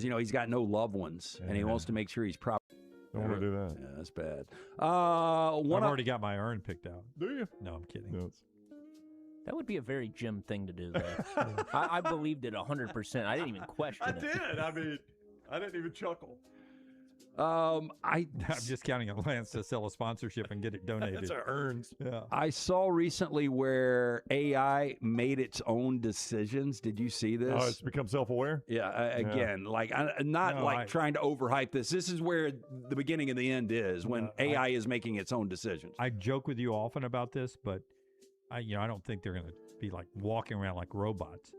because, he's got no loved ones, and he wants to make sure he's proper. Don't want to do that. Yeah, that's bad. I've already got my urn picked out. Do you? No, I'm kidding. No, That would be a very Jim thing to do, though. I believed it 100%. I didn't even question it. did. I mean, I didn't even chuckle. I'm just counting on Lance to sell a sponsorship and get it donated. That's our urns. Yeah. I saw recently where AI made its own decisions. Did you see this? Oh, it's become self-aware? Yeah, again, trying to overhype this. This is where the beginning and the end is, when AI is making its own decisions. I joke with you often about this, but I don't think they're going to be like walking around like robots.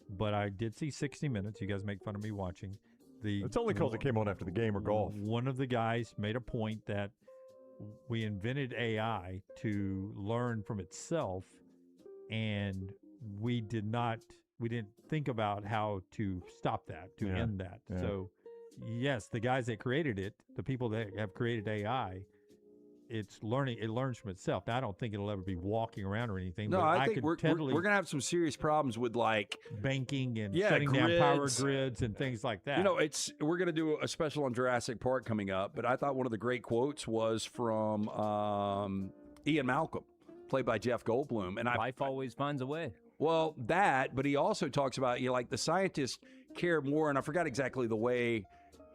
But I did see 60 Minutes. You guys make fun of me watching. It's only because it came on after the game or golf. One of the guys made a point that we invented AI to learn from itself, and we didn't think about how to stop that, to end that. Yeah. So, yes, the guys that created it, the people that have created AI, it learns from itself. Now, I don't think it'll ever be walking around or anything. No, but I think we're totally going to have some serious problems with banking and Yeah, shutting down power grids. grids and things like that. we're going to do a special on Jurassic Park coming up, but I thought one of the great quotes was from Ian Malcolm, played by Jeff Goldblum. And Life always finds a way. Well, but he also talks about, the scientists care more, and I forgot exactly the way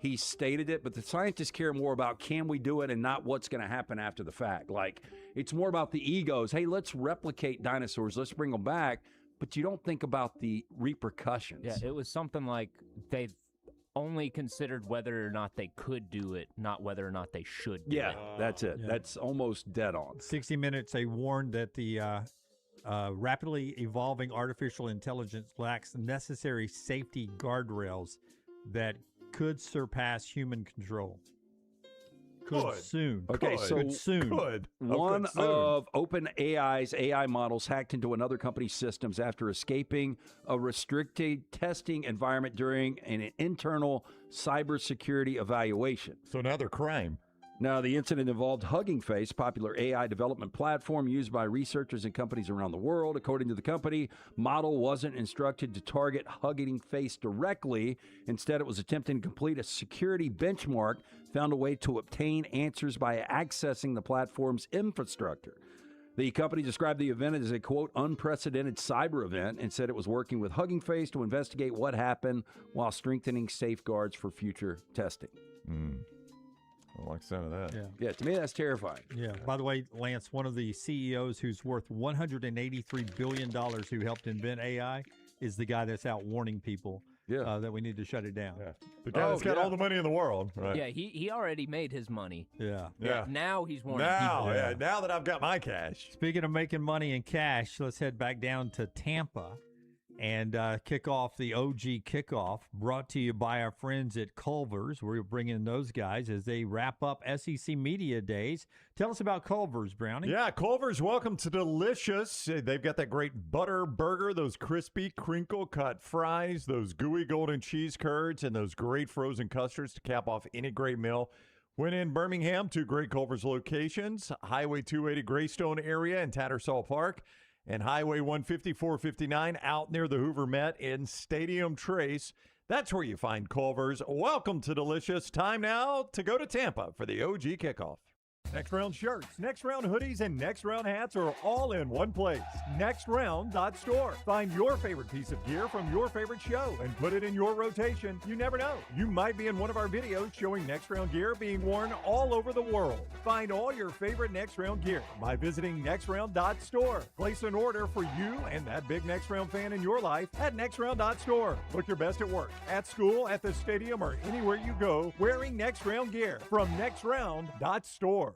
he stated it, but the scientists care more about can we do it and not what's going to happen after the fact. Like, it's more about the egos. Hey, let's replicate dinosaurs. Let's bring them back. But you don't think about the repercussions. Yeah, it was something like they've only considered whether or not they could do it, not whether or not they should do it. Yeah, that's it. Yeah. That's almost dead on. 60 Minutes, they warned that the rapidly evolving artificial intelligence lacks necessary safety guardrails that could surpass human control. Could soon. Okay, Could soon. One of OpenAI's AI models hacked into another company's systems after escaping a restricted testing environment during an internal cybersecurity evaluation. So now they're crime. Now, the incident involved Hugging Face, popular AI development platform used by researchers and companies around the world. According to the company, model wasn't instructed to target Hugging Face directly. Instead, it was attempting to complete a security benchmark, found a way to obtain answers by accessing the platform's infrastructure. The company described the event as a, quote, unprecedented cyber event and said it was working with Hugging Face to investigate what happened while strengthening safeguards for future testing. I like the sound of that. Yeah, to me, that's terrifying. Yeah. By the way, Lance, one of the CEOs who's worth $183 billion who helped invent AI is the guy that's out warning people that we need to shut it down. Yeah. The guy that's got all the money in the world. Right? Yeah, he already made his money. Yeah. Now he's warning Now, people. now that I've got my cash. Speaking of making money in cash, let's head back down to Tampa and kick off the OG Kickoff, brought to you by our friends at Culver's. We're bringing those guys as they wrap up SEC Media Days. Tell us about Culver's, Brownie. Yeah, Culver's, welcome to Delicious. They've got that great butter burger, those crispy crinkle-cut fries, those gooey golden cheese curds, and those great frozen custards to cap off any great meal. When in Birmingham, 2 great Culver's locations, Highway 280 Greystone area in Tattersall Park, and Highway 150, 459 out near the Hoover Met in Stadium Trace. That's where you find Culver's. Welcome to Delicious. Time now to go to Tampa for the OG Kickoff. Next Round shirts, Next Round hoodies, and Next Round hats are all in one place. NextRound.store. Find your favorite piece of gear from your favorite show and put it in your rotation. You never know. You might be in one of our videos showing Next Round gear being worn all over the world. Find all your favorite Next Round gear by visiting NextRound.store. Place an order for you and that big Next Round fan in your life at NextRound.store. Look your best at work, at school, at the stadium, or anywhere you go wearing Next Round gear from NextRound.store.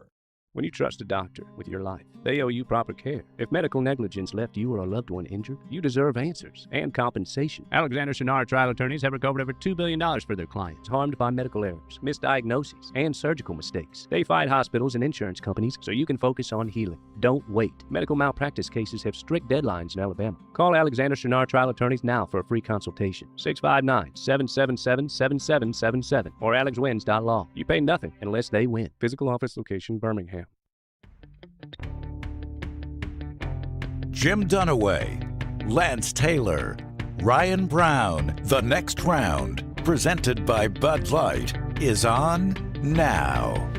When you trust a doctor with your life, they owe you proper care. If medical negligence left you or a loved one injured, you deserve answers and compensation. Alexander TNR trial attorneys have recovered over $2 billion for their clients harmed by medical errors, misdiagnoses, and surgical mistakes. They fight hospitals and insurance companies so you can focus on healing. Don't wait. Medical malpractice cases have strict deadlines in Alabama. Call Alexander TNR trial attorneys now for a free consultation. 659-777-7777 or alexwins.law. You pay nothing unless they win. Physical office location, Birmingham. Jim Dunaway, Lance Taylor, Ryan Brown, The Next Round presented by Bud Light, is on now.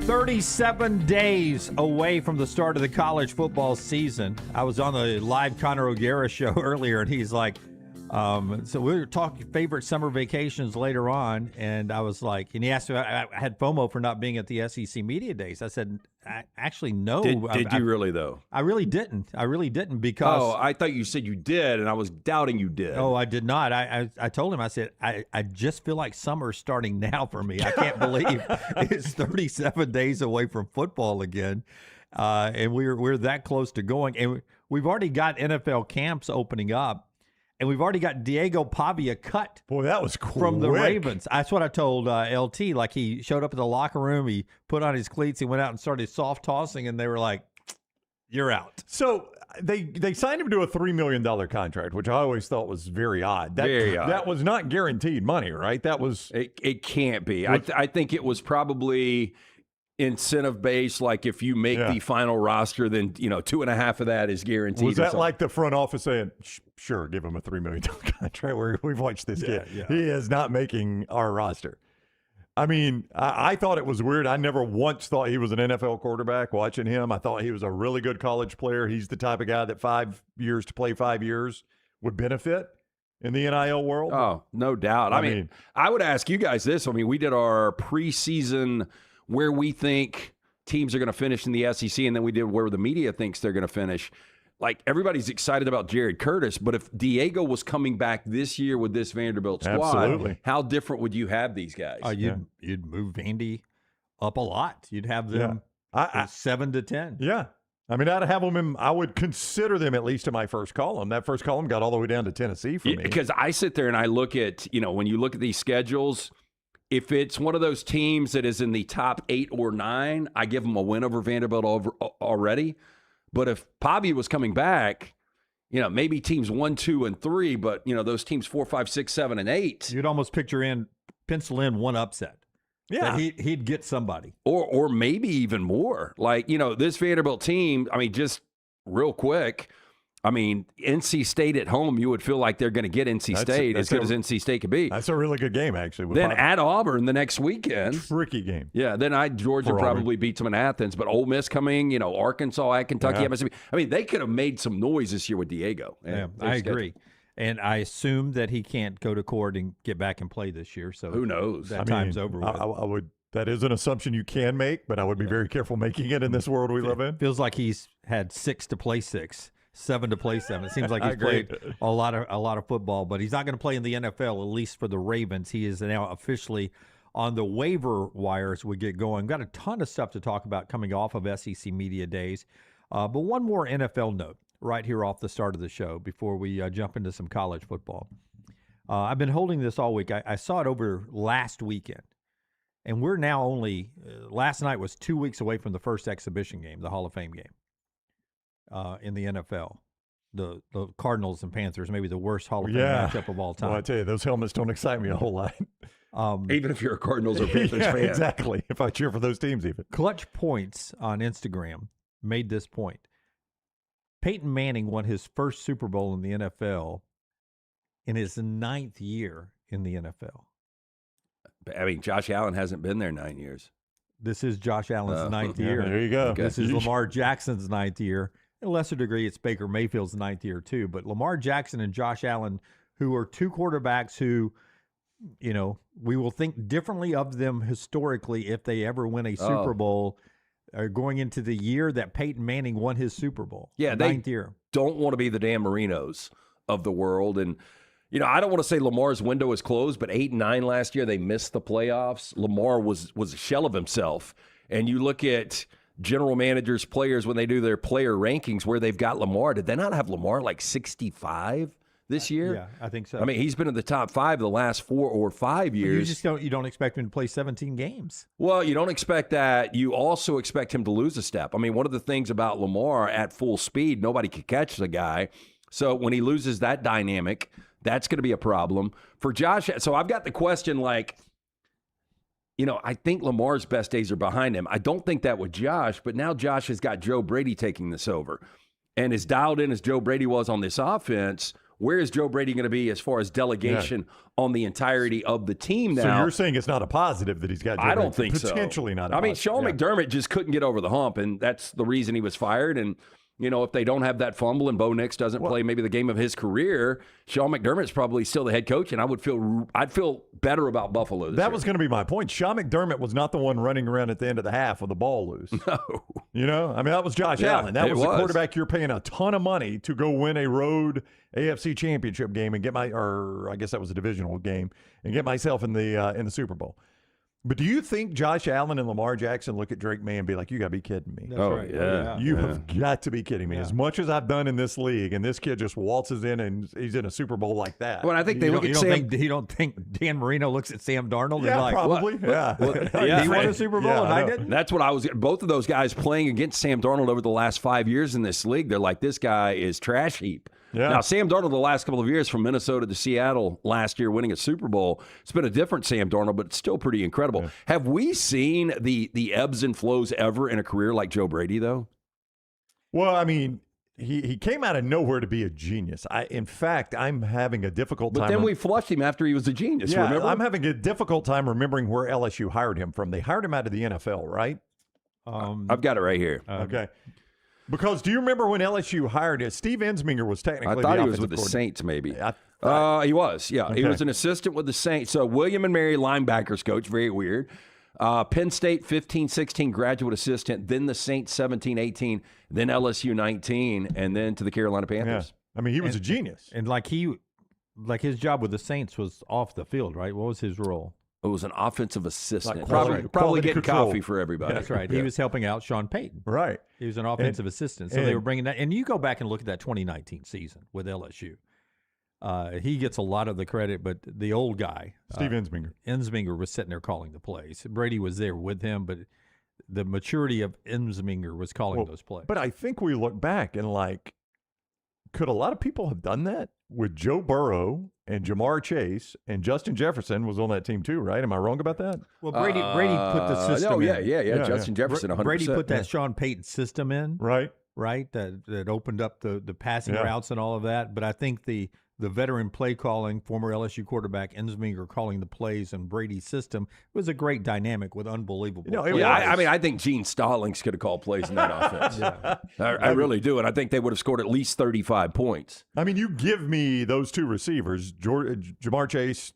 37 days away from the start of the college football season. I was on the live Conor O'Gara show earlier, and he's like, so we were talking favorite summer vacations later on, and I was like, and he asked me, I had FOMO for not being at the SEC Media Days. I said, actually, no. Did you really, though? I really didn't. Because. Oh, I thought you said you did, and I was doubting you did. Oh, I did not. I told him, I said, I just feel like summer's starting now for me. I can't believe it's 37 days away from football again. And we're that close to going. And we've already got NFL camps opening up. And we've already got Diego Pavia cut. Boy, that was quick. From the Ravens. That's what I told LT. Like, he showed up at the locker room, he put on his cleats, he went out and started soft tossing, and they were like, "You're out." So they signed him to a $3 million contract, which I always thought was very odd. Very odd. That was not guaranteed money, right? That was it can't be. I think it was probably incentive based. Like, if you make the final roster, then 2.5 of that is guaranteed. Was that like the front office saying, "Sure, give him a $3 million contract"? We've watched this kid. Yeah. He is not making our roster. I mean, I thought it was weird. I never once thought he was an NFL quarterback watching him. I thought he was a really good college player. He's the type of guy that 5 years to play 5 years would benefit in the NIL world. Oh, no doubt. I mean, I would ask you guys this. I mean, we did our preseason where we think teams are going to finish in the SEC, and then we did where the media thinks they're going to finish. Like, everybody's excited about Jared Curtis, but if Diego was coming back this year with this Vanderbilt squad, how different would you have these guys? You'd move Vandy up a lot. You'd have them 7 to 10. Yeah. I mean, I'd have them I would consider them at least in my first column. That first column got all the way down to Tennessee for me. Because I sit there and I look at, when you look at these schedules, if it's one of those teams that is in the top 8 or 9, I give them a win over Vanderbilt already. But if Pavia was coming back, maybe teams 1, 2, and 3, but those teams 4, 5, 6, 7, and 8. You'd almost pencil in one upset. Yeah, he'd get somebody, or maybe even more. Like, this Vanderbilt team. I mean, just real quick. I mean, NC State at home, you would feel like they're going to get NC State as good as NC State could be. That's a really good game, actually. Then at Auburn the next weekend. Tricky game. Yeah, then Georgia probably beats them in Athens, but Ole Miss coming, Arkansas at Kentucky, Mississippi. I mean, they could have made some noise this year with Diego. Yeah, I agree. And I assume that he can't go to court and get back and play this year. So who knows? That time's over with. I would. That is an assumption you can make, but I would be very careful making it in this world we live in. Feels like he's had 6 to play 6. 7 to play 7. It seems like he's played a lot of football, but he's not going to play in the NFL, at least for the Ravens. He is now officially on the waiver wire as we get going. Got a ton of stuff to talk about coming off of SEC Media Days. But one more NFL note right here off the start of the show before we jump into some college football. I've been holding this all week. I saw it over last weekend, and we're now only last night was 2 weeks away from the first exhibition game, the Hall of Fame game. In the NFL, the Cardinals and Panthers, maybe the worst Hall of Fame matchup of all time. Well, I tell you, those helmets don't excite me a whole lot. Even if you're a Cardinals or Panthers fan. Exactly. If I cheer for those teams even. Clutch Points on Instagram made this point. Peyton Manning won his first Super Bowl in the NFL in his 9th year in the NFL. I mean, Josh Allen hasn't been there 9 years. This is Josh Allen's 9th year. There you go. Okay. This is Lamar Jackson's 9th year. In a lesser degree, it's Baker Mayfield's 9th year too. But Lamar Jackson and Josh Allen, who are two quarterbacks who, we will think differently of them historically if they ever win a Super Bowl, are going into the year that Peyton Manning won his Super Bowl. Yeah, 9th year. Don't want to be the Dan Marinos of the world. And, I don't want to say Lamar's window is closed, but 8 and 9 last year, they missed the playoffs. Lamar was a shell of himself. And you look at general managers, players, when they do their player rankings, where they've got Lamar. Did they not have Lamar like 65 this year? Yeah, I think so. I mean, he's been in the top 5 the last 4 or 5 years. You don't expect him to play 17 games. Well, you don't expect that. You also expect him to lose a step. I mean, one of the things about Lamar at full speed, nobody could catch the guy. So when he loses that dynamic, that's going to be a problem for Josh. So I've got the question like, I think Lamar's best days are behind him. I don't think that with Josh, but now Josh has got Joe Brady taking this over. And as dialed in as Joe Brady was on this offense, where is Joe Brady going to be as far as delegation on the entirety of the team now? So you're saying it's not a positive that he's got Joe I don't Brady. think so. Potentially not a I mean, positive. Sean McDermott just couldn't get over the hump, and that's the reason he was fired. And, if they don't have that fumble and Bo Nix doesn't play maybe the game of his career, Sean McDermott's probably still the head coach, and I'd feel better about Buffalo this year. That was going to be my point. Sean McDermott was not the one running around at the end of the half with the ball loose. No. I mean, that was Josh Allen. That was the quarterback you're paying a ton of money to go win a road AFC championship game and I guess that was a divisional game, and get myself in the Super Bowl. But do you think Josh Allen and Lamar Jackson look at Drake May and be like, you got to be kidding me? That's right. Yeah. You have got to be kidding me. Yeah. As much as I've done in this league, and this kid just waltzes in and he's in a Super Bowl like that. Well, I think they look at Sam. You don't think Dan Marino looks at Sam Darnold Yeah, and like, probably. he won a Super Bowl and I didn't? That's what I was. Both of those guys playing against Sam Darnold over the last 5 years in this league, they're like, this guy is trash heap. Yeah. Now, Sam Darnold the last couple of years from Minnesota to Seattle last year winning a Super Bowl, it's been a different Sam Darnold, but it's still pretty incredible. Yeah. Have we seen the ebbs and flows ever in a career like Joe Brady, though? Well, I mean, he came out of nowhere to be a genius. In fact, I'm having a difficult time. But then we flushed him after he was a genius, remember? I'm having a difficult time remembering where LSU hired him from. They hired him out of the NFL, right? I've got it right here. Okay. Because do you remember when LSU hired it? Steve Ensminger was technically I thought the he was with the offensive Saints, maybe. He was, yeah. Okay. He was an assistant with the Saints. So William and Mary linebackers coach, very weird. Penn State 15-16 graduate assistant, then the Saints 17-18, then LSU 19, and then to the Carolina Panthers. Yeah. I mean, he was a genius. And his job with the Saints was off the field, right? What was his role? It was an offensive assistant. Like probably getting control. coffee for everybody. That's right. He was helping out Sean Payton. Right. He was an offensive assistant. So they were bringing that. And you go back and look at that 2019 season with LSU. He gets a lot of the credit, but the old guy, Steve Ensminger. Ensminger was sitting there calling the plays. Brady was there with him, but the maturity of Ensminger was calling those plays. But I think we look back and could a lot of people have done that with Joe Burrow and Jamar Chase and Justin Jefferson was on that team too, right? Am I wrong about that? Well, Brady put the system in. Yeah. Justin Jefferson, 100%. Brady put that Sean Payton system in. Right. That opened up the passing routes and all of that. But I think the veteran play calling, former LSU quarterback Ensminger calling the plays and Brady's system was a great dynamic with unbelievable. I think Gene Stallings could have called plays in that offense. I really do, and I think they would have scored at least 35 points. I mean, you give me those two receivers, Jamar Chase,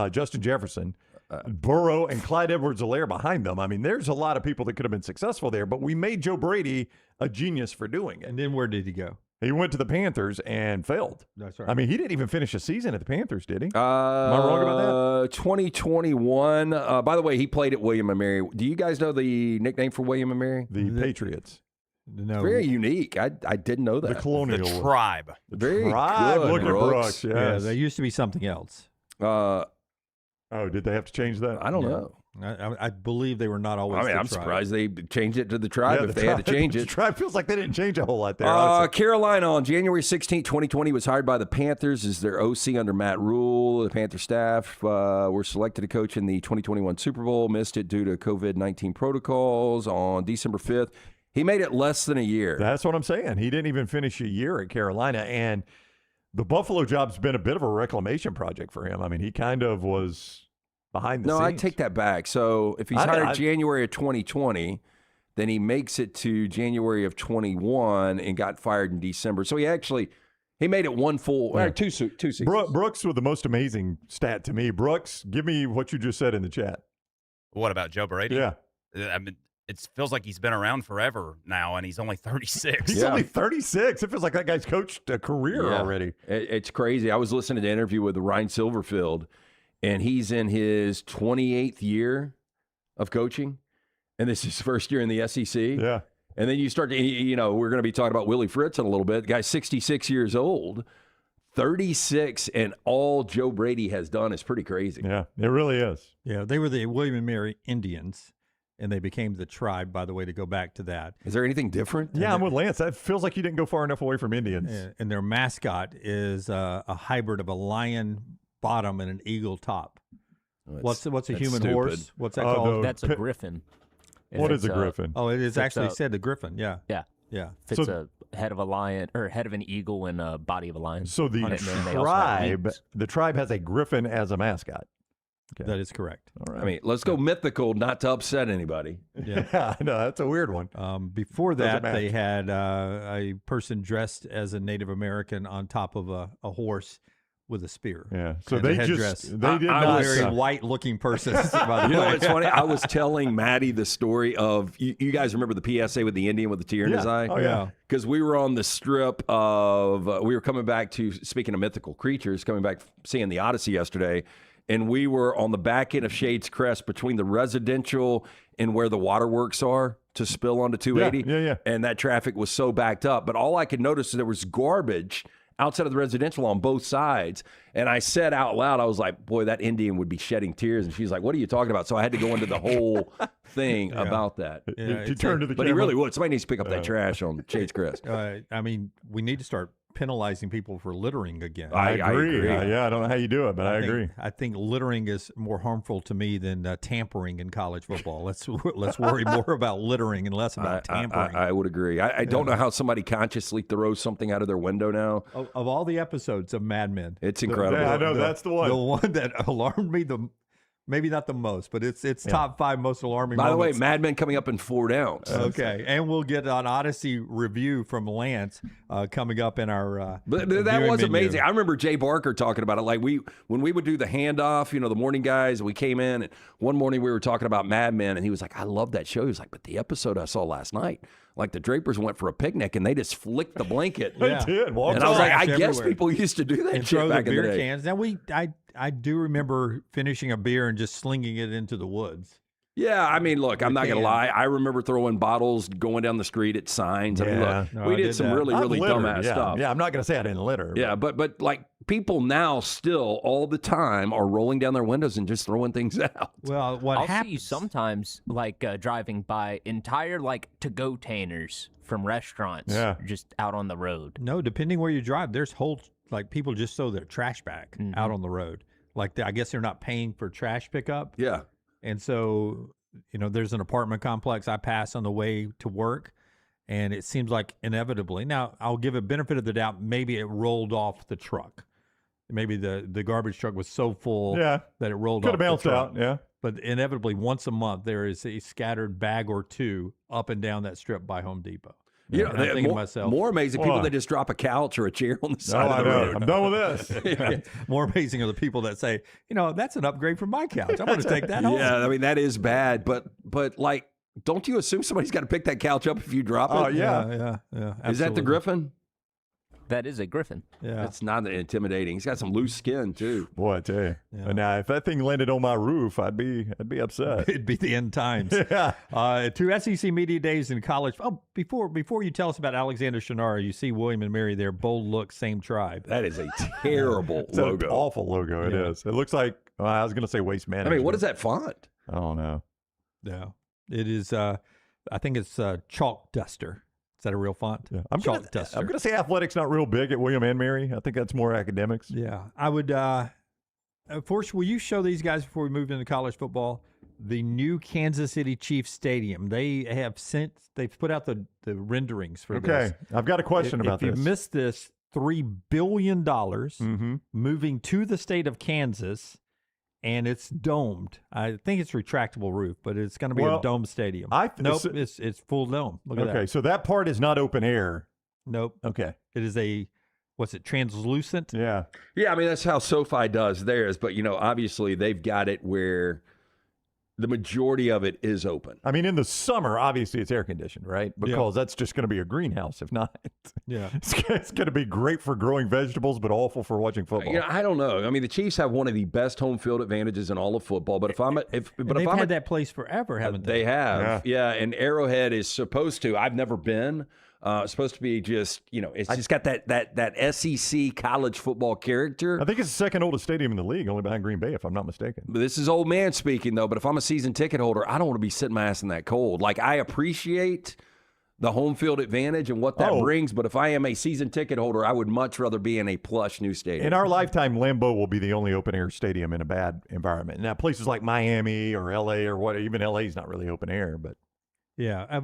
Justin Jefferson, Burrow, and Clyde Edwards-Helaire behind them. I mean, there's a lot of people that could have been successful there, but we made Joe Brady a genius for doing it. And then where did he go? He went to the Panthers and failed. That's right. I mean, he didn't even finish a season at the Panthers, did he? Am I wrong about that? 2021. By the way, he played at William & Mary. Do you guys know the nickname for William & Mary? The Patriots. No. Very unique. I didn't know that. The Colonial. The Tribe. Very Tribe. good, Look at Brooks. Yes. Yeah, there used to be something else. Did they have to change that? I don't know. I believe they were not always. I'm surprised they changed it to the Tribe if they had to change it. The Tribe feels like they didn't change a whole lot there. Carolina on January 16, 2020 was hired by the Panthers as their OC under Matt Rule. The Panther staff were selected to coach in the 2021 Super Bowl, missed it due to COVID-19 protocols on December 5th. He made it less than a year. That's what I'm saying. He didn't even finish a year at Carolina, and the Buffalo job's been a bit of a reclamation project for him. I mean, he kind of was behind the scenes. No, I take that back. So if he's hired January of 2020, then he makes it to January of 21 and got fired in December. So he made it one full, two seasons. Brooks with the most amazing stat to me. Brooks, give me what you just said in the chat. What about Joe Brady? Yeah. I mean, it feels like he's been around forever now, and he's only 36. He's only 36. It feels like that guy's coached a career already. It's crazy. I was listening to an interview with Ryan Silverfield, and he's in his 28th year of coaching, and this is his first year in the SEC. Yeah. And then you start to, we're going to be talking about Willie Fritz in a little bit. The guy's 66 years old, 36, and all Joe Brady has done is pretty crazy. Yeah, it really is. Yeah, they were the William & Mary Indians, and they became the Tribe, by the way, to go back to that. Is there anything different? Yeah, I'm with Lance. That feels like you didn't go far enough away from Indians. And their mascot is a hybrid of a lion bottom and an eagle top. What's a human stupid. horse? What's that called? That's a griffin. What is a griffin? Oh, it is actually said the griffin. Yeah. Yeah. Yeah. If it's a head of a lion or head of an eagle and a body of a lion. So the And then they also have wings. tribe has a griffin as a mascot. Okay. That is correct. All right. I mean, let's go mythical, not to upset anybody. Yeah, I know that's a weird one. Before Doesn't that, they match. had a person dressed as a Native American on top of a horse with a spear. Yeah. So And a they headdress. just they I- did I not. was, Very white-looking person, by the You know way. what's funny? I was telling Maddie the story of you guys remember the PSA with the Indian with the tear in his eye? Oh yeah. Because we were on the strip of, we were coming back to, speaking of mythical creatures, coming back seeing the Odyssey yesterday, and we were on the back end of Shades Crest between the residential and where the waterworks are to spill onto 280. Yeah. And that traffic was so backed up. But all I could notice is there was garbage outside of the residential on both sides. And I said out loud, I was like, boy, that Indian would be shedding tears. And she's like, what are you talking about? So I had to go into the whole thing about that. Yeah, You it's turn to the But he camera. really would. Somebody needs to pick up that trash on Shades Crest. I mean, we need to start penalizing people for littering again. I agree. Yeah, I don't know how you do it, but I agree. I think littering is more harmful to me than tampering in college football. Let's worry more about littering and less about tampering. I would agree. I don't know how somebody consciously throws something out of their window now. Of all the episodes of Mad Men, It's incredible. Yeah, I know that's the one. the one that alarmed me maybe not the most, but it's top 5 most alarming. By the way, moments. Mad Men coming up in 4 ounce. Okay, and we'll get an Odyssey review from Lance coming up in our. But that viewing was menu. amazing. I remember Jay Barker talking about it. Like when we would do the handoff, the morning guys, we came in and one morning we were talking about Mad Men and he was like, I love that show. He was like, but the episode I saw last night, like the Drapers went for a picnic and they just flicked the blanket. Yeah. They did. Walked And I was like, I Trash guess everywhere. people used to do that And shit throw the back in the beer day. cans. Now I do remember finishing a beer and just slinging it into the woods. Yeah, I mean, look, I'm not going to can. lie. I remember throwing bottles going down the street at signs. I mean, Yeah. look, No, we I did did some that. really, I've really littered, dumbass yeah. stuff. Yeah, I'm not going to say I didn't litter. Yeah, but like people now still all the time are rolling down their windows and just throwing things out. Well, what I'll happens see you sometimes like driving by entire like to-go containers from restaurants just out on the road. No, depending where you drive, there's whole like people just throw their trash back out on the road. Like I guess they're not paying for trash pickup, Yeah. and so there's an apartment complex I pass on the way to work, and it seems like inevitably. Now I'll give a benefit of the doubt. Maybe it rolled off the truck. Maybe the garbage truck was so full Yeah. that it rolled Could off have the bounced truck. out. Yeah. But inevitably, once a month, there is a scattered bag or two up and down that strip by Home Depot. You know, And I'm thinking to more, myself, more amazing people Well, that just drop a couch or a chair on the Oh, side I of the know. road. I'm done with this. more amazing are the people that say, that's an upgrade from my couch. I'm going to take that home. Yeah, I mean that is bad, but like, don't you assume somebody's got to pick that couch up if you drop it? Oh, yeah. yeah. Is that the absolutely. Griffin? That is a griffin. Yeah. That's not that intimidating. He's got some loose skin too. Boy, I tell you. Yeah. Now, if that thing landed on my roof, I'd be upset. It'd be the end times. Yeah. 2 SEC Media Days in college. Oh, before you tell us about Alexander TNR, you see William and Mary there, bold look, same tribe. That is a terrible It's logo. an awful logo. It is. It looks like, I was going to say Waste I Management. mean, what is that font? I don't know. Yeah. It is, I think it's Chalk Duster. Is that a real font? Yeah. Chalk Duster. I'm gonna say athletics not real big at William and Mary. I think that's more academics. Yeah, I would. Forrest, will you show these guys before we move into college football the new Kansas City Chiefs Stadium? They've put out the renderings for this. Okay, I've got a question about If you this. missed this, $3 billion Mm-hmm. moving to the state of Kansas, and it's domed. I think it's retractable roof, but it's going to be Well, a dome stadium. I nope, it's full dome. Look at Okay, that. so that part is not open air. Nope, Okay. it is a translucent? Yeah. Yeah, I mean that's how SoFi does theirs, but obviously they've got it where the majority of it is open. I mean, in the summer, obviously it's air conditioned, right? Because that's just going to be a greenhouse. If not, Yeah. it's going to be great for growing vegetables, but awful for watching football. I don't know. I mean, the Chiefs have one of the best home field advantages in all of football. But They've had that place forever, haven't they? They have, yeah. And Arrowhead is supposed to. I've never been. Supposed to be just, it's just got that SEC college football character. I think it's the second oldest stadium in the league, only behind Green Bay, if I'm not mistaken. But this is old man speaking, though. But if I'm a season ticket holder, I don't want to be sitting my ass in that cold. Like, I appreciate the home field advantage and what that brings. But if I am a season ticket holder, I would much rather be in a plush new stadium. In our lifetime, Lambeau will be the only open air stadium in a bad environment. Now, places like Miami or LA or what, even LA is not really open air, but Yeah.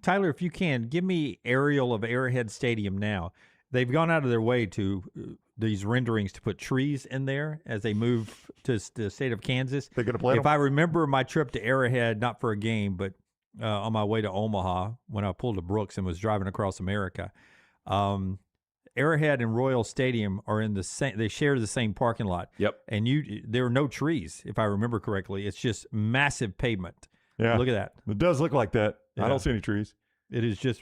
Tyler, if you can, give me aerial of Arrowhead Stadium now. They've gone out of their way to these renderings to put trees in there as they move to the state of Kansas. They're going to plant If them? I remember my trip to Arrowhead, not for a game, but on my way to Omaha when I pulled to Brooks and was driving across America, Arrowhead and Royal Stadium are in the same. They share the same parking lot. Yep. And there are no trees, if I remember correctly. It's just massive pavement. Yeah. Look at that. It does look like that. Yeah. I don't see any trees. It is just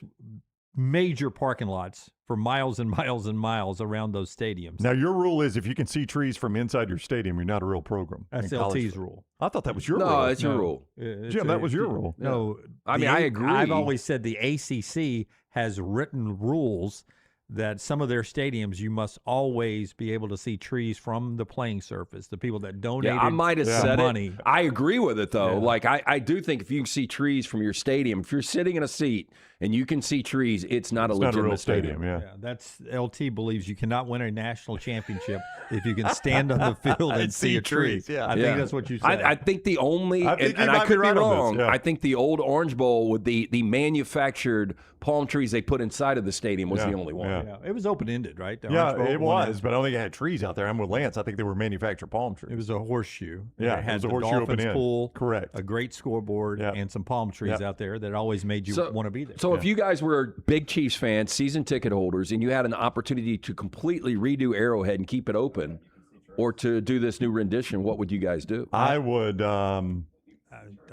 major parking lots for miles and miles and miles around those stadiums. Now, your rule is if you can see trees from inside your stadium, you're not a real program. That's in college LT's football. rule. I thought that was your rule. No, it's your rule. Jim, that was your rule. No, I mean, I agree. I've always said the ACC has written rules that some of their stadiums you must always be able to see trees from the playing surface. The people that donated Yeah, I might have said money. it. I agree with it, though. Yeah. Like, I do think if you can see trees from your stadium, if you're sitting in a seat and you can see trees, it's not a It's not a legitimate real stadium, yeah. Yeah, that's LT believes you cannot win a national championship if you can stand on the field and see a tree. trees, yeah. I Yeah. think that's what you said. I think the only, I think you and might I be could be right on this, wrong, yeah. I think the old Orange Bowl with the manufactured palm trees they put inside of the stadium was Yeah, the only one. yeah. Yeah, it was open-ended, right? The Yeah, Orange Bowl it went was, but I don't think it had trees out there. I'm with Lance. I think they were manufactured palm trees. It was a horseshoe. Yeah, it it had was a the horseshoe open Dolphins end. pool, Correct. a great scoreboard, Yep. and some palm trees Yep. out there that always made you want to be there. So if you guys were big Chiefs fans, season ticket holders, and you had an opportunity to completely redo Arrowhead and keep it open, or to do this new rendition, what would you guys do? I would.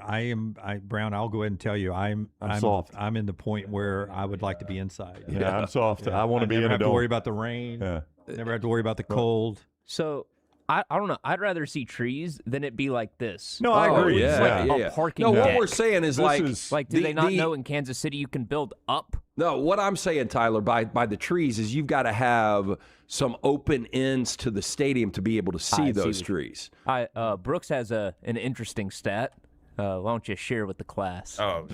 Brown, I'll go ahead and tell you, I'm soft. I'm in the point where I would like to be inside. Yeah, I'm soft. I want to be never in a have to dome. worry about the rain. Yeah. Never have to worry about the cold. So I don't know. I'd rather see trees than it be like this. No, I agree. Yeah, Like yeah, a yeah. parking No, what deck. we're saying is This like, is- Like, do they not know in Kansas City you can build up? No, what I'm saying, Tyler, by the trees is you've got to have some open ends to the stadium to be able to see I see those what- trees. Brooks has an interesting stat. Why don't you share with the class? Oh,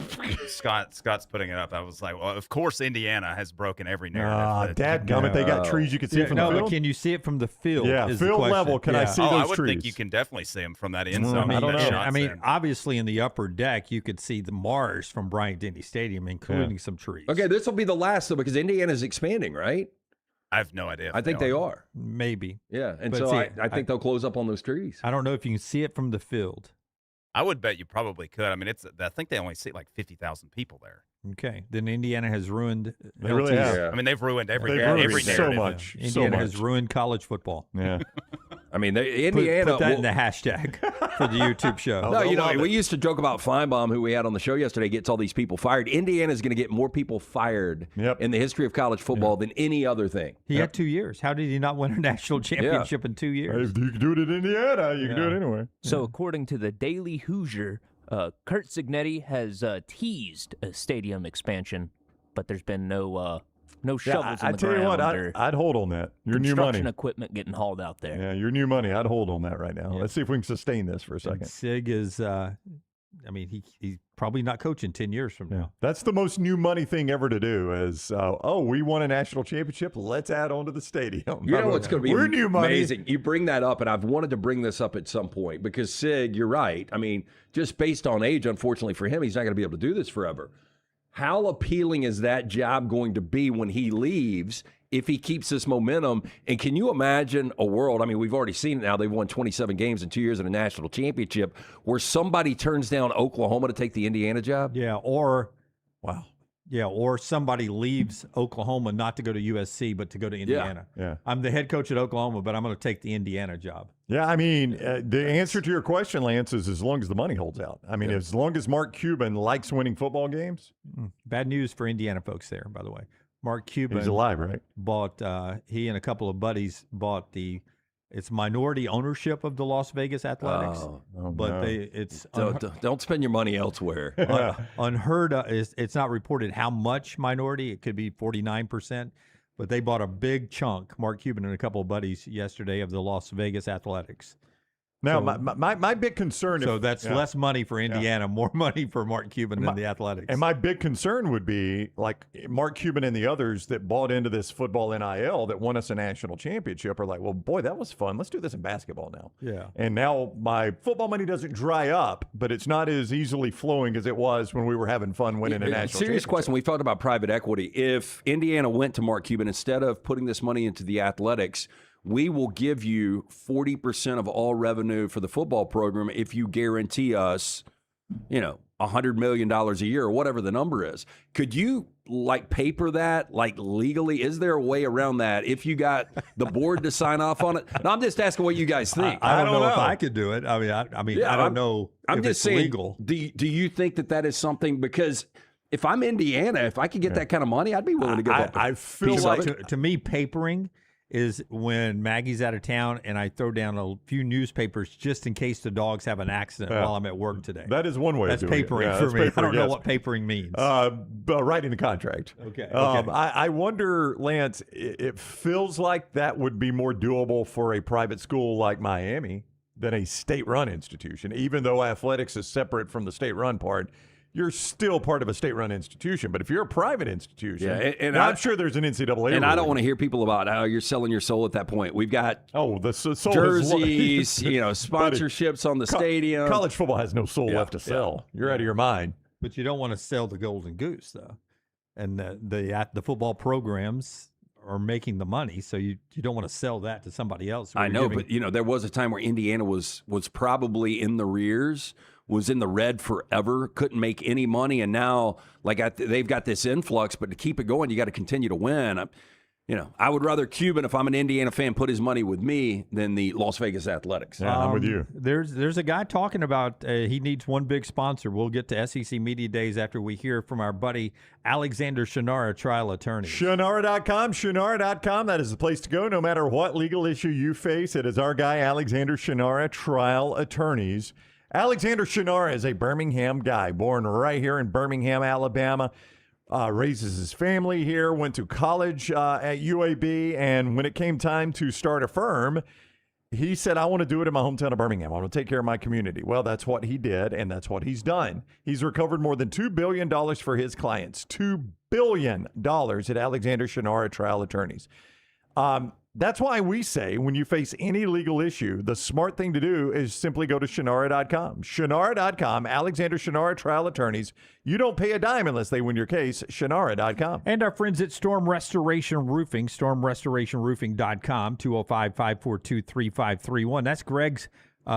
Scott's putting it up. I was like, well, of course Indiana has broken every narrative. Dadgummit, they got trees you can see from no, the but field. can you see it from the field? Yeah, is the field question. level, can I Yeah. see Oh, I those would think trees? you can definitely see them from that end zone. I don't know. That I shot's mean, in. obviously in the upper deck, you could see the Mars from Bryant-Denny Stadium, including some trees. Okay, this will be the last, though, because Indiana's expanding, right? I have no idea. if I think they are. Maybe. Yeah, and But so see, I think they'll close up on those trees. I don't know if you can see it from the field. I would bet you probably could. I mean, I think they only seat like 50,000 people there. Okay. Then Indiana has ruined They really LT's. have. Yeah. I mean, they've ruined every They've ruined every so narrative. much. Indiana so has much. ruined college football. Yeah. I mean, Indiana. Put that in the hashtag for the YouTube show. No, they'll you know, love we it. used to joke about Feinbaum, who we had on the show yesterday, gets all these people fired. Indiana's going to get more people fired Yep. in the history of college football than any other thing. He had 2 years. How did he not win a national championship in 2 years? If you can do it in Indiana, you can do it anywhere. So, according to the Daily Hoosier, Kurt Signetti has teased a stadium expansion, but there's been no shovels I in the tell you what, ground or I'd hold on that. Your new construction money. equipment getting hauled out there. Yeah, your new money. I'd hold on that right now. Let's see if we can sustain this for a And second. Sig is, I mean, he's probably not coaching 10 years from Yeah. now. That's the most new money thing ever to do is, we won a national championship. Let's add on to the stadium. You know what's going to be We're new money. amazing? You bring that up, and I've wanted to bring this up at some point because Sig, you're right. I mean, just based on age, unfortunately for him, he's not going to be able to do this forever. How appealing is that job going to be when he leaves if he keeps this momentum? And can you imagine a world, I mean, we've already seen it now, they've won 27 games in 2 years in a national championship, where somebody turns down Oklahoma to take the Indiana job? Yeah, or somebody leaves Oklahoma not to go to USC, but to go to Indiana. Yeah. I'm the head coach at Oklahoma, but I'm going to take the Indiana job. Yeah, I mean, the answer to your question, Lance, is as long as the money holds out. I mean, as long as Mark Cuban likes winning football games, Bad news for Indiana folks there, by the way. Mark Cuban he's alive, right? bought, he and a couple of buddies bought it's minority ownership of the Las Vegas Athletics, but no. it's Don't spend your money elsewhere. unheard of. It's not reported how much minority. It could be 49%, but they bought a big chunk, Mark Cuban and a couple of buddies yesterday, of the Las Vegas Athletics. Now, So- my big concern. So that's yeah. less money for Indiana, more money for Mark Cuban and the Athletics. And my big concern would be like Mark Cuban and the others that bought into this football NIL that won us a national championship are like, well, boy, that was fun. Let's do this in basketball now. Yeah. And now my football money doesn't dry up, but it's not as easily flowing as it was when we were having fun winning a national Serious championship. question. We've talked about private equity. If Indiana went to Mark Cuban, instead of putting this money into the athletics, we will give you 40% of all revenue for the football program if you guarantee us, $100 million a year or whatever the number is. Could you paper that legally? Is there a way around that if you got the board to sign off on it? No, I'm just asking what you guys think. I don't know if I could do it. I mean, I don't know I'm if just it's saying, legal. Do you think that is something? Because if I'm Indiana, if I could get that kind of money, I'd be willing to give up. I feel piece like of it. To me, papering is when Maggie's out of town and I throw down a few newspapers just in case the dogs have an accident while I'm at work today. that is one way That's of doing papering it. Yeah, for that's me. I papering, don't know yes. what papering means. But writing the contract. Okay. I wonder, Lance, it feels like that would be more doable for a private school like Miami than a state-run institution. Even though athletics is separate from the state-run part, you're still part of a state-run institution. But if you're a private institution, and I'm sure there's an NCAA. And I don't ruling. want to hear people about how you're selling your soul at that point. We've got the soul jerseys, sponsorships on the stadium. College football has no soul left to sell. You're out of your mind. But you don't want to sell the golden goose, though. And the football programs are making the money, so you don't want to sell that to somebody else. I know, but there was a time where Indiana was probably in the rears, was in the red forever, couldn't make any money, and now they've got this influx. But to keep it going, you got to continue to win. I would rather Cuban, if I'm an Indiana fan, put his money with me than the Las Vegas Athletics. Yeah, I'm with you. There's a guy talking about he needs one big sponsor. We'll get to SEC Media Days after we hear from our buddy Alexander Shinara, trial attorney. Shinara.com. That is the place to go no matter what legal issue you face. It is our guy, Alexander Shinara, trial attorneys. Alexander Shinara is a Birmingham guy, born right here in Birmingham, Alabama. Raises his family here, went to college at UAB, and when it came time to start a firm, he said, I want to do it in my hometown of Birmingham. I want to take care of my community. Well, that's what he did, and that's what he's done. He's recovered more than $2 billion for his clients. $2 billion at Alexander Shinara Trial Attorneys. That's why we say when you face any legal issue, the smart thing to do is simply go to Shinara.com. Shinara.com, Alexander Shinara Trial Attorneys. You don't pay a dime unless they win your case. Shinara.com. And our friends at Storm Restoration Roofing, stormrestorationroofing.com, 205-542-3531. That's Greg's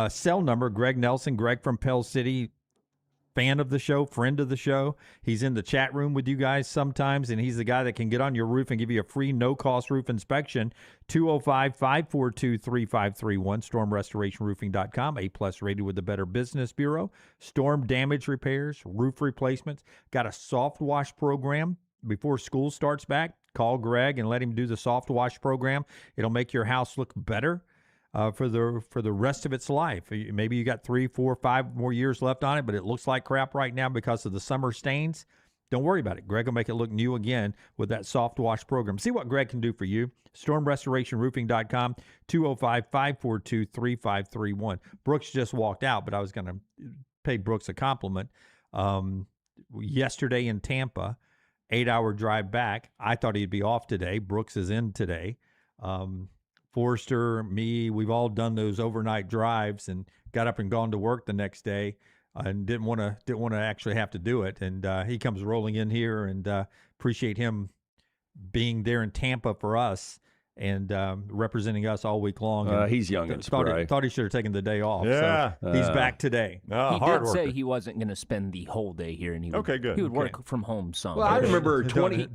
cell number. Greg Nelson, Greg from Pell City, fan of the show, friend of the show. He's in the chat room with you guys sometimes, and he's the guy that can get on your roof and give you a free no-cost roof inspection. 205-542-3531, stormrestorationroofing.com, A+ rated with the Better Business Bureau. Storm damage repairs, roof replacements. Got a soft wash program before school starts back. Call Greg and let him do the soft wash program. It'll make your house look better for the rest of its life. Maybe you got 3, 4, 5 more years left on it, but it looks like crap right now because of the summer stains. Don't worry about it. Greg will make it look new again with that soft wash program. See what Greg can do for you. StormRestorationRoofing.com, 205-542-3531. Brooks just walked out, but I was going to pay Brooks a compliment. Yesterday in Tampa, 8-hour drive back. I thought he'd be off today. Brooks is in today. Forrester, me, we've all done those overnight drives and got up and gone to work the next day and didn't want to actually have to do it. And he comes rolling in here, and appreciate him being there in Tampa for us and representing us all week long. He's young and spry. Thought he should have taken the day off. Yeah. So he's back today. He hard did say worker. he wasn't going to spend the whole day here, and he would, Okay, good. he would work from home some. Well, I remember 20.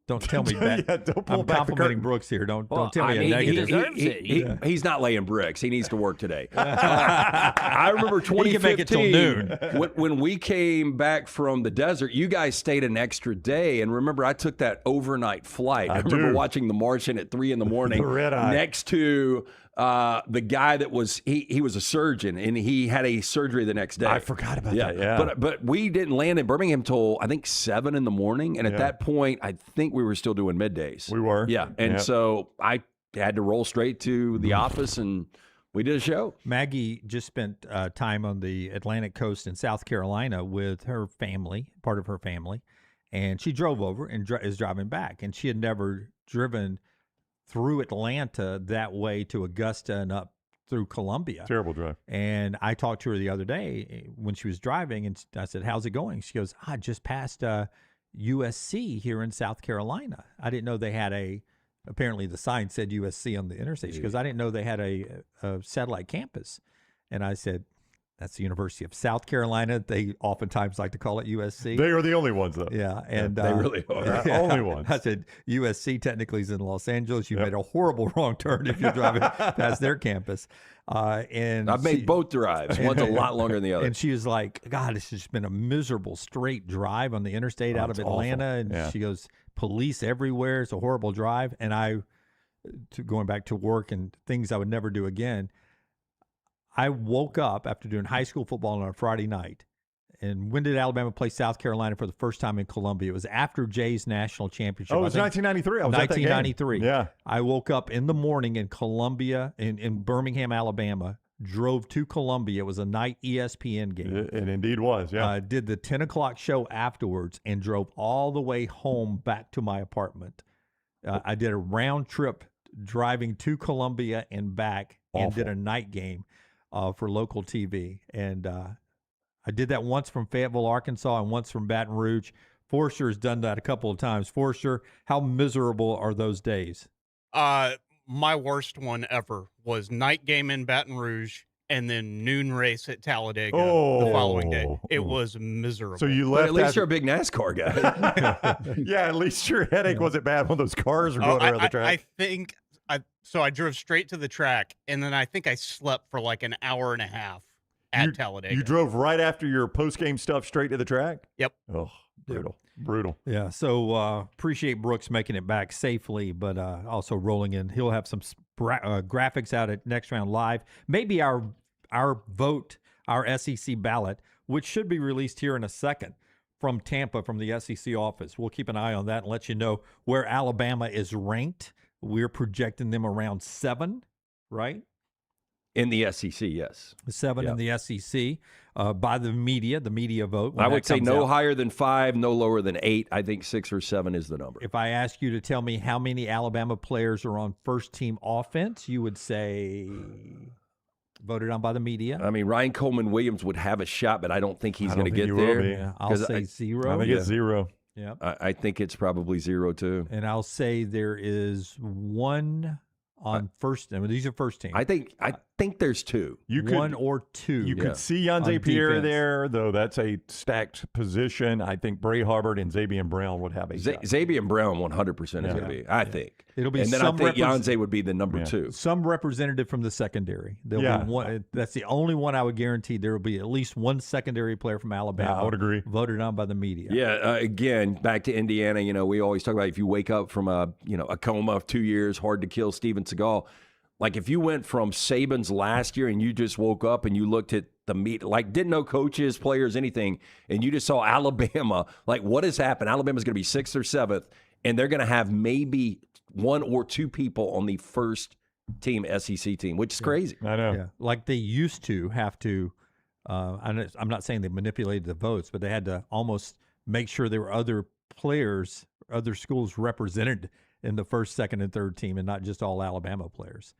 Don't tell me that. Yeah, don't pull I'm back the complimenting curtain. Brooks here. Don't tell I me mean, a negative. he's not laying bricks. He needs to work today. I remember 2015. He can make it till noon. When we came back from the desert, you guys stayed an extra day. And remember, I took that overnight flight. I remember watching The Martian at 3 in the morning The red eye. next to the guy that was he was a surgeon, and he had a surgery the next day. I forgot about that. Yeah. But we didn't land in Birmingham till I think 7 in the morning, and at that point, I think we were still doing middays. We were. Yeah, and so I had to roll straight to the office and We did a show. Maggie just spent time on the Atlantic coast in South Carolina with her family, part of her family, and she drove over and is driving back. And she had never driven through Atlanta that way to Augusta and up through Columbia. Terrible drive. And I talked to her the other day when she was driving, and I said, "How's it going?" She goes, "I just passed USC here in South Carolina. I didn't know they had apparently the sign said USC on the interstate." She goes, "I didn't know they had a satellite campus." And I said, "That's the University of South Carolina. They oftentimes like to call it USC." They are the only ones, though. Yeah, and They really are. Only ones. I said, USC technically is in Los Angeles. You made a horrible wrong turn if you're driving past their campus. And I've made both drives. One's a lot longer than the other. And she was like, "God, it's just been a miserable straight drive on the interstate out of Atlanta." Awful. And she goes, "Police everywhere. It's a horrible drive." And going back to work and things I would never do again, I woke up after doing high school football on a Friday night. And when did Alabama play South Carolina for the first time in Columbia? It was after Jay's national championship. Oh, it was 1993. I was 1993. At that game. Yeah. I woke up in the morning in Columbia, in Birmingham, Alabama, drove to Columbia. It was a night ESPN game. It indeed was, yeah. Did the 10 o'clock show afterwards and drove all the way home back to my apartment. I did a round trip driving to Columbia and back and did a night game for local TV. And I did that once from Fayetteville, Arkansas, and once from Baton Rouge. Forster has done that a couple of times. Forster, how miserable are those days? My worst one ever was night game in Baton Rouge and then noon race at Talladega the following day. It was miserable. So you But left. at least you're a big NASCAR guy. Yeah, at least your headache wasn't bad when those cars were going around the track. I think I drove straight to the track, and then I think I slept for like an hour and a half at Talladega. You drove right after your post-game stuff straight to the track? Yep. Oh, brutal. Yeah, so appreciate Brooks making it back safely, but also rolling in. He'll have some graphics out at Next Round Live. Maybe our vote, our SEC ballot, which should be released here in a second from Tampa, from the SEC office. We'll keep an eye on that and let you know where Alabama is ranked. We're projecting them around 7, right? In the SEC, yes. 7 in the SEC by the media vote. I would say no higher than 5, no lower than 8. I think 6 or 7 is the number. If I ask you to tell me how many Alabama players are on first-team offense, you would say voted on by the media. I mean, Ryan Coleman Williams would have a shot, but I don't think he's going to get there. Yeah, I'll say 0. I think it's 0. Yeah. I think it's probably 0 too. And I'll say there is 1 on first. I mean, these are first team. I think there's 2. You could, 1 or 2. You could see on Yanze Pierre defense. there, though that's a stacked position. I think Bray Harbert and Xavier Brown would have a shot. Xavier Brown 100% is going to be, I think. It'll be and then some I think Yanze would be the number 2. Some representative from the secondary. There'll be one. That's the only one I would guarantee. There will be at least one secondary player from Alabama. I would agree. Voted on by the media. Yeah. Again, back to Indiana. We always talk about if you wake up from a coma of 2 years, hard to kill Steven Seagal. Like if you went from Saban's last year and you just woke up and you looked at the meet, like didn't know coaches, players, anything, and you just saw Alabama, like what has happened? Alabama's going to be 6th or 7th, and they're going to have maybe 1 or 2 people on the first team SEC team, which is crazy. I know. Yeah. Like they used to have to, I'm not saying they manipulated the votes, but they had to almost make sure there were other players, other schools represented in the first, second, and third team and not just all Alabama players.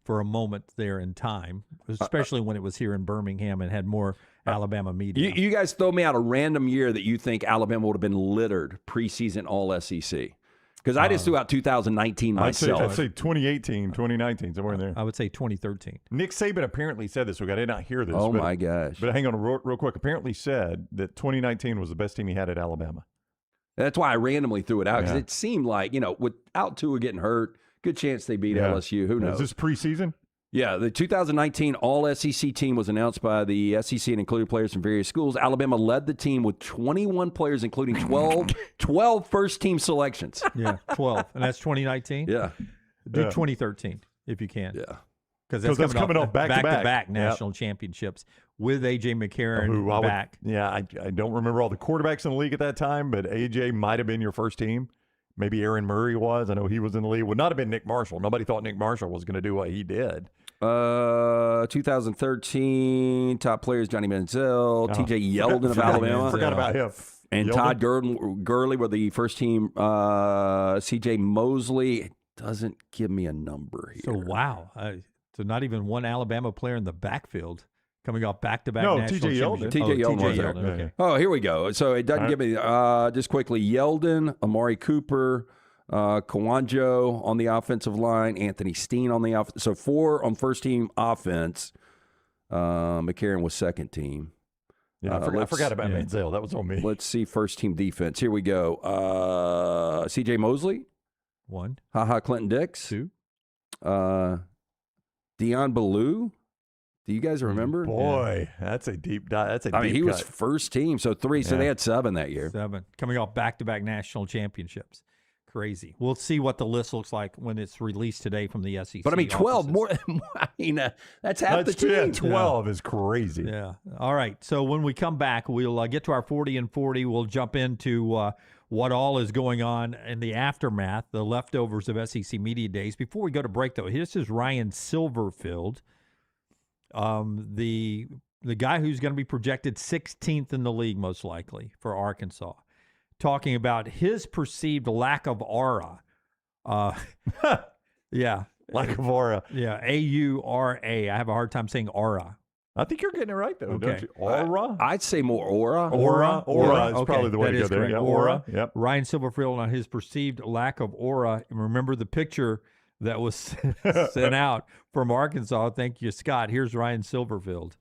For a moment there in time, especially when it was here in Birmingham and had more Alabama media. You guys throw me out a random year that you think Alabama would have been littered preseason all SEC. Because I just threw out 2019 myself. I'd say 2018, 2019, somewhere in there. I would say 2013. Nick Saban apparently said this. I did not hear this. Oh, my gosh. But hang on real quick. Apparently said that 2019 was the best team he had at Alabama. That's why I randomly threw it out, because it seemed like, without Tua getting hurt, good chance they beat LSU. Who knows? Is this preseason? Yeah, the 2019 All-SEC team was announced by the SEC and included players from various schools. Alabama led the team with 21 players, including 12 first-team selections. Yeah, 12. And that's 2019? Yeah. Do 2013 if you can. Yeah. Because that's coming off back-to-back national championships with A.J. McCarron back. I don't remember all the quarterbacks in the league at that time, but A.J. might have been your first team. Maybe Aaron Murray was. I know he was in the league. Would not have been Nick Marshall. Nobody thought Nick Marshall was going to do what he did. 2013 top players: Johnny Manziel, T.J. Yeldon of Alabama. Forgot about him. And Todd Gurley were the first team. C.J. Mosley doesn't give me a number here. So, wow. So not even one Alabama player in the backfield coming off back-to-back No, national T.J. Yeldon. championship. T.J. Yeldon was there. Okay. Oh, here we go. So it doesn't give me, just quickly, Yeldon, Amari Cooper, Kawanjo on the offensive line, Anthony Steen on the offense. So 4 on first-team offense. McCarron was second team. Yeah, I forgot about Manziel. That was on me. Let's see first-team defense. Here we go. C.J. Mosley. 1. HaHa Clinton Dix. 2. Dion Ballou. Do you guys remember? Boy, that's a deep dive. That's a I mean, he cut. was first team, so 3. So they had 7 that year. 7. Coming off back-to-back national championships. Crazy. We'll see what the list looks like when it's released today from the SEC. But I mean, 12 offices. more. I mean, that's half the team. Yeah, 12 is crazy. Yeah. All right. So when we come back, we'll get to our 40 and 40. We'll jump into what all is going on in the aftermath, the leftovers of SEC Media Days. Before we go to break, though, this is Ryan Silverfield, the guy who's going to be projected 16th in the league, most likely, for Arkansas, talking about his perceived lack of aura. Yeah. Lack of aura. Yeah, A-U-R-A. I have a hard time saying aura. I think you're getting it right, though, Okay. don't you? Aura? I'd say more aura. Aura is Okay, probably the way that to go is there. correct. Yeah, Aura. Yep. Ryan Silverfield on his perceived lack of aura. And remember the picture that was sent out from Arkansas. Thank you, Scott. Here's Ryan Silverfield.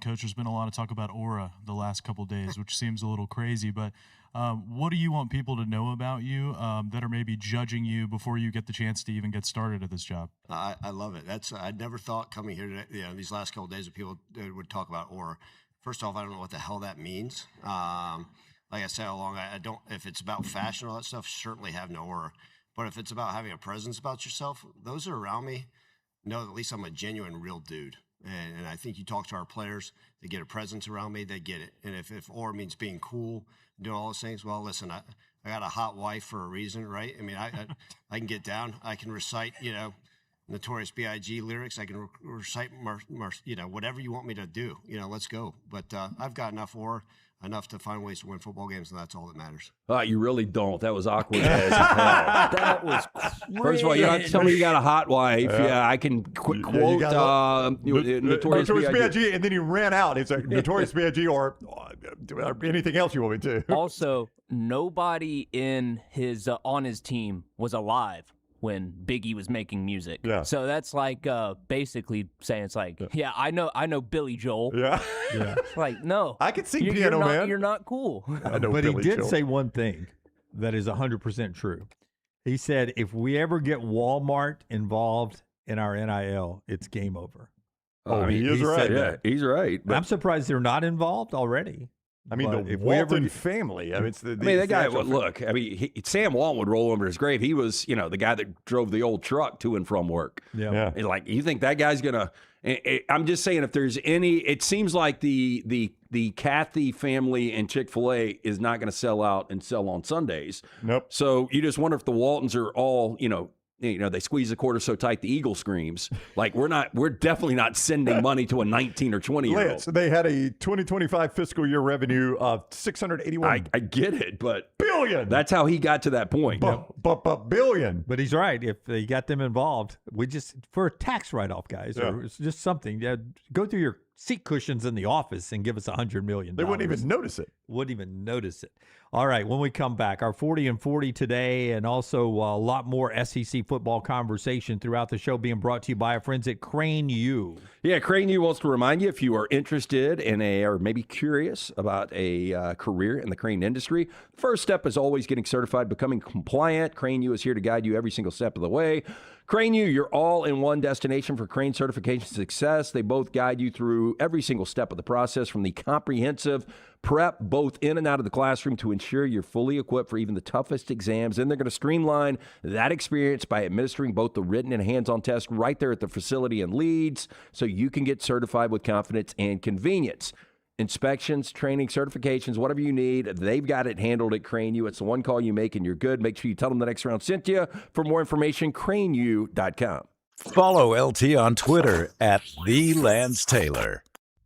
Coach, there's been a lot of talk about aura the last couple of days, which seems a little crazy, but what do you want people to know about you that are maybe judging you before you get the chance to even get started at this job? I love it. I never thought coming here today, these last couple of days that people would talk about aura. First off, I don't know what the hell that means. Like I said all along, I don't. If it's about fashion and all that stuff, certainly have no aura. But if it's about having a presence about yourself, those who are around me know that at least I'm a genuine, real dude. And I think you talk to our players, they get a presence around me, they get it. And if aura means being cool, doing all those things, well, listen, I got a hot wife for a reason, right? I mean, I can get down. I can recite, Notorious B.I.G. lyrics. I can recite, whatever you want me to do. Let's go. But I've got enough aura, enough to find ways to win football games, and that's all that matters. You really don't. That was awkward as hell. That was crazy. First of all, you have to tell me you got a hot wife. Yeah, I can quote Notorious B.I.G. and then he ran out. It's like Notorious B.I.G. or anything else you want me to. Also, nobody in his on his team was alive when Biggie was making music. Yeah. So that's like basically saying it's like, yeah, I know Billy Joel. Yeah. It's like, no. I can sing you're Piano not, Man. You're not cool. I know But Billy he did Joel. say one thing that is 100% true. He said, if we ever get Walmart involved in our NIL, it's game over. Oh, he is right. said Yeah, that. he's right. But I'm surprised they're not involved already. I mean, But the if we ever Walton get- family. I mean, it's the that guy, actual look, Sam Walton would roll over his grave. He was, the guy that drove the old truck to and from work. Yeah. And like, you think that guy's going to, I'm just saying if there's any, it seems like the Cathy family and Chick-fil-A is not going to sell out and sell on Sundays. Nope. So you just wonder if the Waltons are all, they squeeze the quarter so tight the eagle screams. Like we're definitely not sending money to a 19 or 20-year-old. Lance, they had a 2025 fiscal year revenue of $681 I get it, but billion. that's how he got to that point. Billion. But he's right. If they got them involved, we just, for a tax write-off, guys, or it's just something, go through your seat cushions in the office and give us $100 million. They wouldn't even notice it. Wouldn't even notice it. All right, when we come back, our 40 and 40 today, and also a lot more SEC football conversation throughout the show being brought to you by our friends at Crane U. Yeah, Crane U wants to remind you if you are interested in or maybe curious about a career in the crane industry, the first step is always getting certified, becoming compliant. Crane U is here to guide you every single step of the way. Crane U, your all-in-one destination for crane certification success. They both guide you through every single step of the process, from the comprehensive prep both in and out of the classroom to ensure you're fully equipped for even the toughest exams. And they're going to streamline that experience by administering both the written and hands-on tests right there at the facility in Leeds, so you can get certified with confidence and convenience. Inspections, training, certifications, whatever you need, they've got it handled at Crane U. It's the one call you make and you're good. Make sure you tell them the next round sent you. For more information, craneu.com. Follow LT on Twitter at @TheLanceTaylor.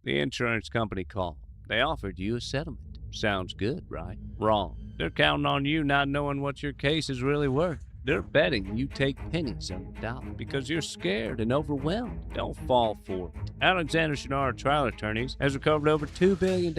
The insurance company called. They offered you a settlement. Sounds good, right? Wrong. They're counting on you not knowing what your case is really worth. They're betting you take pennies on the dollar because you're scared and overwhelmed. Don't fall for it. Alexander-TNR Trial Attorneys has recovered over $2 billion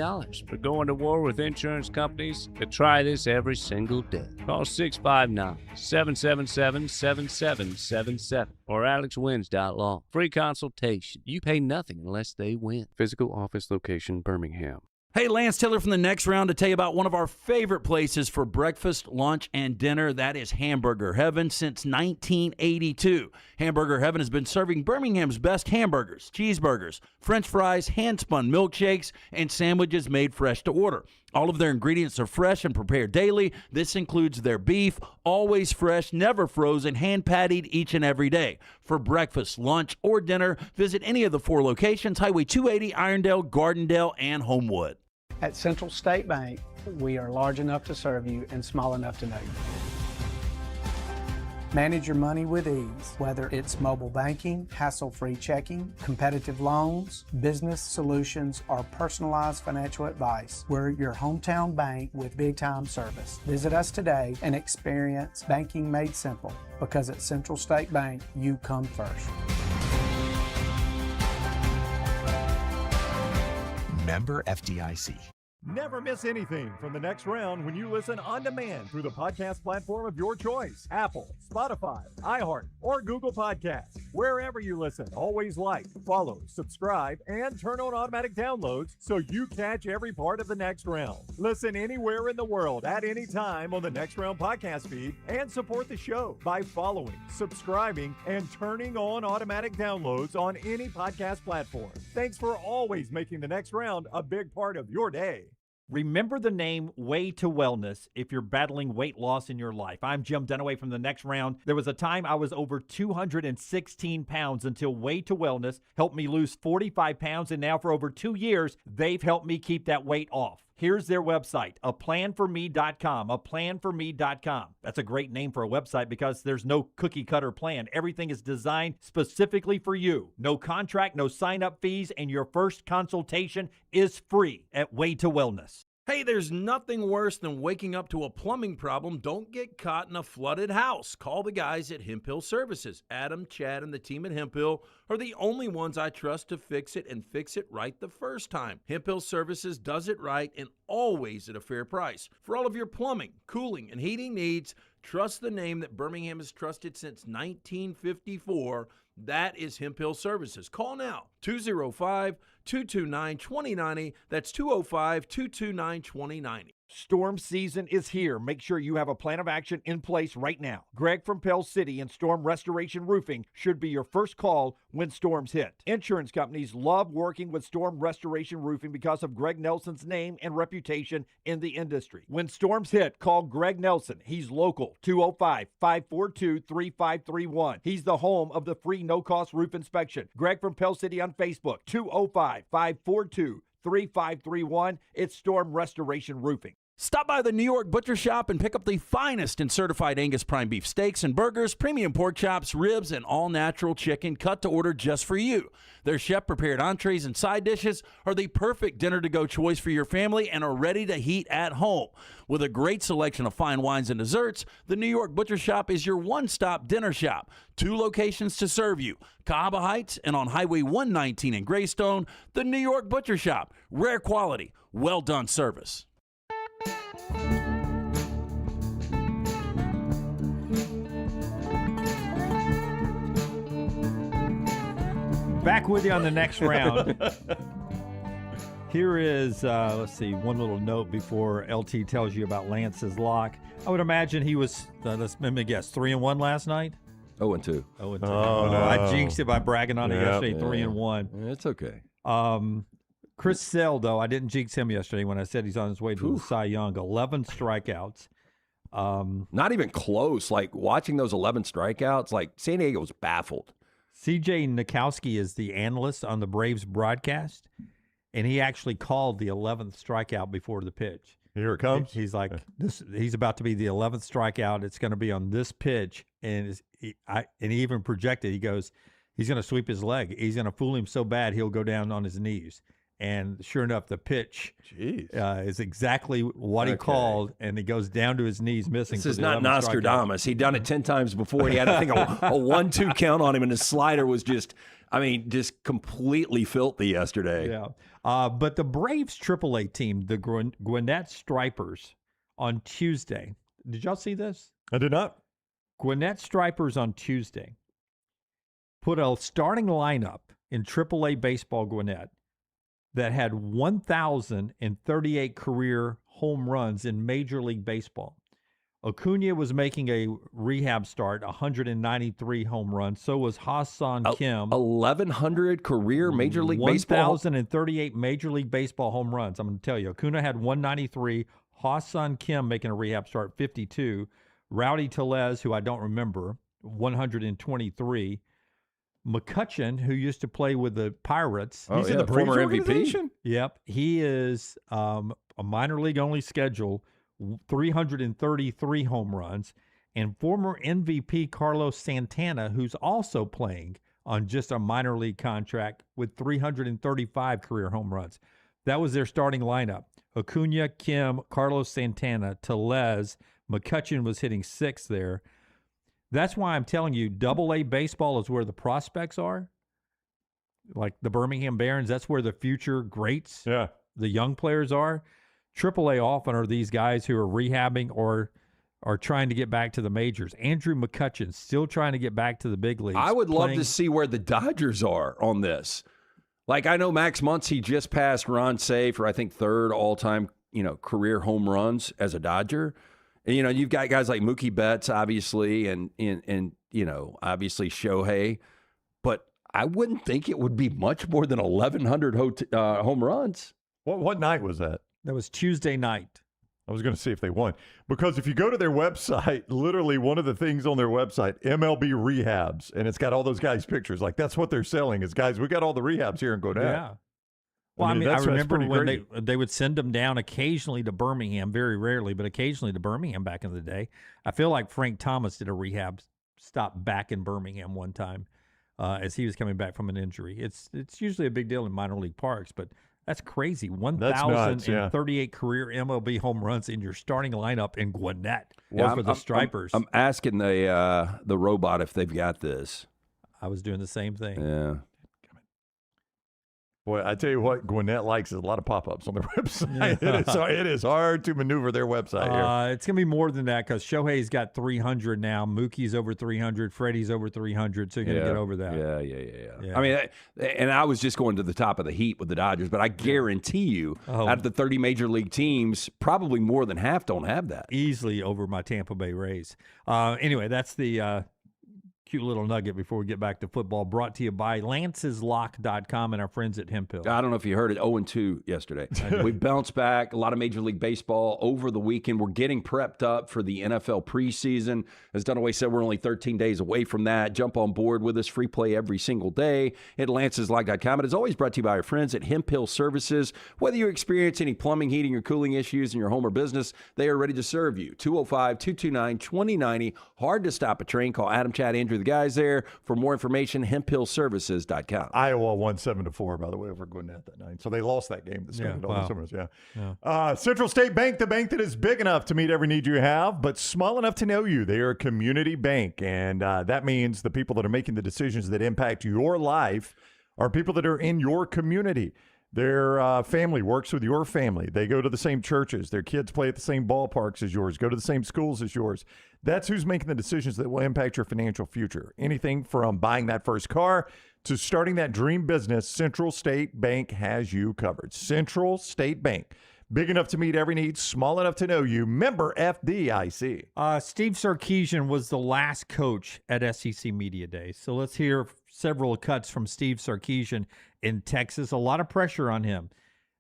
for going to war with insurance companies that try this every single day. Call 659-777-7777 or alexwins.law. Free consultation. You pay nothing unless they win. Physical office location, Birmingham. Hey, Lance Taylor from the Next Round to tell you about one of our favorite places for breakfast, lunch, and dinner. That is Hamburger Heaven since 1982. Hamburger Heaven has been serving Birmingham's best hamburgers, cheeseburgers, French fries, hand-spun milkshakes, and sandwiches made fresh to order. All of their ingredients are fresh and prepared daily. This includes their beef, always fresh, never frozen, hand-pattied each and every day. For breakfast, lunch, or dinner, visit any of the 4 locations, Highway 280, Irondale, Gardendale, and Homewood. At Central State Bank, we are large enough to serve you and small enough to know you. Manage your money with ease, whether it's mobile banking, hassle-free checking, competitive loans, business solutions, or personalized financial advice. We're your hometown bank with big-time service. Visit us today and experience banking made simple, because at Central State Bank, you come first. Member FDIC. Never miss anything from the Next Round when you listen on demand through the podcast platform of your choice. Apple, Spotify, iHeart, or Google Podcasts. Wherever you listen, always like, follow, subscribe, and turn on automatic downloads so you catch every part of the Next Round. Listen anywhere in the world at any time on the Next Round podcast feed and support the show by following, subscribing, and turning on automatic downloads on any podcast platform. Thanks for always making the Next Round a big part of your day. Remember the name Way to Wellness if you're battling weight loss in your life. I'm Jim Dunaway from the Next Round. There was a time I was over 216 pounds until Way to Wellness helped me lose 45 pounds, and now for over 2 years, they've helped me keep that weight off. Here's their website, aplanforme.com, aplanforme.com. That's a great name for a website because there's no cookie-cutter plan. Everything is designed specifically for you. No contract, no sign-up fees, and your first consultation is free at Way to Wellness. Hey, there's nothing worse than waking up to a plumbing problem. Don't get caught in a flooded house. Call the guys at Hemp Hill Services. Adam, Chad, and the team at Hemp Hill are the only ones I trust to fix it and fix it right the first time. Hemp Hill Services does it right and always at a fair price. For all of your plumbing, cooling, and heating needs, trust the name that Birmingham has trusted since 1954. That is Hemp Hill Services. Call now, 205-229-2090. That's 205-229-2090. Storm season is here. Make sure you have a plan of action in place right now. Greg from Pell City and Storm Restoration Roofing should be your first call when storms hit. Insurance companies love working with Storm Restoration Roofing because of Greg Nelson's name and reputation in the industry. When storms hit, call Greg Nelson. He's local, 205-542-3531. He's the home of the free no-cost roof inspection. Greg from Pell City on Facebook, 205-542-3531. It's Storm Restoration Roofing. Stop by the New York Butcher Shop and pick up the finest in certified Angus prime beef steaks and burgers, premium pork chops, ribs, and all-natural chicken cut to order just for you. Their chef-prepared entrees and side dishes are the perfect dinner-to-go choice for your family and are ready to heat at home. With a great selection of fine wines and desserts, the New York Butcher Shop is your one-stop dinner shop. 2 locations to serve you, Cahaba Heights and on Highway 119 in Greystone. The New York Butcher Shop, rare quality, well-done service. Back with you on the Next Round. Here is, let's see, one little note before LT tells you about Lance's lock. I would imagine he was, let me guess, 3-1 last night? 0-2. 0-2. Oh, no. I jinxed it by bragging on it yesterday, 3-1. It's okay. Chris Sale, though, I didn't jinx him yesterday when I said he's on his way to the Cy Young. 11 strikeouts. Not even close. Like, watching those 11 strikeouts, like, San Diego was baffled. C.J. Nikowski is the analyst on the Braves broadcast, and he actually called the 11th strikeout before the pitch. Here it comes. He's like, he's about to be the 11th strikeout. It's going to be on this pitch. And he even projected, he goes, he's going to sweep his leg. He's going to fool him so bad he'll go down on his knees. And sure enough, the pitch is exactly what he called, and he goes down to his knees missing. This is not Nostradamus. He'd done it 10 times before. He had, I think, a 1-2 count on him, and his slider was just completely filthy yesterday. Yeah. But the Braves AAA team, the Gwinnett Stripers, on Tuesday. Did y'all see this? I did not. Gwinnett Stripers on Tuesday put a starting lineup in AAA baseball Gwinnett that had 1,038 career home runs in Major League Baseball. Acuna was making a rehab start, 193 home runs. So was Hassan Kim. 1,100 career Major League Baseball? 1,038 Major League Baseball home runs. I'm going to tell you, Acuna had 193. Hassan Kim making a rehab start, 52. Rowdy Tellez, who I don't remember, 123. McCutcheon, who used to play with the Pirates. He's in the former MVP. Yep. He is a minor league only schedule, 333 home runs. And former MVP Carlos Santana, who's also playing on just a minor league contract with 335 career home runs. That was their starting lineup. Acuna, Kim, Carlos Santana, Tellez. McCutcheon was hitting 6th there. That's why I'm telling you, AA baseball is where the prospects are. Like the Birmingham Barons, that's where the future greats, the young players are. AAA often are these guys who are rehabbing or are trying to get back to the majors. Andrew McCutcheon still trying to get back to the big leagues. I would love to see where the Dodgers are on this. Like, I know Max Muncy just passed Ron Cey for, I think, 3rd all-time, career home runs as a Dodger. And, you've got guys like Mookie Betts, obviously, and obviously Shohei. But I wouldn't think it would be much more than 1,100 home runs. What night was that? That was Tuesday night. I was going to see if they won. Because if you go to their website, literally one of the things on their website, MLB Rehabs, and it's got all those guys' pictures. Like, that's what they're selling is, guys, we got all the rehabs here in Gwinnett. Yeah. Well, I remember when they would send them down occasionally to Birmingham, very rarely, but occasionally to Birmingham back in the day. I feel like Frank Thomas did a rehab stop back in Birmingham one time as he was coming back from an injury. It's usually a big deal in minor league parks, but that's crazy. 1,038 career MLB home runs in your starting lineup in Gwinnett for the Stripers. I'm asking the robot if they've got this. I was doing the same thing. Yeah. Boy, I tell you what, Gwinnett likes is a lot of pop-ups on their website. It is hard to maneuver their website here. It's going to be more than that because Shohei's got 300 now. Mookie's over 300. Freddie's over 300, so you're going to get over that. Yeah. I mean, and I was just going to the top of the heap with the Dodgers, but I guarantee you, out of the 30 major league teams, probably more than half don't have that. Easily over my Tampa Bay Rays. Anyway, that's the cute little nugget before we get back to football, brought to you by lanceslock.com and our friends at Hemp Hill. I don't know if you heard it, 0-2 yesterday. We bounced back, a lot of Major League Baseball over the weekend. We're getting prepped up for the NFL preseason. As Dunaway said, we're only 13 days away from that. Jump on board with us, free play every single day at lanceslock.com. It is always brought to you by our friends at Hemp Hill Services. Whether you experience any plumbing, heating, or cooling issues in your home or business, they are ready to serve you. 205-229-2090. Hard to stop a train. Call Adam, Chad, Andrew, the guys there. For more information, hemphillservices.com. Iowa won 7-4, by the way, over Gwinnett that night. So they lost that game that started all the summers. Central State Bank, the bank that is big enough to meet every need you have, but small enough to know you. They are a community bank, and that means the people that are making the decisions that impact your life are people that are in your community. Their family works with your family. They go to the same churches. Their kids play at the same ballparks as yours, go to the same schools as yours. That's who's making the decisions that will impact your financial future. Anything from buying that first car to starting that dream business, Central State Bank has you covered. Central State Bank. Big enough to meet every need, small enough to know you. Member FDIC. Steve Sarkisian was the last coach at SEC Media Days. So let's hear several cuts from Steve Sarkisian in Texas. A lot of pressure on him.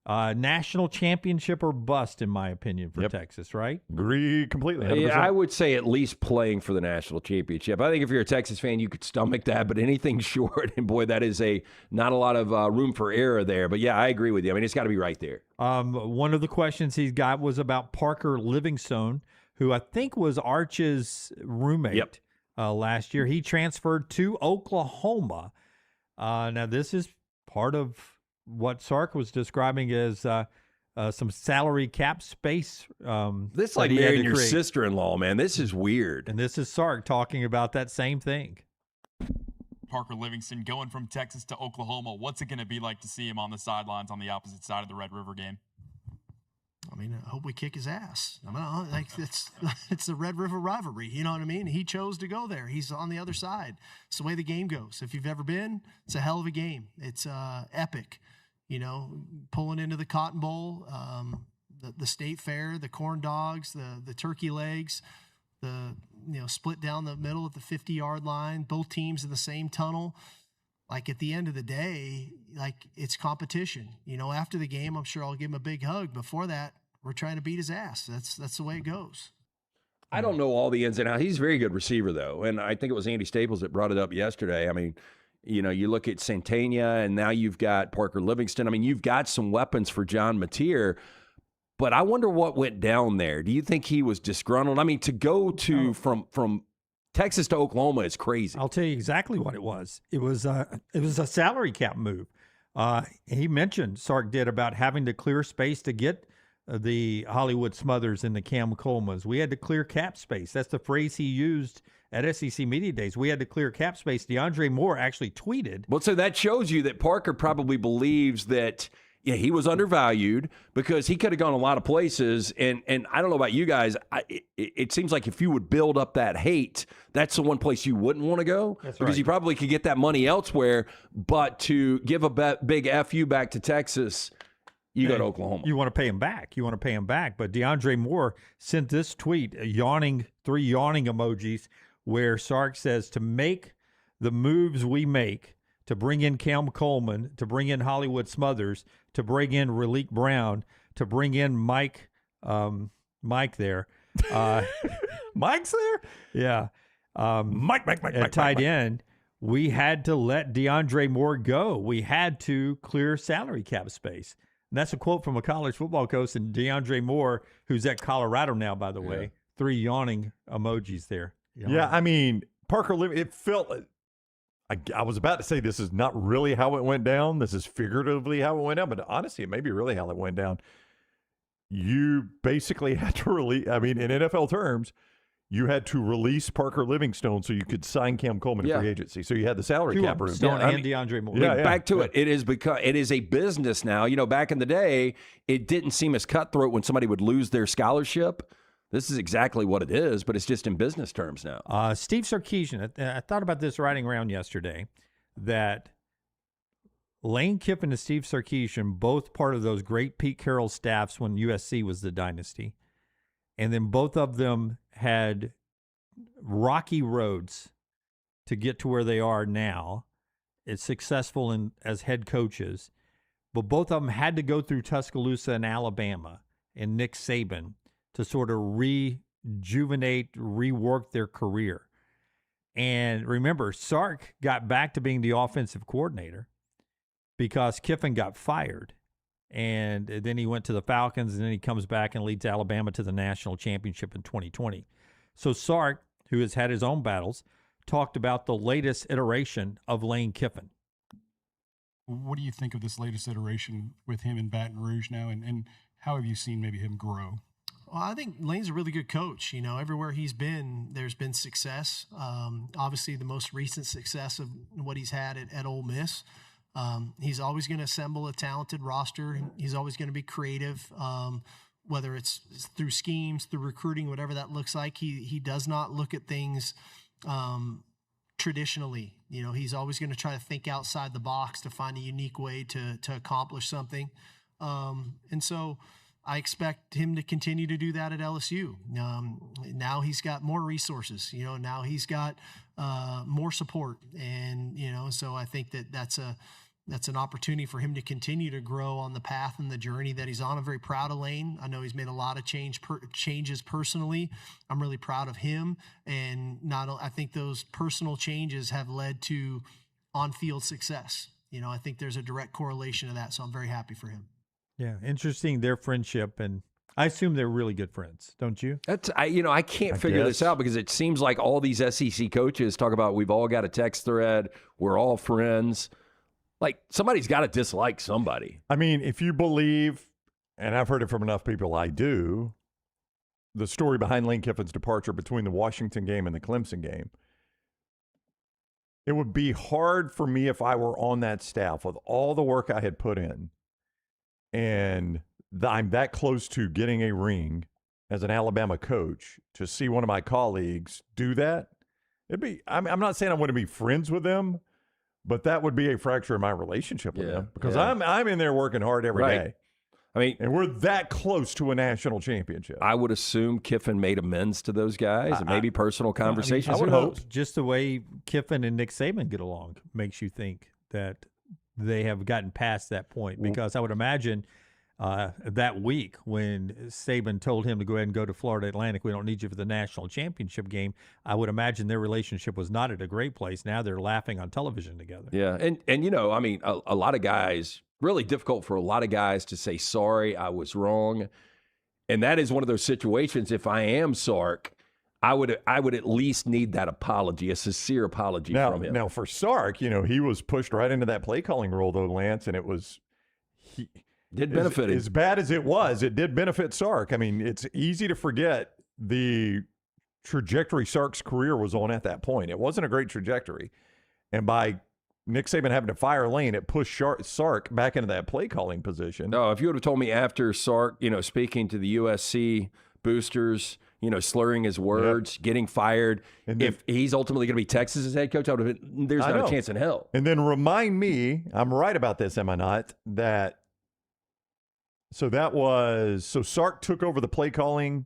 National championship or bust, in my opinion, for Texas, right? Agree completely. 100%. Yeah, I would say at least playing for the national championship. I think if you're a Texas fan, you could stomach that, but anything short, and boy, that is not a lot of room for error there. But yeah, I agree with you. I mean, it's got to be right there. One of the questions he's got was about Parker Livingstone, who I think was Arch's roommate last year. He transferred to Oklahoma. Now, this is part of what Sark was describing as some salary cap space. This is like marrying your sister-in-law, man. This is weird. And this is Sark talking about that same thing. Parker Livingston going from Texas to Oklahoma. What's it going to be like to see him on the sidelines on the opposite side of the Red River game? I mean, I hope we kick his ass. I mean, like it's the Red River rivalry. You know what I mean? He chose to go there. He's on the other side. It's the way the game goes. If you've ever been, it's a hell of a game. It's epic. You know, pulling into the Cotton Bowl, the State Fair, the corn dogs, the turkey legs, split down the middle at the 50-yard line, both teams in the same tunnel. Like, at the end of the day, like, it's competition. You know, after the game, I'm sure I'll give him a big hug. Before that, we're trying to beat his ass. That's the way it goes. I don't know all the ins and outs. He's a very good receiver, though, and I think it was Andy Staples that brought it up yesterday. I mean, you know, you look at Santana, and now you've got Parker Livingston. I mean, you've got some weapons for John Mateer, but I wonder what went down there. Do you think he was disgruntled? I mean, to go to from Texas to Oklahoma is crazy. I'll tell you exactly what it was. It was a salary cap move. He mentioned, Sark did, about having to clear space to get the Hollywood Smothers and the Cam Coleman's. We had to clear cap space. That's the phrase he used at SEC Media Days. We had to clear cap space. DeAndre Moore actually tweeted. Well, so that shows you that Parker probably believes that he was undervalued because he could have gone a lot of places. And I don't know about you guys. It seems like if you would build up that hate, that's the one place you wouldn't want to go. That's because right. you probably could get that money elsewhere. But to give a big FU back to Texas, you go to Oklahoma. You want to pay him back. But DeAndre Moore sent this tweet, 3 yawning emojis, where Sark says, to make the moves we make, to bring in Cam Coleman, to bring in Hollywood Smothers, to bring in Raleek Brown, to bring in Mike there. Mike's there? Yeah. Mike. At tight end, we had to let DeAndre Moore go. We had to clear salary cap space. And that's a quote from a college football coach, and DeAndre Moore, who's at Colorado now, by the way. 3 yawning emojis there. Yeah, I mean, Parker, it felt I was about to say this is not really how it went down. This is figuratively how it went down. But honestly, it may be really how it went down. You basically had to release, I mean, in NFL terms, you had to release Parker Livingstone so you could sign Cam Coleman in free agency. So you had the salary cap room. And DeAndre Moore. Back to it. It is a business now. You know, back in the day, it didn't seem as cutthroat when somebody would lose their scholarship. This is exactly what it is, but it's just in business terms now. Steve Sarkisian, I thought about this riding around yesterday, that Lane Kiffin and Steve Sarkisian, both part of those great Pete Carroll staffs when USC was the dynasty, and then both of them had rocky roads to get to where they are now. It's successful as head coaches, but both of them had to go through Tuscaloosa and Alabama and Nick Saban to sort of rejuvenate, rework their career. And remember, Sark got back to being the offensive coordinator because Kiffin got fired. And then he went to the Falcons, and then he comes back and leads Alabama to the national championship in 2020. So Sark, who has had his own battles, talked about the latest iteration of Lane Kiffin. What do you think of this latest iteration with him in Baton Rouge now, and how have you seen maybe him grow? Well, I think Lane's a really good coach. You know, everywhere he's been, there's been success. Obviously, the most recent success of what he's had at Ole Miss. He's always going to assemble a talented roster. He's always going to be creative, whether it's through schemes, through recruiting, whatever that looks like. He does not look at things traditionally. You know, he's always going to try to think outside the box to find a unique way to accomplish something. And so I expect him to continue to do that at LSU. Now he's got more resources, you know, now he's got more support. And, you know, so I think that's that's an opportunity for him to continue to grow on the path and the journey that he's on. I'm very proud of Lane. I know he's made a lot of changes personally. I'm really proud of him. And I think those personal changes have led to on-field success. I think there's a direct correlation to that. So I'm very happy for him. Yeah. Interesting, their friendship. And I assume they're really good friends, don't you? I can't figure this out because it seems like all these SEC coaches talk about we've all got a text thread. We're all friends. Like, somebody's got to dislike somebody. I mean, if you believe, and I've heard it from enough people, I do, the story behind Lane Kiffin's departure between the Washington game and the Clemson game, it would be hard for me if I were on that staff with all the work I had put in, and I'm that close to getting a ring as an Alabama coach, to see one of my colleagues do that. I'm not saying I want to be friends with them, but that would be a fracture in my relationship with them, because I'm in there working hard every day. I mean, and we're that close to a national championship. I would assume Kiffin made amends to those guys, and maybe personal conversations. I would hope. Just the way Kiffin and Nick Saban get along makes you think that they have gotten past that point, because I would imagine that week when Saban told him to go ahead and go to Florida Atlantic, we don't need you for the national championship game, I would imagine their relationship was not at a great place. Now they're laughing on television together. Yeah, and I mean, a lot of guys, really difficult for a lot of guys to say, sorry, I was wrong. And that is one of those situations, if I am Sark, I would at least need that apology, a sincere apology from him. Now, for Sark, he was pushed right into that play calling role, though, Lance, and it was did benefit him. As bad as it was, it did benefit Sark. I mean, it's easy to forget the trajectory Sark's career was on at that point. It wasn't a great trajectory. And by Nick Saban having to fire Lane, it pushed Sark back into that play calling position. No, if you would have told me after Sark, speaking to the USC boosters, slurring his words, getting fired, and then, if he's ultimately going to be Texas's head coach, I would have been, there's not a chance in hell. And then remind me, I'm right about this, am I not? So Sark took over the play calling.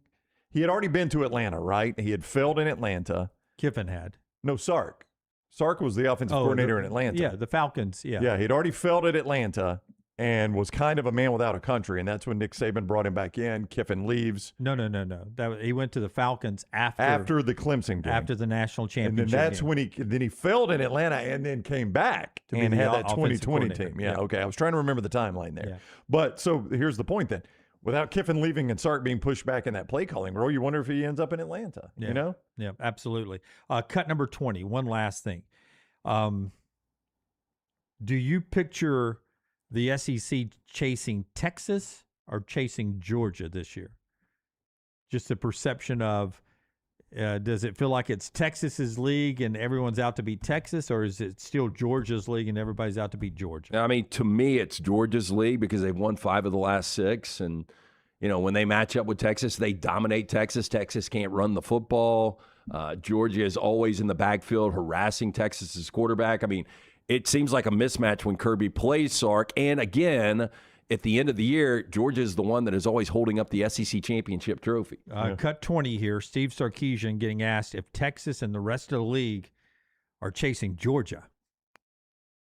He had already been to Atlanta, right? He had failed in Atlanta. Kiffin had. No, Sark. Sark was the offensive coordinator in Atlanta. Yeah, the Falcons, yeah. Yeah, he'd already failed at Atlanta and was kind of a man without a country, and that's when Nick Saban brought him back in. Kiffin leaves. No. He went to the Falcons after the Clemson game. After the national championship And then that's when he failed in Atlanta and then came back and had that 2020 team. Yeah, okay. I was trying to remember the timeline there. Yeah. But so here's the point then. Without Kiffin leaving and Sark being pushed back in that play calling role, you wonder if he ends up in Atlanta, Yeah, absolutely. Cut number 20, one last thing. Do you picture the SEC chasing Texas or chasing Georgia this year? Just the perception of, does it feel like it's Texas's league and everyone's out to beat Texas, or is it still Georgia's league and everybody's out to beat Georgia? I mean, to me, it's Georgia's league because they've won 5 of the last 6. And, when they match up with Texas, they dominate Texas. Texas can't run the football. Georgia is always in the backfield harassing Texas's quarterback. I mean, it seems like a mismatch when Kirby plays Sark. And again, at the end of the year, Georgia is the one that is always holding up the SEC championship trophy. Cut 20 here. Steve Sarkisian getting asked if Texas and the rest of the league are chasing Georgia.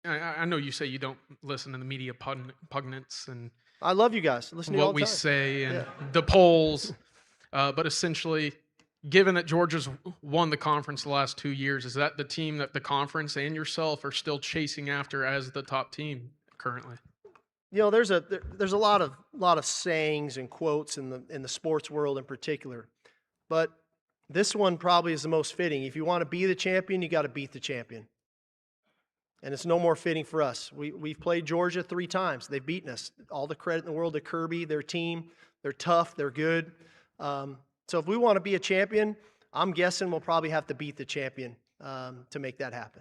I know you say you don't listen to the media pundits and I love you guys. Listen to you all what the we time. say and the polls, but essentially, given that Georgia's won the conference the last 2 years, is that the team that the conference and yourself are still chasing after as the top team currently? There's a lot of sayings and quotes in the sports world in particular, but this one probably is the most fitting. If you want to be the champion, you got to beat the champion. And it's no more fitting for us. We've played Georgia 3 times. They've beaten us. All the credit in the world to Kirby, their team. They're tough. They're good. So if we want to be a champion, I'm guessing we'll probably have to beat the champion to make that happen.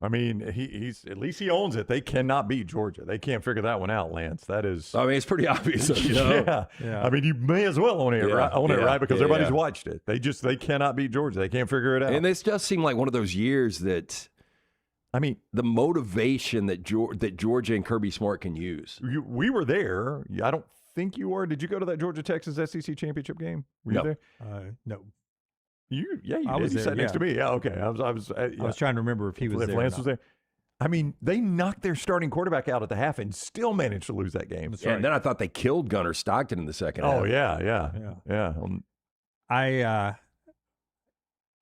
I mean, he's at least he owns it. They cannot beat Georgia. They can't figure that one out, Lance. That is. I mean, it's pretty obvious. Yeah. I mean, you may as well own it, right? Because everybody's watched it. They cannot beat Georgia. They can't figure it out. And this does seem like one of those years that. I mean, the motivation that Georgia and Kirby Smart can use. We were there. I don't think you were. Did you go to that Georgia-Texas SEC championship game? Were you there? No. You I did. was You there, sat next to me. Yeah, okay. I was trying to remember if he was there. Lance was there. I mean, they knocked their starting quarterback out at the half and still managed to lose that game. Yeah, and then I thought they killed Gunnar Stockton in the second half. Oh, yeah.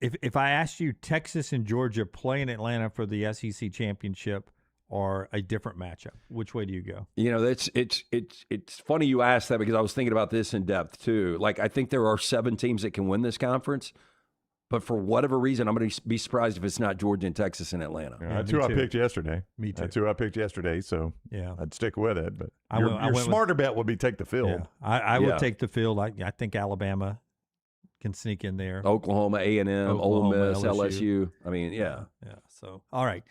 If I asked you Texas and Georgia play in Atlanta for the SEC championship or a different matchup, which way do you go? You know, it's funny you asked that because I was thinking about this in depth too. Like, I think there are 7 teams that can win this conference, but for whatever reason, I'm going to be surprised if it's not Georgia and Texas and Atlanta. Yeah, that's who I picked yesterday. Me too. That's who I picked yesterday, so yeah, I'd stick with it. But I your smarter bet would be take the field. Yeah. I would take the field. I think Alabama can sneak in there. Oklahoma, A&M, Ole Miss, LSU. I mean, yeah. So, all right.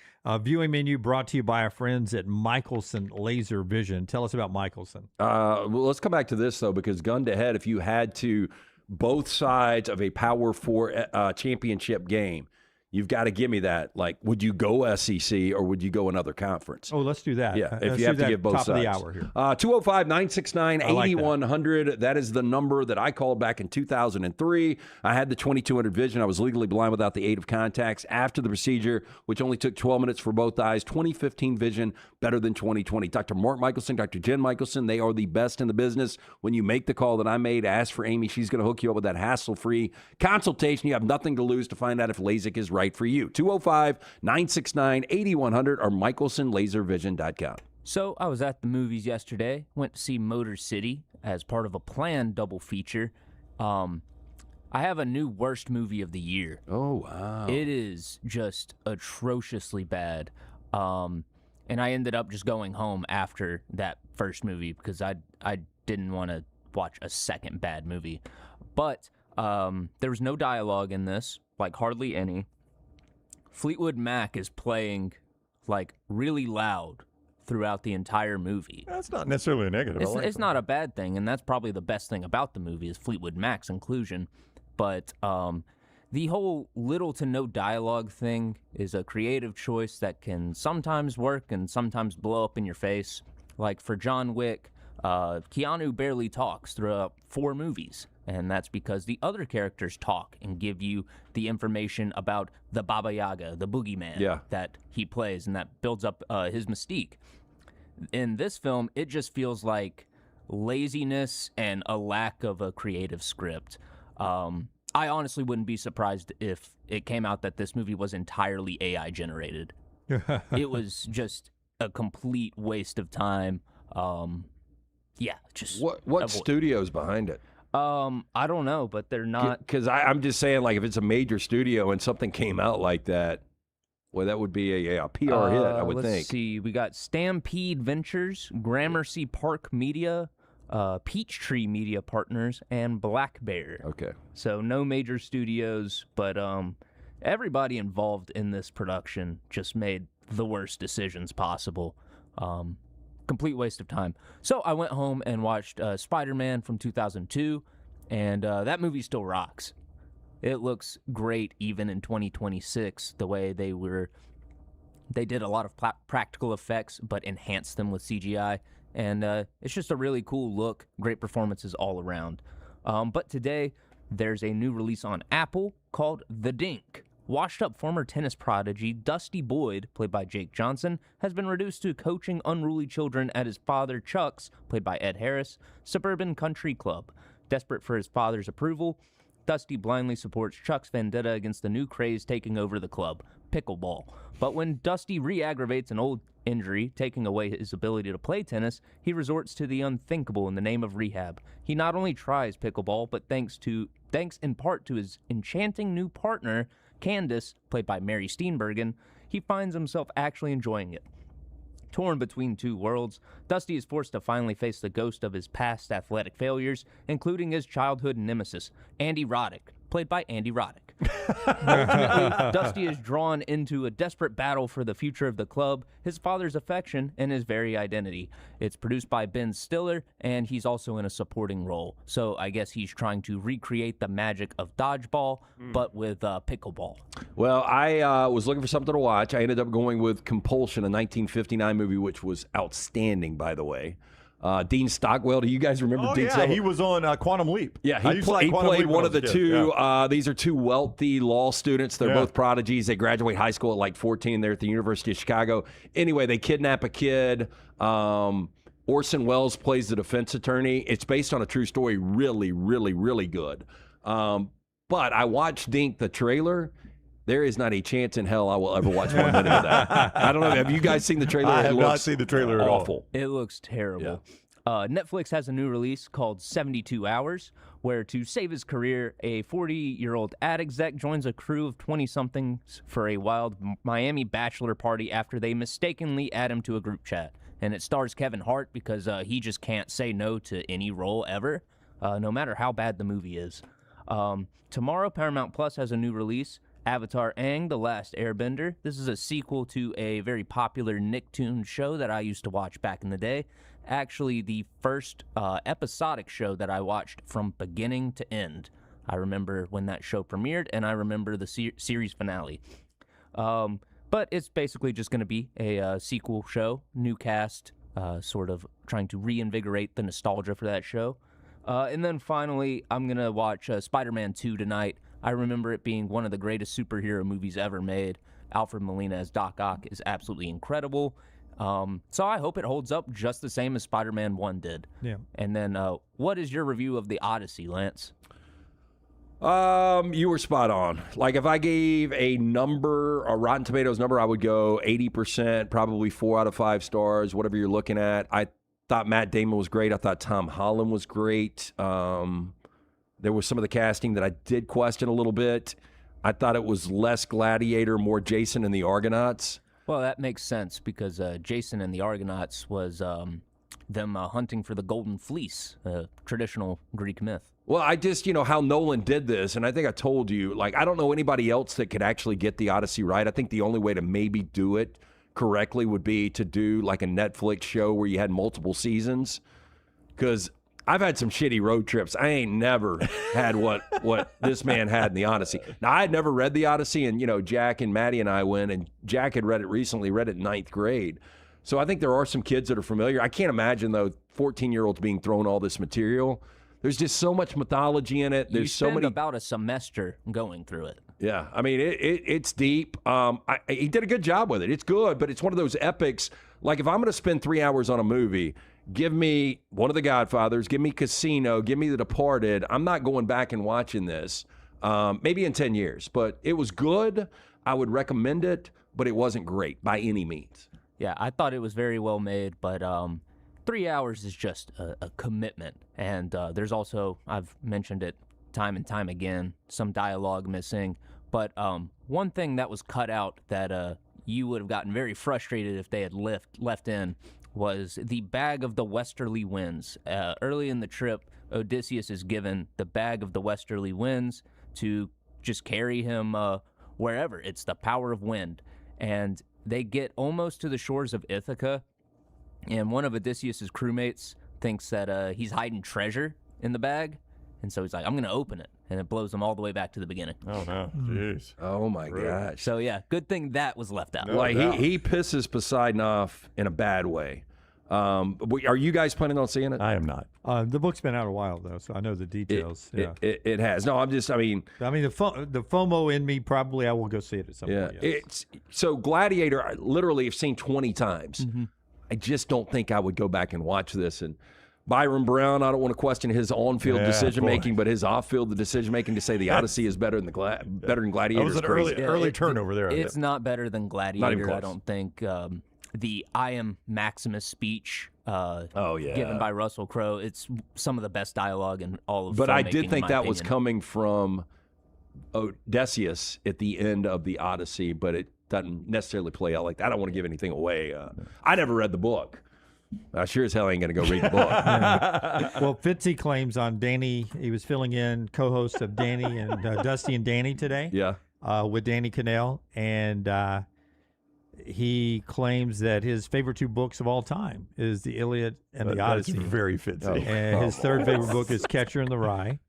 Viewing menu brought to you by our friends at Michelson Laser Vision. Tell us about Michelson. Well, let's come back to this, though, because gun to head, if you had to both sides of a Power 4 championship game, you've got to give me that. Like, would you go SEC or would you go another conference? Oh, let's do that. Yeah, if you have to give both top sides. Top of the hour here. 205-969-8100. That is the number that I called back in 2003. I had the 2200 vision. I was legally blind without the aid of contacts. After the procedure, which only took 12 minutes for both eyes, 2015 vision, better than 2020. Dr. Mark Michelson, Dr. Jen Michelson, they are the best in the business. When you make the call that I made, ask for Amy. She's going to hook you up with that hassle-free consultation. You have nothing to lose to find out if LASIK is right for you. 205-969-8100 or michelsonlaservision.com. So I was at the movies yesterday, went to see Motor City as part of a planned double feature. I have a new worst movie of the year. Oh, wow. It is just atrociously bad. And I ended up just going home after that first movie because I didn't want to watch a second bad movie. But there was no dialogue in this, like hardly any. Fleetwood Mac is playing like really loud throughout the entire movie. That's not necessarily a negative. It's not a bad thing, and that's probably the best thing about the movie is Fleetwood Mac's inclusion. But the whole little to no dialogue thing is a creative choice that can sometimes work and sometimes blow up in your face. Like for John Wick, Keanu barely talks throughout 4 movies. And that's because the other characters talk and give you the information about the Baba Yaga, the boogeyman that he plays, and that builds up his mystique. In this film, it just feels like laziness and a lack of a creative script. I honestly wouldn't be surprised if it came out that this movie was entirely AI generated. It was just a complete waste of time. Just what studio's behind it? I don't know, but they're not. Because I'm just saying, like, if it's a major studio and something came out like that, well, that would be a PR hit, I would think. Let's see. We got Stampede Ventures, Gramercy Park Media, Peachtree Media Partners, and Black Bear. Okay. So no major studios, but everybody involved in this production just made the worst decisions possible. Complete waste of time. So I went home and watched Spider-Man from 2002, and that movie still rocks. It looks great even in 2026, the way they did a lot of practical effects, but enhanced them with CGI, and it's just a really cool look, great performances all around. But today, there's a new release on Apple called The Dink. Washed-up former tennis prodigy Dusty Boyd, played by Jake Johnson, has been reduced to coaching unruly children at his father Chuck's, played by Ed Harris, suburban country club. Desperate for his father's approval, Dusty blindly supports Chuck's vendetta against the new craze taking over the club, pickleball. But when Dusty re-aggravates an old injury, taking away his ability to play tennis, he resorts to the unthinkable in the name of rehab. He not only tries pickleball, but thanks in part to his enchanting new partner, Candace, played by Mary Steenburgen, he finds himself actually enjoying it. Torn between two worlds, Dusty is forced to finally face the ghost of his past athletic failures, including his childhood nemesis, Andy Roddick, played by Andy Roddick. Ultimately, Dusty is drawn into a desperate battle for the future of the club, his father's affection, and his very identity. It's produced by Ben Stiller, and he's also in a supporting role. So I guess he's trying to recreate the magic of dodgeball, but with pickleball. Well, I was looking for something to watch. I ended up going with Compulsion, a 1959 movie, which was outstanding, by the way. Dean Stockwell. Do you guys remember Dean Stockwell? He was on Quantum Leap. Yeah, I he used to like Quantum played Leap when one I of the was a kid. two. Yeah. These are two wealthy law students. They're Yeah. both prodigies. They graduate high school at like 14. They're at the University of Chicago. Anyway, they kidnap a kid. Orson Welles plays the defense attorney. It's based on a true story. Really, really, really good. But I watched Dink, the trailer. There is not a chance in hell I will ever watch 1 minute of that. I don't know. Have you guys seen the trailer? I It have looks not seen the trailer at all. awful. It looks terrible. Netflix has a new release called 72 Hours, where to save his career, a 40-year-old ad exec joins a crew of 20-somethings for a wild Miami bachelor party after they mistakenly add him to a group chat. And it stars Kevin Hart because he just can't say no to any role ever, no matter how bad the movie is. Tomorrow, Paramount Plus has a new release, Avatar Aang, The Last Airbender. This is a sequel to a very popular Nicktoons show that I used to watch back in the day. Actually, the first episodic show that I watched from beginning to end. I remember when that show premiered, and I remember the series finale. But it's basically just going to be a sequel show, new cast, sort of trying to reinvigorate the nostalgia for that show. And then finally, I'm going to watch Spider-Man 2 tonight. I remember it being one of the greatest superhero movies ever made. Alfred Molina as Doc Ock is absolutely incredible. So I hope it holds up just the same as Spider-Man 1 did. Yeah. And then what is your review of The Odyssey, Lance? You were spot on. Like if I gave a number, a Rotten Tomatoes number, I would go 80%, probably 4 out of 5 stars, whatever you're looking at. I thought Matt Damon was great. I thought Tom Holland was great. There was some of the casting that I did question a little bit. I thought it was less Gladiator, more Jason and the Argonauts. Well, that makes sense because Jason and the Argonauts was them hunting for the Golden Fleece, traditional Greek myth. Well, I just, how Nolan did this, and I think I told you, like, I don't know anybody else that could actually get the Odyssey right. I think the only way to maybe do it correctly would be to do like a Netflix show where you had multiple seasons. Because I've had some shitty road trips. I ain't never had what this man had in the Odyssey. Now, I had never read the Odyssey, and, Jack and Maddie and I went, and Jack had read it recently, read it in 9th grade. So I think there are some kids that are familiar. I can't imagine, though, 14-year-olds being thrown all this material. There's just so much mythology in it. There's so many. About a semester going through it. Yeah, I mean, it's deep. He did a good job with it. It's good, but it's one of those epics. Like, if I'm going to spend 3 hours on a movie, give me one of the Godfathers, give me Casino, give me The Departed. I'm not going back and watching this. Maybe in 10 years, but it was good. I would recommend it, but it wasn't great by any means. Yeah, I thought it was very well made, but 3 hours is just a commitment. And there's also, I've mentioned it time and time again, some dialogue missing. But one thing that was cut out that you would have gotten very frustrated if they had left in was the bag of the westerly winds. Early in the trip, Odysseus is given the bag of the westerly winds to just carry him wherever. It's the power of wind. And they get almost to the shores of Ithaca, and one of Odysseus's crewmates thinks that he's hiding treasure in the bag, and so he's like, I'm going to open it, and it blows them all the way back to the beginning. Oh, no. Jeez. Oh, my gosh. So, yeah, good thing that was left out. No, like, he pisses Poseidon off in a bad way. Are you guys planning on seeing it? I am not. The book's been out a while, though, so I know the details. It has. No, the FOMO in me, probably I will go see it at some point. Yes. So Gladiator, I literally have seen 20 times. Mm-hmm. I just don't think I would go back and watch this. And Byron Brown, I don't want to question his on-field decision-making, but his off-field decision-making to say the Odyssey is better than Gladiator. That was an early turnover there. It's not better than Gladiator, close. I don't think. The I Am Maximus speech given by Russell Crowe, it's some of the best dialogue in all of But I filmmaking, did think in my that opinion. was coming from Odysseus at the end of the Odyssey, but it doesn't necessarily play out like that. I don't want to give anything away. I never read the book. I sure as hell ain't going to go read the book. Well, Fitzy claims on Danny, he was filling in co-host of Danny and Dusty and Danny today. Yeah. With Danny Cannell, and he claims that his favorite 2 books of all time is the Iliad and the Odyssey. That's very Fitzy. And his third favorite book is Catcher in the Rye.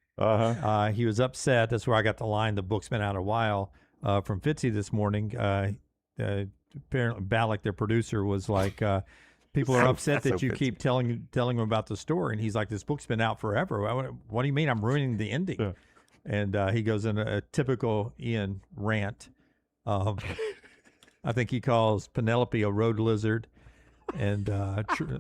He was upset. That's where I got the line, the book's been out a while, from Fitzy this morning. Apparently, Ballack, their producer, was like, People are upset that you So keep telling him about the story, and he's like, "This book's been out forever. What do you mean I'm ruining the ending?" Yeah. And he goes in a typical Ian rant. I think he calls Penelope a road lizard, and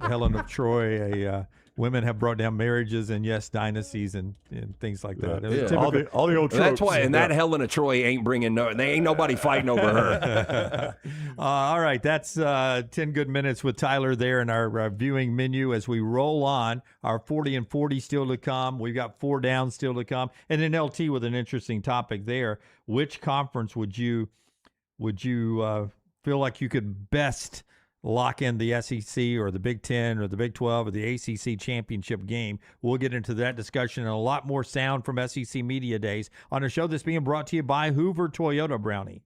Helen of Troy women have brought down marriages and yes, dynasties and things like that. It was typical- all the old tropes. That's why, and that Helen of Troy ain't bringing they ain't nobody fighting over her. All right, that's 10 good minutes with Tyler there in our viewing menu as we roll on. Our 40 and 40 still to come. We've got 4 down still to come. And then LT with an interesting topic there. Which conference would you feel like you could best lock in the SEC or the Big 10 or the Big 12 or the ACC championship game? We'll get into that discussion and a lot more sound from SEC Media Days on a show that's being brought to you by Hoover Toyota, Brownie.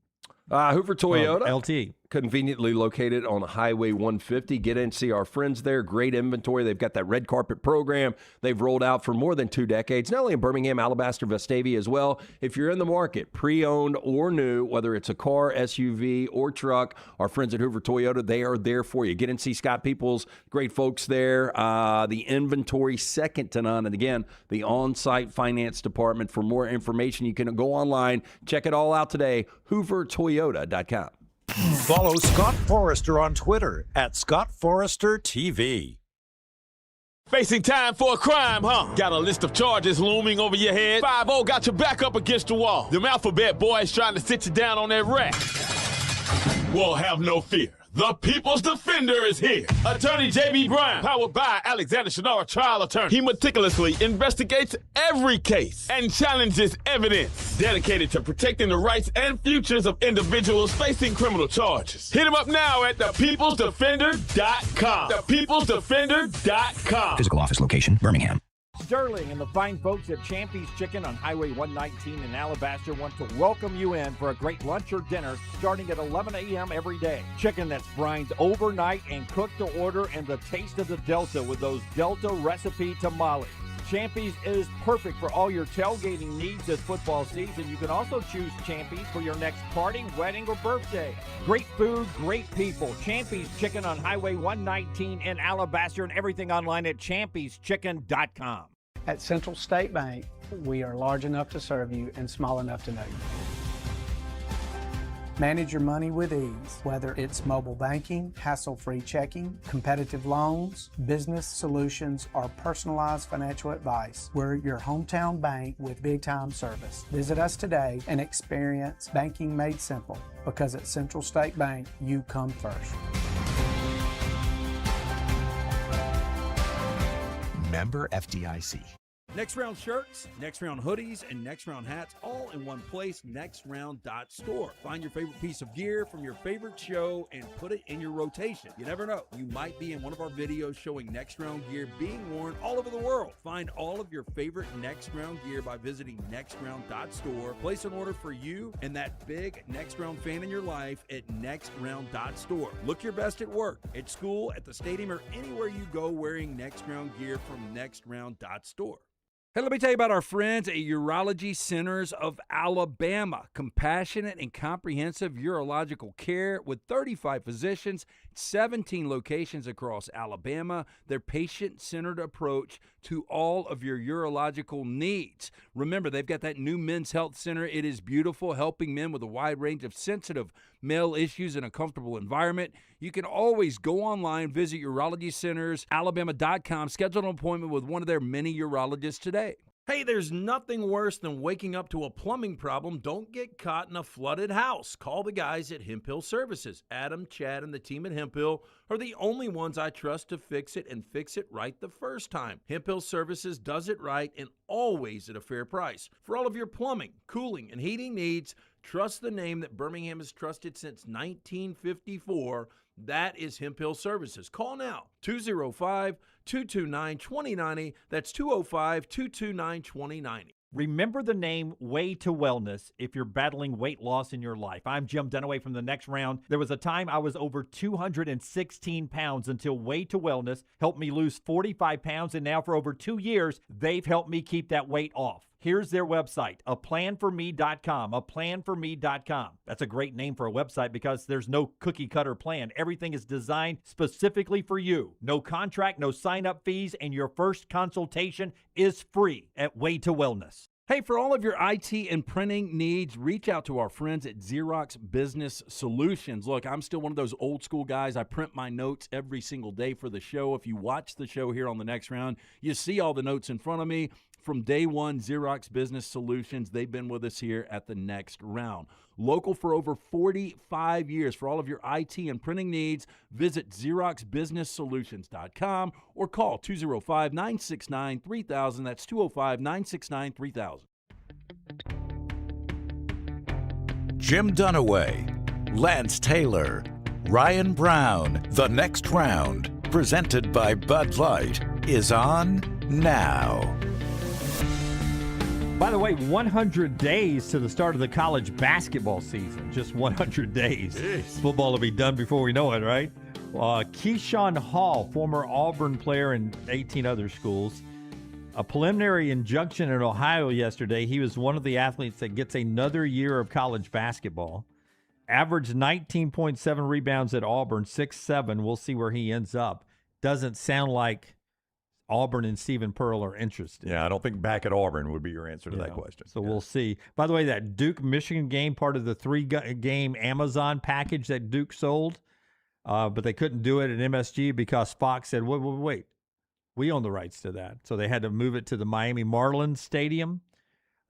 Hoover Toyota, LT. Conveniently located on Highway 150. Get in, see our friends there. Great inventory. They've got that red carpet program they've rolled out for more than 2 decades, not only in Birmingham, Alabaster, Vestavia as well. If you're in the market, pre-owned or new, whether it's a car, SUV, or truck, our friends at Hoover Toyota, they are there for you. Get in, see Scott Peoples, great folks there. The inventory, second to none. And again, the on-site finance department. For more information, you can go online, check it all out today, hoovertoyota.com. Follow Scott Forrester on Twitter at scottforestertv. Facing time for a crime, huh? Got a list of charges looming over your head? 5-0 got your back up against the wall. Them alphabet boys trying to sit you down on that rack. Well, have no fear. The People's Defender is here. Attorney J.B. Brown, powered by Alexander TNR trial attorney. He meticulously investigates every case and challenges evidence. Dedicated to protecting the rights and futures of individuals facing criminal charges. Hit him up now at thepeoplesdefender.com. Thepeoplesdefender.com. Physical office location, Birmingham. Sterling and the fine folks at Champy's Chicken on Highway 119 in Alabaster want to welcome you in for a great lunch or dinner starting at 11 a.m. every day. Chicken that's brined overnight and cooked to order, and the taste of the Delta with those Delta recipe tamales. Champy's is perfect for all your tailgating needs this football season. You can also choose Champy's for your next party, wedding, or birthday. Great food, great people. Champy's Chicken on Highway 119 in Alabaster, and everything online at champyschicken.com. At Central State Bank, we are large enough to serve you and small enough to know you. Manage your money with ease, whether it's mobile banking, hassle-free checking, competitive loans, business solutions, or personalized financial advice. We're your hometown bank with big-time service. Visit us today and experience banking made simple, because at Central State Bank, you come first. Member FDIC. Next Round shirts, Next Round hoodies, and Next Round hats all in one place, nextround.store. Find your favorite piece of gear from your favorite show and put it in your rotation. You never know, you might be in one of our videos showing Next Round gear being worn all over the world. Find all of your favorite Next Round gear by visiting nextround.store. Place an order for you and that big Next Round fan in your life at nextround.store. Look your best at work, at school, at the stadium, or anywhere you go wearing Next Round gear from nextround.store. Hey, let me tell you about our friends at Urology Centers of Alabama. Compassionate and comprehensive urological care with 35 physicians, 17 locations across Alabama. Their patient-centered approach to all of your urological needs. Remember, they've got that new men's health center. It is beautiful, helping men with a wide range of sensitive male issues in a comfortable environment. You can always go online, visit urologycentersalabama.com, schedule an appointment with one of their many urologists today. Hey, there's nothing worse than waking up to a plumbing problem. Don't get caught in a flooded house. Call the guys at Hemp Hill Services. Adam, Chad, and the team at Hemp Hill are the only ones I trust to fix it and fix it right the first time. Hemp Hill Services does it right and always at a fair price. For all of your plumbing, cooling, and heating needs, trust the name that Birmingham has trusted since 1954. That is Hemp Hill Services. Call now, 205-229-2090. That's 205-229-2090. Remember the name Way to Wellness if you're battling weight loss in your life. I'm Jim Dunaway from The Next Round. There was a time I was over 216 pounds until Way to Wellness helped me lose 45 pounds, and now for over 2 years, they've helped me keep that weight off. Here's their website, aplanforme.com, aplanforme.com. That's a great name for a website because there's no cookie-cutter plan. Everything is designed specifically for you. No contract, no sign-up fees, and your first consultation is free at Way to Wellness. Hey, for all of your IT and printing needs, reach out to our friends at Xerox Business Solutions. Look, I'm still one of those old school guys. I print my notes every single day for the show. If you watch the show here on the next round, you see all the notes in front of me. From day one, Xerox Business Solutions, they've been with us here at the next round. Local for over 45 years. For all of your IT and printing needs, visit XeroxBusinessSolutions.com or call 205-969-3000. That's 205-969-3000. Jim Dunaway, Lance Taylor, Ryan Brown. The next round, presented by Bud Light, is on now. By the way, 100 days to the start of the college basketball season. Just 100 days. Jeez. Football will be done before we know it, right? Keyshawn Hall, former Auburn player and 18 other schools. A preliminary injunction in Ohio yesterday. He was one of the athletes that gets another year of college basketball. Averaged 19.7 rebounds at Auburn, 6'7". We'll see where he ends up. Doesn't sound like Auburn and Stephen Pearl are interested. Yeah, I don't think back at Auburn would be your answer to that question. So we'll see. By the way, that Duke-Michigan game, part of the 3-game Amazon package that Duke sold, but they couldn't do it at MSG because Fox said, wait, we own the rights to that. So they had to move it to the Miami Marlins Stadium.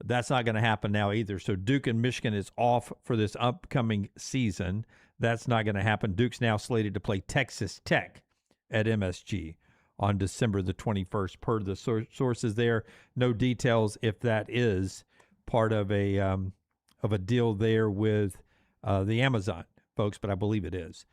That's not going to happen now either. So Duke and Michigan is off for this upcoming season. That's not going to happen. Duke's now slated to play Texas Tech at MSG on December the 21st, per the sources there. No details if that is part of a deal there with the Amazon folks, but I believe it is.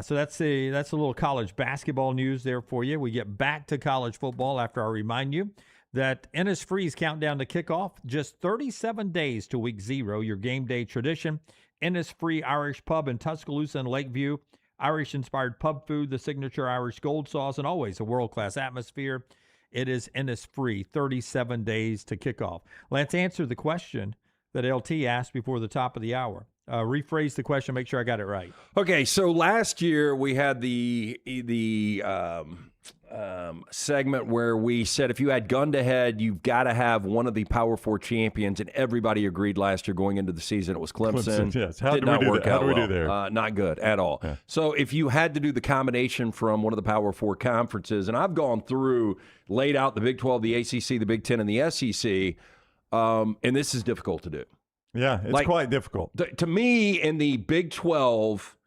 So that's a little college basketball news there for you. We get back to college football after I remind you that Innisfree's countdown to kickoff, just 37 days to week 0, your game day tradition. Innisfree Irish Pub in Tuscaloosa and Lakeview. Irish-inspired pub food, the signature Irish gold sauce, and always a world-class atmosphere. It is Innisfree, 37 days to kick off. Let's answer the question that LT asked before the top of the hour. Rephrase the question, make sure I got it right. Okay, so last year we had the segment where we said if you had gun to head, you've got to have one of the Power 4 champions, and everybody agreed last year going into the season it was Clemson. Yes. How did did not we do work that? out How do we well. do there? Not good at all. Yeah. So if you had to do the combination from one of the Power 4 conferences, and I've gone through, laid out the Big 12, the ACC, the Big 10, and the SEC, and this is difficult to do. Yeah, it's quite difficult. To me, in the Big 12,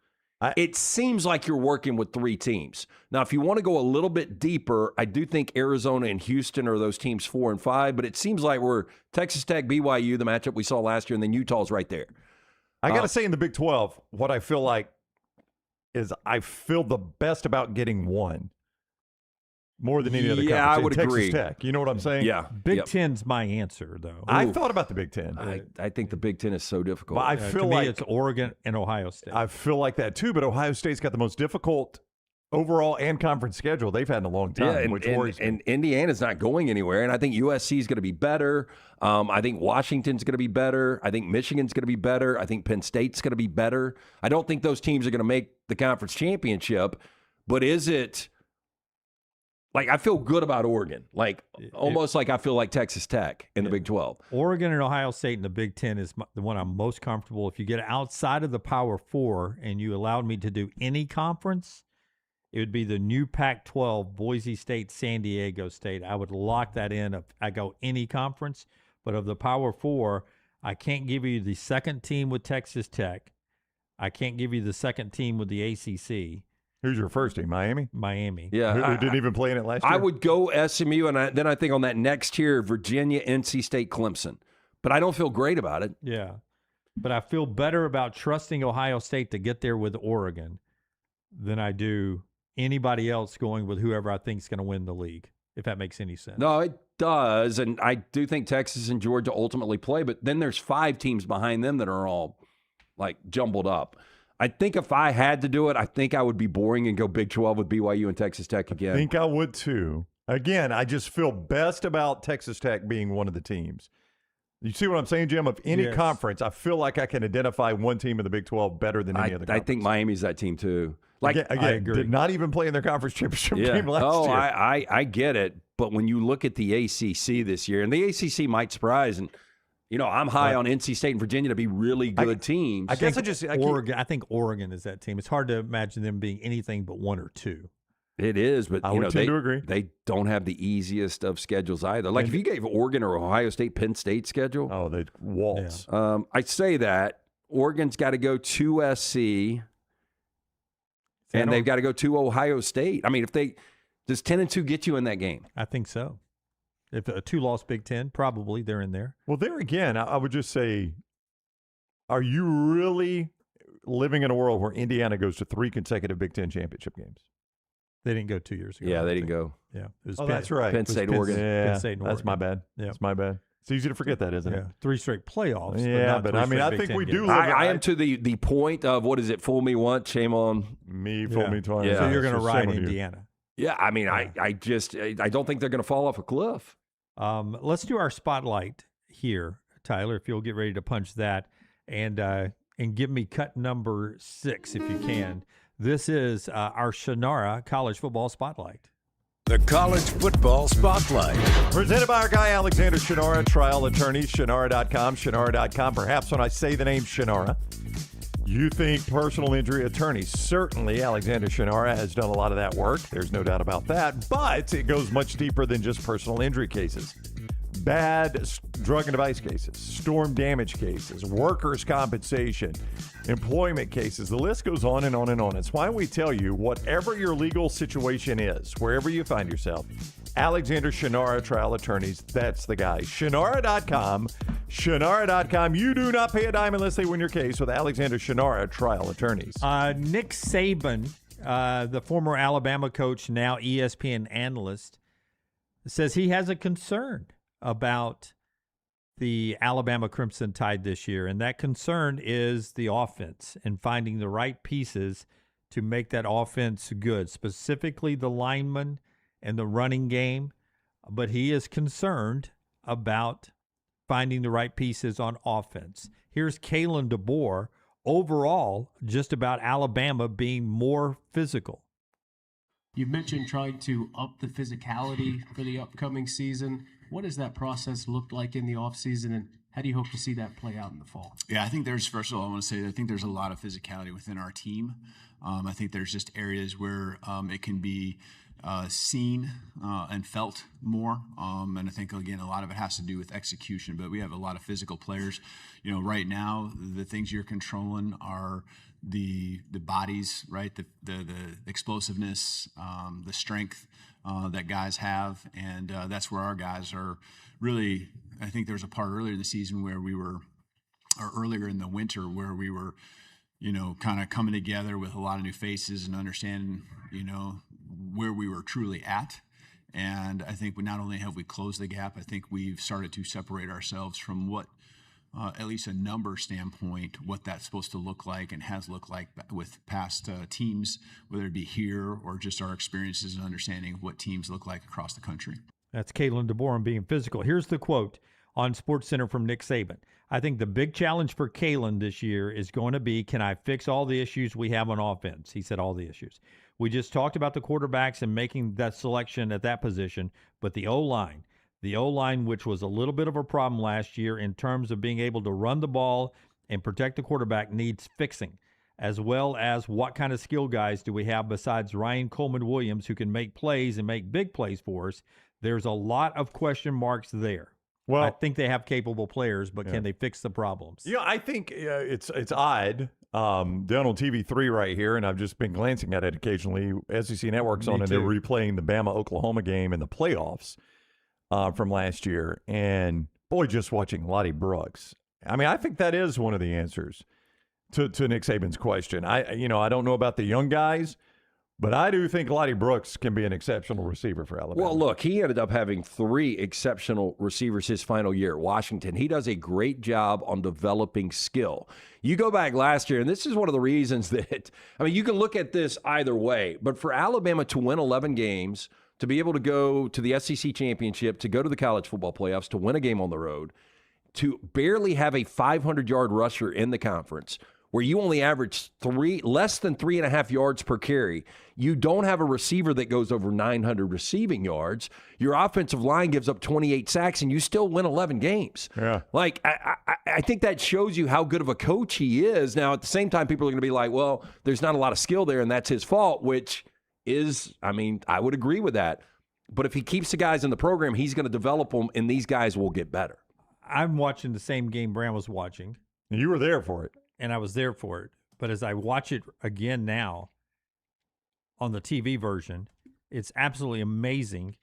it seems like you're working with 3 teams. Now, if you want to go a little bit deeper, I do think Arizona and Houston are those teams 4 and 5, but it seems like we're Texas Tech, BYU, the matchup we saw last year, and then Utah's right there. I got to say in the Big 12, what I feel like is I feel the best about getting one. More than any other conference. I would Texas agree. Tech. You know what I'm saying? Yeah. Big Ten's my answer, though. I thought about the Big Ten. I think the Big Ten is so difficult. But I feel to me, like it's Oregon and Ohio State. I feel like that too, but Ohio State's got the most difficult overall and conference schedule they've had in a long time, which worries me. And Indiana's not going anywhere, and I think USC is going to be better. I think Washington's going to be better. I think Michigan's going to be better. I think Penn State's going to be better. I don't think those teams are going to make the conference championship, but is it – like, I feel good about Oregon, almost like I feel like Texas Tech in the Big 12. Oregon and Ohio State in the Big Ten is the one I'm most comfortable. If you get outside of the Power 4 and you allowed me to do any conference, it would be the new Pac-12, Boise State, San Diego State. I would lock that in if I go any conference. But of the Power 4, I can't give you the second team with Texas Tech. I can't give you the second team with the ACC. Who's your first team? Miami? Miami. Yeah. Who didn't even play in it last year? I would go SMU, and then I think on that next tier, Virginia, NC State, Clemson. But I don't feel great about it. Yeah. But I feel better about trusting Ohio State to get there with Oregon than I do anybody else going with whoever I think is going to win the league, if that makes any sense. No, it does. And I do think Texas and Georgia ultimately play, but then there's 5 teams behind them that are all, jumbled up. I think if I had to do it, I think I would be boring and go Big 12 with BYU and Texas Tech again. I think I would too. Again, I just feel best about Texas Tech being one of the teams. You see what I'm saying, Jim? Of any Yes. conference, I feel like I can identify one team in the Big 12 better than any other conference. I think Miami's that team too. Like again, I agree. did not even play in their conference championship game last oh, year. I get it. But when you look at the ACC this year, and the ACC might surprise, and I'm high on NC State and Virginia to be really good teams. I guess I think Oregon is that team. It's hard to imagine them being anything but one or two. It is, but I would tend to agree. They don't have the easiest of schedules either. Like if you gave Oregon or Ohio State, Penn State schedule, they'd waltz. I'd say that Oregon's got to go to SC, and they've got to go to Ohio State. I mean, does 10-2 get you in that game? I think so. If a 2-loss Big Ten, probably they're in there. Well, there again, I would just say, are you really living in a world where Indiana goes to 3 consecutive Big Ten championship games? They didn't go 2 years ago. Yeah, they didn't go. Yeah. It was that's right. Penn State, Oregon. Yeah, Penn State and that's Oregon. my bad. Yeah. That's my bad. It's easy to forget that, isn't it? 3 straight playoffs. Yeah, but I mean, I Big think Ten we games. do live. I am to the point of, what is it, fool me once, shame on me, fool me twice. Yeah. So you're going to So ride shame on you. Indiana. Yeah, I mean, I don't think they're going to fall off a cliff. Let's do our spotlight here, Tyler, if you'll get ready to punch that and give me cut number 6 if you can. This is our Shannara College Football Spotlight. The College Football Spotlight. Presented by our guy, Alexander Shannara, trial attorney, Shannara.com, Shannara.com. Perhaps when I say the name Shannara, you think personal injury attorney. Certainly, Alexander Shannara has done a lot of that work. There's no doubt about that. But it goes much deeper than just personal injury cases. Bad drug and device cases, storm damage cases, workers' compensation, employment cases. The list goes on and on and on. It's why we tell you, whatever your legal situation is, wherever you find yourself, Alexander Shannara Trial Attorneys, that's the guy. Shannara.com. Shannara.com. You do not pay a dime unless they win your case with Alexander Shannara Trial Attorneys. Nick Saban, the former Alabama coach, now ESPN analyst, says he has a concern about the Alabama Crimson Tide this year, and that concern is the offense and finding the right pieces to make that offense good, specifically the linemen and the running game. But he is concerned about finding the right pieces on offense. Here's Kalen DeBoer, overall, just about Alabama being more physical. You mentioned trying to up the physicality for the upcoming season. What does that process look like in the offseason, and how do you hope to see that play out in the fall? Yeah, I think first of all, I want to say I think there's a lot of physicality within our team. I think there's just areas where it can be seen and felt more. And I think, again, a lot of it has to do with execution, but we have a lot of physical players. Right now, the things you're controlling are the bodies, right? The explosiveness, the strength that guys have. And that's where our guys are really, I think there was a part earlier in the season where or earlier in the winter where we were, kind of coming together with a lot of new faces and understanding, where we were truly at. And I think not only have we closed the gap, I think we've started to separate ourselves from what, at least a number standpoint, what that's supposed to look like and has looked like with past teams, whether it be here or just our experiences and understanding what teams look like across the country. That's Kalen DeBoer on being physical. Here's the quote on SportsCenter from Nick Saban. I think the big challenge for Kalen this year is going to be, can I fix all the issues we have on offense? He said all the issues. We just talked about the quarterbacks and making that selection at that position, but the O-line, which was a little bit of a problem last year in terms of being able to run the ball and protect the quarterback, needs fixing, as well as what kind of skill guys do we have besides Ryan Coleman-Williams who can make plays and make big plays for us. There's a lot of question marks there. Well, I think they have capable players, but can they fix the problems? Yeah, I think it's odd. Down on TV3 right here, and I've just been glancing at it occasionally. SEC Network's on, and they're replaying the Bama-Oklahoma game in the playoffs from last year. And, boy, just watching Lottie Brooks. I mean, I think that is one of the answers to Nick Saban's question. I don't know about the young guys, but I do think Lottie Brooks can be an exceptional receiver for Alabama. Well, look, he ended up having 3 exceptional receivers his final year at Washington. He does a great job on developing skill. You go back last year, and this is one of the reasons that, you can look at this either way, but for Alabama to win 11 games, to be able to go to the SEC championship, to go to the college football playoffs, to win a game on the road, to barely have a 500-yard rusher in the conference, where you only average less than 3.5 yards per carry. You don't have a receiver that goes over 900 receiving yards. Your offensive line gives up 28 sacks, and you still win 11 games. Yeah. Like, I think that shows you how good of a coach he is. Now, at the same time, people are going to be like, well, there's not a lot of skill there, and that's his fault, which is, I mean, I would agree with that. But if he keeps the guys in the program, he's going to develop them, and these guys will get better. I'm watching the same game Brown was watching. You were there for it. And I was there for it. But as I watch it again now on the TV version, it's absolutely amazing.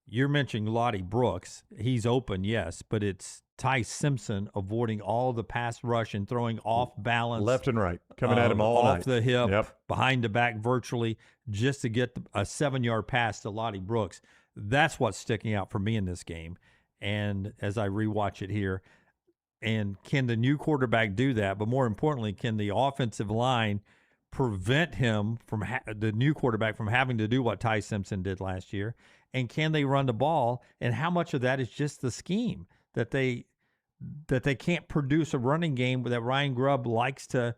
You're mentioning Lottie Brooks. He's open, yes, but it's Ty Simpson avoiding all the pass rush and throwing off balance. Left and right, coming at him all off night. the hip, Yep. behind the back virtually, just to get a 7-yard pass to Lottie Brooks. That's what's sticking out for me in this game. And as I rewatch it here, and can the new quarterback do that? But more importantly, can the offensive line prevent him from the new quarterback from having to do what Ty Simpson did last year? And can they run the ball? And how much of that is just the scheme that they can't produce a running game that Ryan Grubb likes to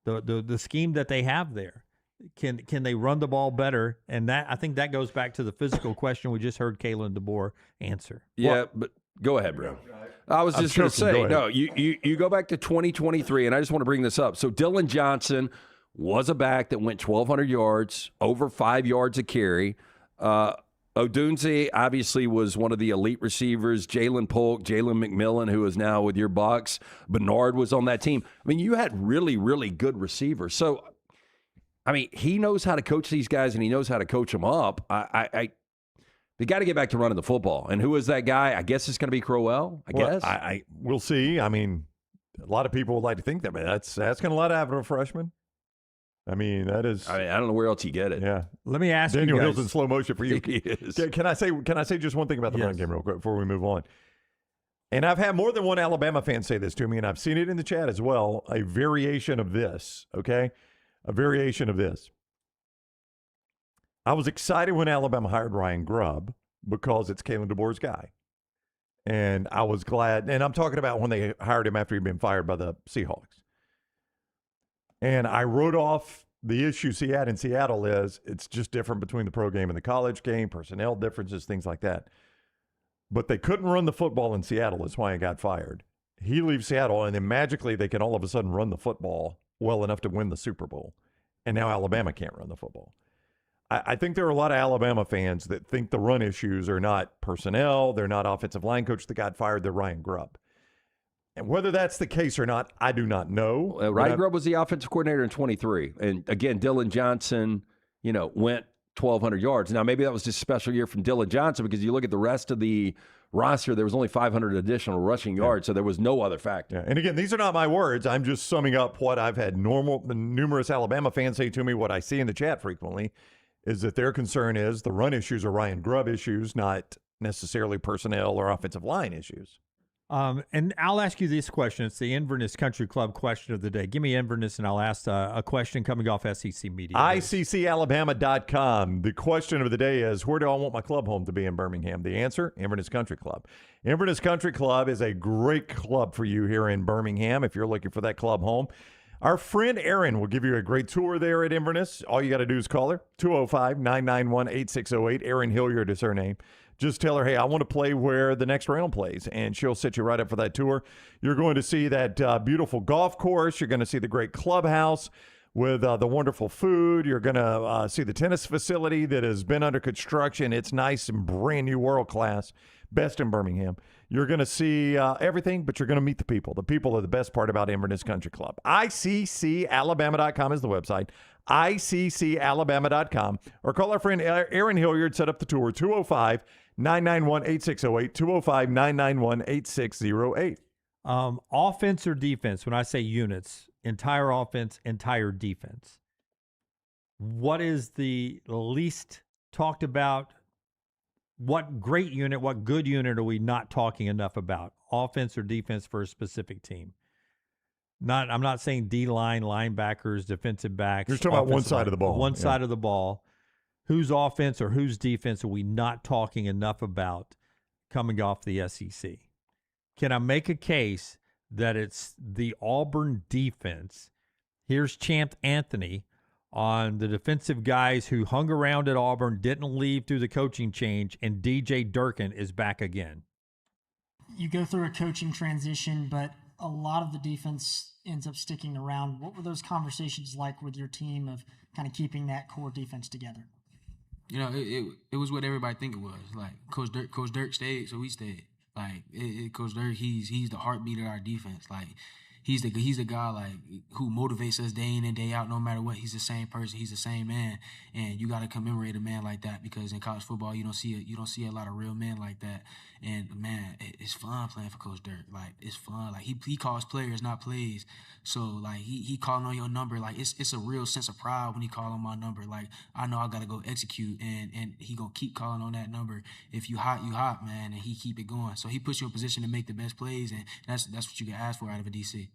the scheme that they have there? Can they run the ball better? And that, I think that goes back to the physical question we just heard Kalen DeBoer answer. Yeah, but go ahead, bro. I was just going to say, no, you go back to 2023, and I just want to bring this up. So Dylan Johnson was a back that went 1,200 yards, over 5 yards a carry. Odunze obviously was one of the elite receivers. Jalen Polk, Jalen McMillan, who is now with your Bucks. Bernard was on that team. I mean, you had really, really good receivers. So, I mean, he knows how to coach these guys, and he knows how to coach them up. They got to get back to running the football. And who is that guy? I guess it's going to be Crowell, guess. We'll see. I mean, a lot of people would like to think that, but that's going to let out a freshman. I mean, that is. I don't know where else you get it. Yeah. Let me ask Daniel you guys. Hill's in slow motion for you. He is. Can I say just one thing about the running game real quick before we move on? And I've had more than one Alabama fan say this to me, and I've seen it in the chat as well. A variation of this, okay? A variation of this. I was excited when Alabama hired Ryan Grubb because it's Kalen DeBoer's guy. And I was glad. And I'm talking about when they hired him after he'd been fired by the Seahawks. And I wrote off the issues he had in Seattle is it's just different between the pro game and the college game, personnel differences, things like that. But they couldn't run the football in Seattle. That's why he got fired. He leaves Seattle, and then magically they can all of a sudden run the football well enough to win the Super Bowl. And now Alabama can't run the football. I think there are a lot of Alabama fans that think the run issues are not personnel, they're not offensive line coach that got fired, they're Ryan Grubb. And whether that's the case or not, I do not know. Ryan Grubb was the offensive coordinator in 23. And again, Dylan Johnson, went 1,200 yards. Now, maybe that was just a special year from Dylan Johnson because you look at the rest of the roster, there was only 500 additional rushing yards, so there was no other factor. Yeah. And again, these are not my words. I'm just summing up what I've had numerous Alabama fans say to me, what I see in the chat frequently, is that their concern is the run issues are Ryan Grubb issues, not necessarily personnel or offensive line issues. And I'll ask you this question. It's the Inverness Country Club question of the day. Give me Inverness, and I'll ask a question coming off SEC Media. ICCalabama.com. The question of the day is, where do I want my club home to be in Birmingham? The answer, Inverness Country Club. Inverness Country Club is a great club for you here in Birmingham if you're looking for that club home. Our friend Erin will give you a great tour there at Inverness. All you got to do is call her, 205-991-8608. Erin Hilliard is her name. Just tell her, hey, I want to play where the next round plays, and she'll set you right up for that tour. You're going to see that beautiful golf course. You're going to see the great clubhouse with the wonderful food. You're going to see the tennis facility that has been under construction. It's nice and brand new, world class, best in Birmingham. You're going to see everything, but you're going to meet the people. The people are the best part about Inverness Country Club. ICCalabama.com is the website. ICCalabama.com. Or call our friend Erin Hilliard, set up the tour, 205-991-8608, 205-991-8608. Offense or defense, when I say units, entire offense, entire defense, what is the least talked about? What great unit, what good unit are we not talking enough about? Offense or defense for a specific team? I'm not saying D-line, linebackers, defensive backs. You're talking about one side of the ball. One side of the ball. Whose offense or whose defense are we not talking enough about coming off the SEC? can I make a case that it's the Auburn defense? Here's Champ Anthony on the defensive guys who hung around at Auburn, didn't leave through the coaching change, and DJ Durkin is back again. You go through a coaching transition, but a lot of the defense ends up sticking around. What were those conversations like with your team of kind of keeping that core defense together? You know, it was what everybody think it was. Like Coach Dirk stayed, so we stayed. Like Coach Dirk, he's the heartbeat of our defense. Like he's the guy like who motivates us day in and day out, no matter what. He's the same person, he's the same man, and you got to commemorate a man like that, because in college football you don't see a lot of real men like that. And man, it's fun playing for Coach Dirk. Like it's fun. Like he calls players, not plays. So like he calling on your number. Like it's a real sense of pride when he call on my number. Like I know I got to go execute, and he gonna keep calling on that number. If you hot, man, and he keep it going. So he puts you in position to make the best plays, and that's what you can ask for out of a DC.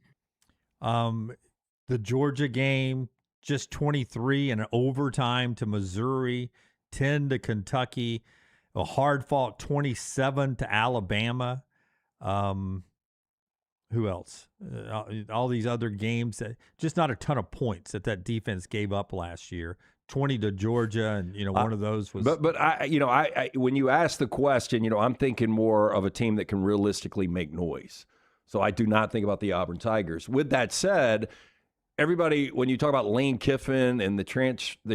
The Georgia game, just 23 in overtime to Missouri, 10 to Kentucky, a hard-fought 27 to Alabama. Who else? All these other games, just not a ton of points that defense gave up last year. 20 to Georgia, and one of those was. But I when you ask the question, I'm thinking more of a team that can realistically make noise. So I do not think about the Auburn Tigers. With that said, everybody, when you talk about Lane Kiffin and the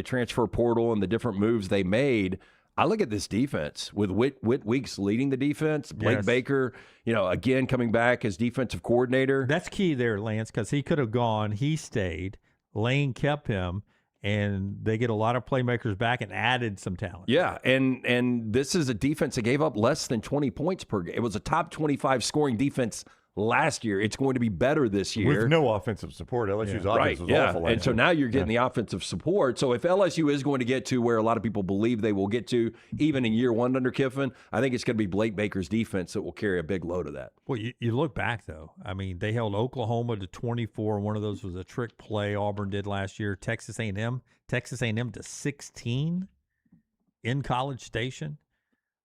transfer portal and the different moves they made, I look at this defense with Whit Weeks leading the defense. Blake Baker, again coming back as defensive coordinator. That's key there, Lance, because he could have gone. He stayed. Lane kept him. And they get a lot of playmakers back and added some talent. Yeah, and this is a defense that gave up less than 20 points per game. It was a top 25 scoring defense last year. It's going to be better this year. With no offensive support. LSU's offense was awful. And so now you're getting the offensive support. So if LSU is going to get to where a lot of people believe they will get to, even in year one under Kiffin, I think it's going to be Blake Baker's defense that will carry a big load of that. Well, you look back, though. I mean, they held Oklahoma to 24. One of those was a trick play Auburn did last year. Texas A&M to 16 in College Station.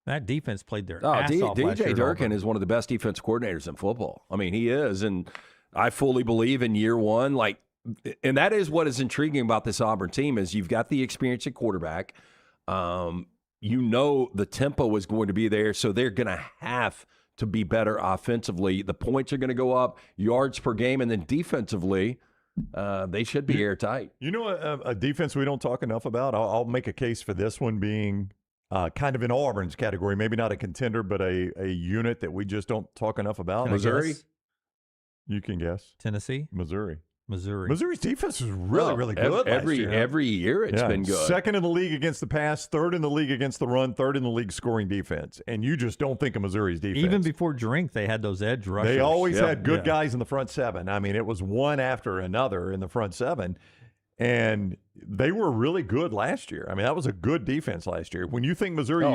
That defense played their ass off last year. DJ Durkin is one of the best defense coordinators in football. I mean, he is, and I fully believe in year one, and that is what is intriguing about this Auburn team is you've got the experience at quarterback. The tempo is going to be there, so they're going to have to be better offensively. The points are going to go up, yards per game, and then defensively, they should be airtight. A defense we don't talk enough about? I'll make a case for this one being kind of in Auburn's category, maybe not a contender, but a unit that we just don't talk enough about. Missouri? You can guess. Tennessee? Missouri. Missouri. Missouri's defense was really good every year it's been good. Second in the league against the pass, third in the league against the run, third in the league scoring defense. And you just don't think of Missouri's defense. Even before Drink, they had those edge rushers. They always had good guys in the front seven. I mean, it was one after another in the front seven. And they were really good last year. I mean, that was a good defense last year. When you think Missouri,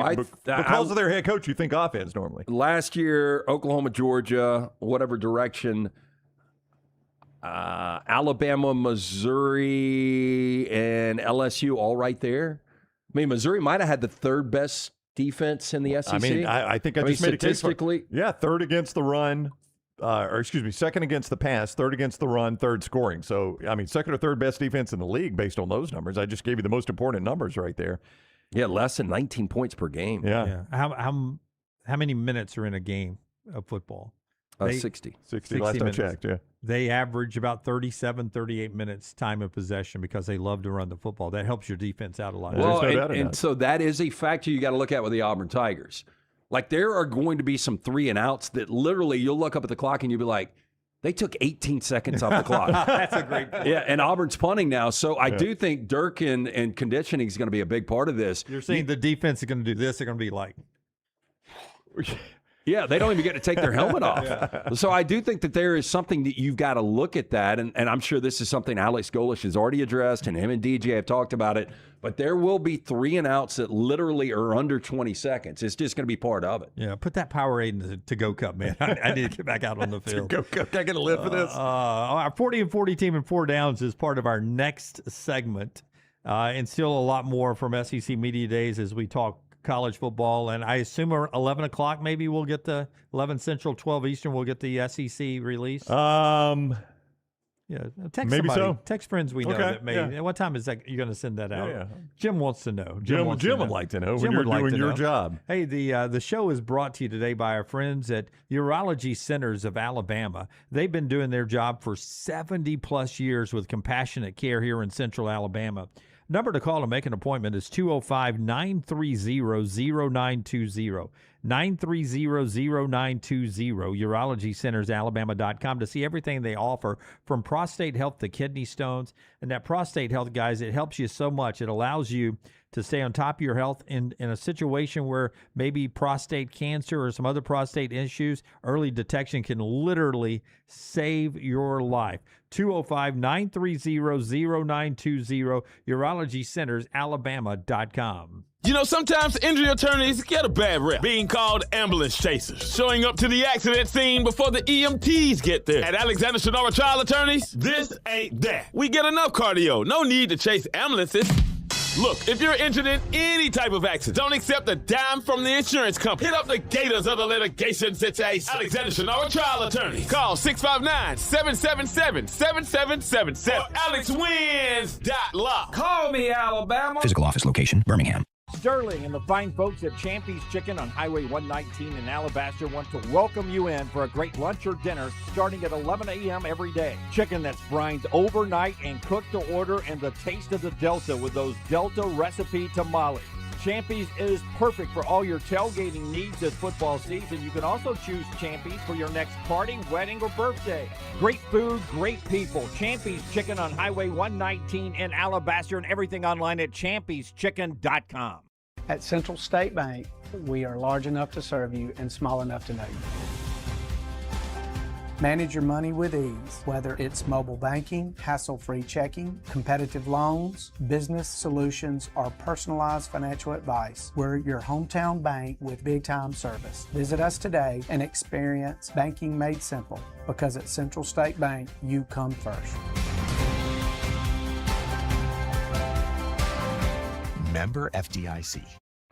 because of their head coach, you think offense normally. Last year, Oklahoma, Georgia, whatever direction, Alabama, Missouri, and LSU all right there. I mean, Missouri might have had the third best defense in the SEC. I mean, I think I just made a case for, third against the run. Second against the pass, third against the run, third scoring. So, I mean, second or third best defense in the league based on those numbers. I just gave you the most important numbers right there. Yeah, less than 19 points per game. Yeah. How many minutes are in a game of football? 60. 60 last minutes. I checked, yeah. They average about 37, 38 minutes time of possession because they love to run the football. That helps your defense out a lot. Well, and so that is a factor you got to look at with the Auburn Tigers. Like, there are going to be some 3-and-outs that literally you'll look up at the clock and you'll be like, they took 18 seconds off the clock. That's a great point. Yeah, and Auburn's punting now. So I do think Durkin and conditioning is going to be a big part of this. You're saying the defense is going to do this. They're going to be like. Yeah, they don't even get to take their helmet off. So I do think that there is something that you've got to look at that. And I'm sure this is something Alex Golish has already addressed, and him and DJ have talked about it. But there will be 3-and-outs that literally are under 20 seconds. It's just going to be part of it. Yeah, put that Powerade in the to-go cup, man. I need to get back out on the field. To-go cup. I got to live for this. Our 40 and 40 team and 4 downs is part of our next segment. And still a lot more from SEC Media Days as we talk college football. And I assume 11 o'clock maybe we'll get the 11 Central, 12 Eastern, we'll get the SEC release. Yeah, text maybe somebody. so. Text friends we know Okay, that may. yeah. What time is that? You're going to send that out? Yeah. Jim wants to know. Jim wants to would know. like to know when Jim you're would like doing to your know. job. Hey, the show is brought to you today by our friends at Urology Centers of Alabama. They've been doing their job for 70 plus years with compassionate care here in Central Alabama. Number to call to make an appointment is 205-930-0920. 930-0920, urologycentersalabama.com to see everything they offer from prostate health to kidney stones. And that prostate health, guys, it helps you so much. It allows you to stay on top of your health in a situation where maybe prostate cancer or some other prostate issues. Early detection can literally save your life. 205-930-0920, urologycentersalabama.com. You know, sometimes injury attorneys get a bad rep, being called ambulance chasers, showing up to the accident scene before the EMTs get there. At Alexander Sonora Trial Attorneys, this ain't that. We get enough cardio, no need to chase ambulances. Look, if you're injured in any type of accident, don't accept a dime from the insurance company. Hit up the gators of the litigation situation. Alexander Sonora Trial Attorneys. Call 659-777-7777 or alexwins.law. Call me, Alabama. Physical office location, Birmingham. Sterling and the fine folks at Champy's Chicken on Highway 119 in Alabaster want to welcome you in for a great lunch or dinner starting at 11 a.m. every day. Chicken that's brined overnight and cooked to order, and the taste of the Delta with those Delta recipe tamales. Champy's is perfect for all your tailgating needs this football season. You can also choose Champy's for your next party, wedding, or birthday. Great food, great people. Champy's Chicken on Highway 119 in Alabaster, and everything online at champy'schicken.com. At Central State Bank, we are large enough to serve you and small enough to know you. Manage your money with ease, whether it's mobile banking, hassle-free checking, competitive loans, business solutions, or personalized financial advice. We're your hometown bank with big-time service. Visit us today and experience banking made simple, because at Central State Bank, you come first. Member FDIC.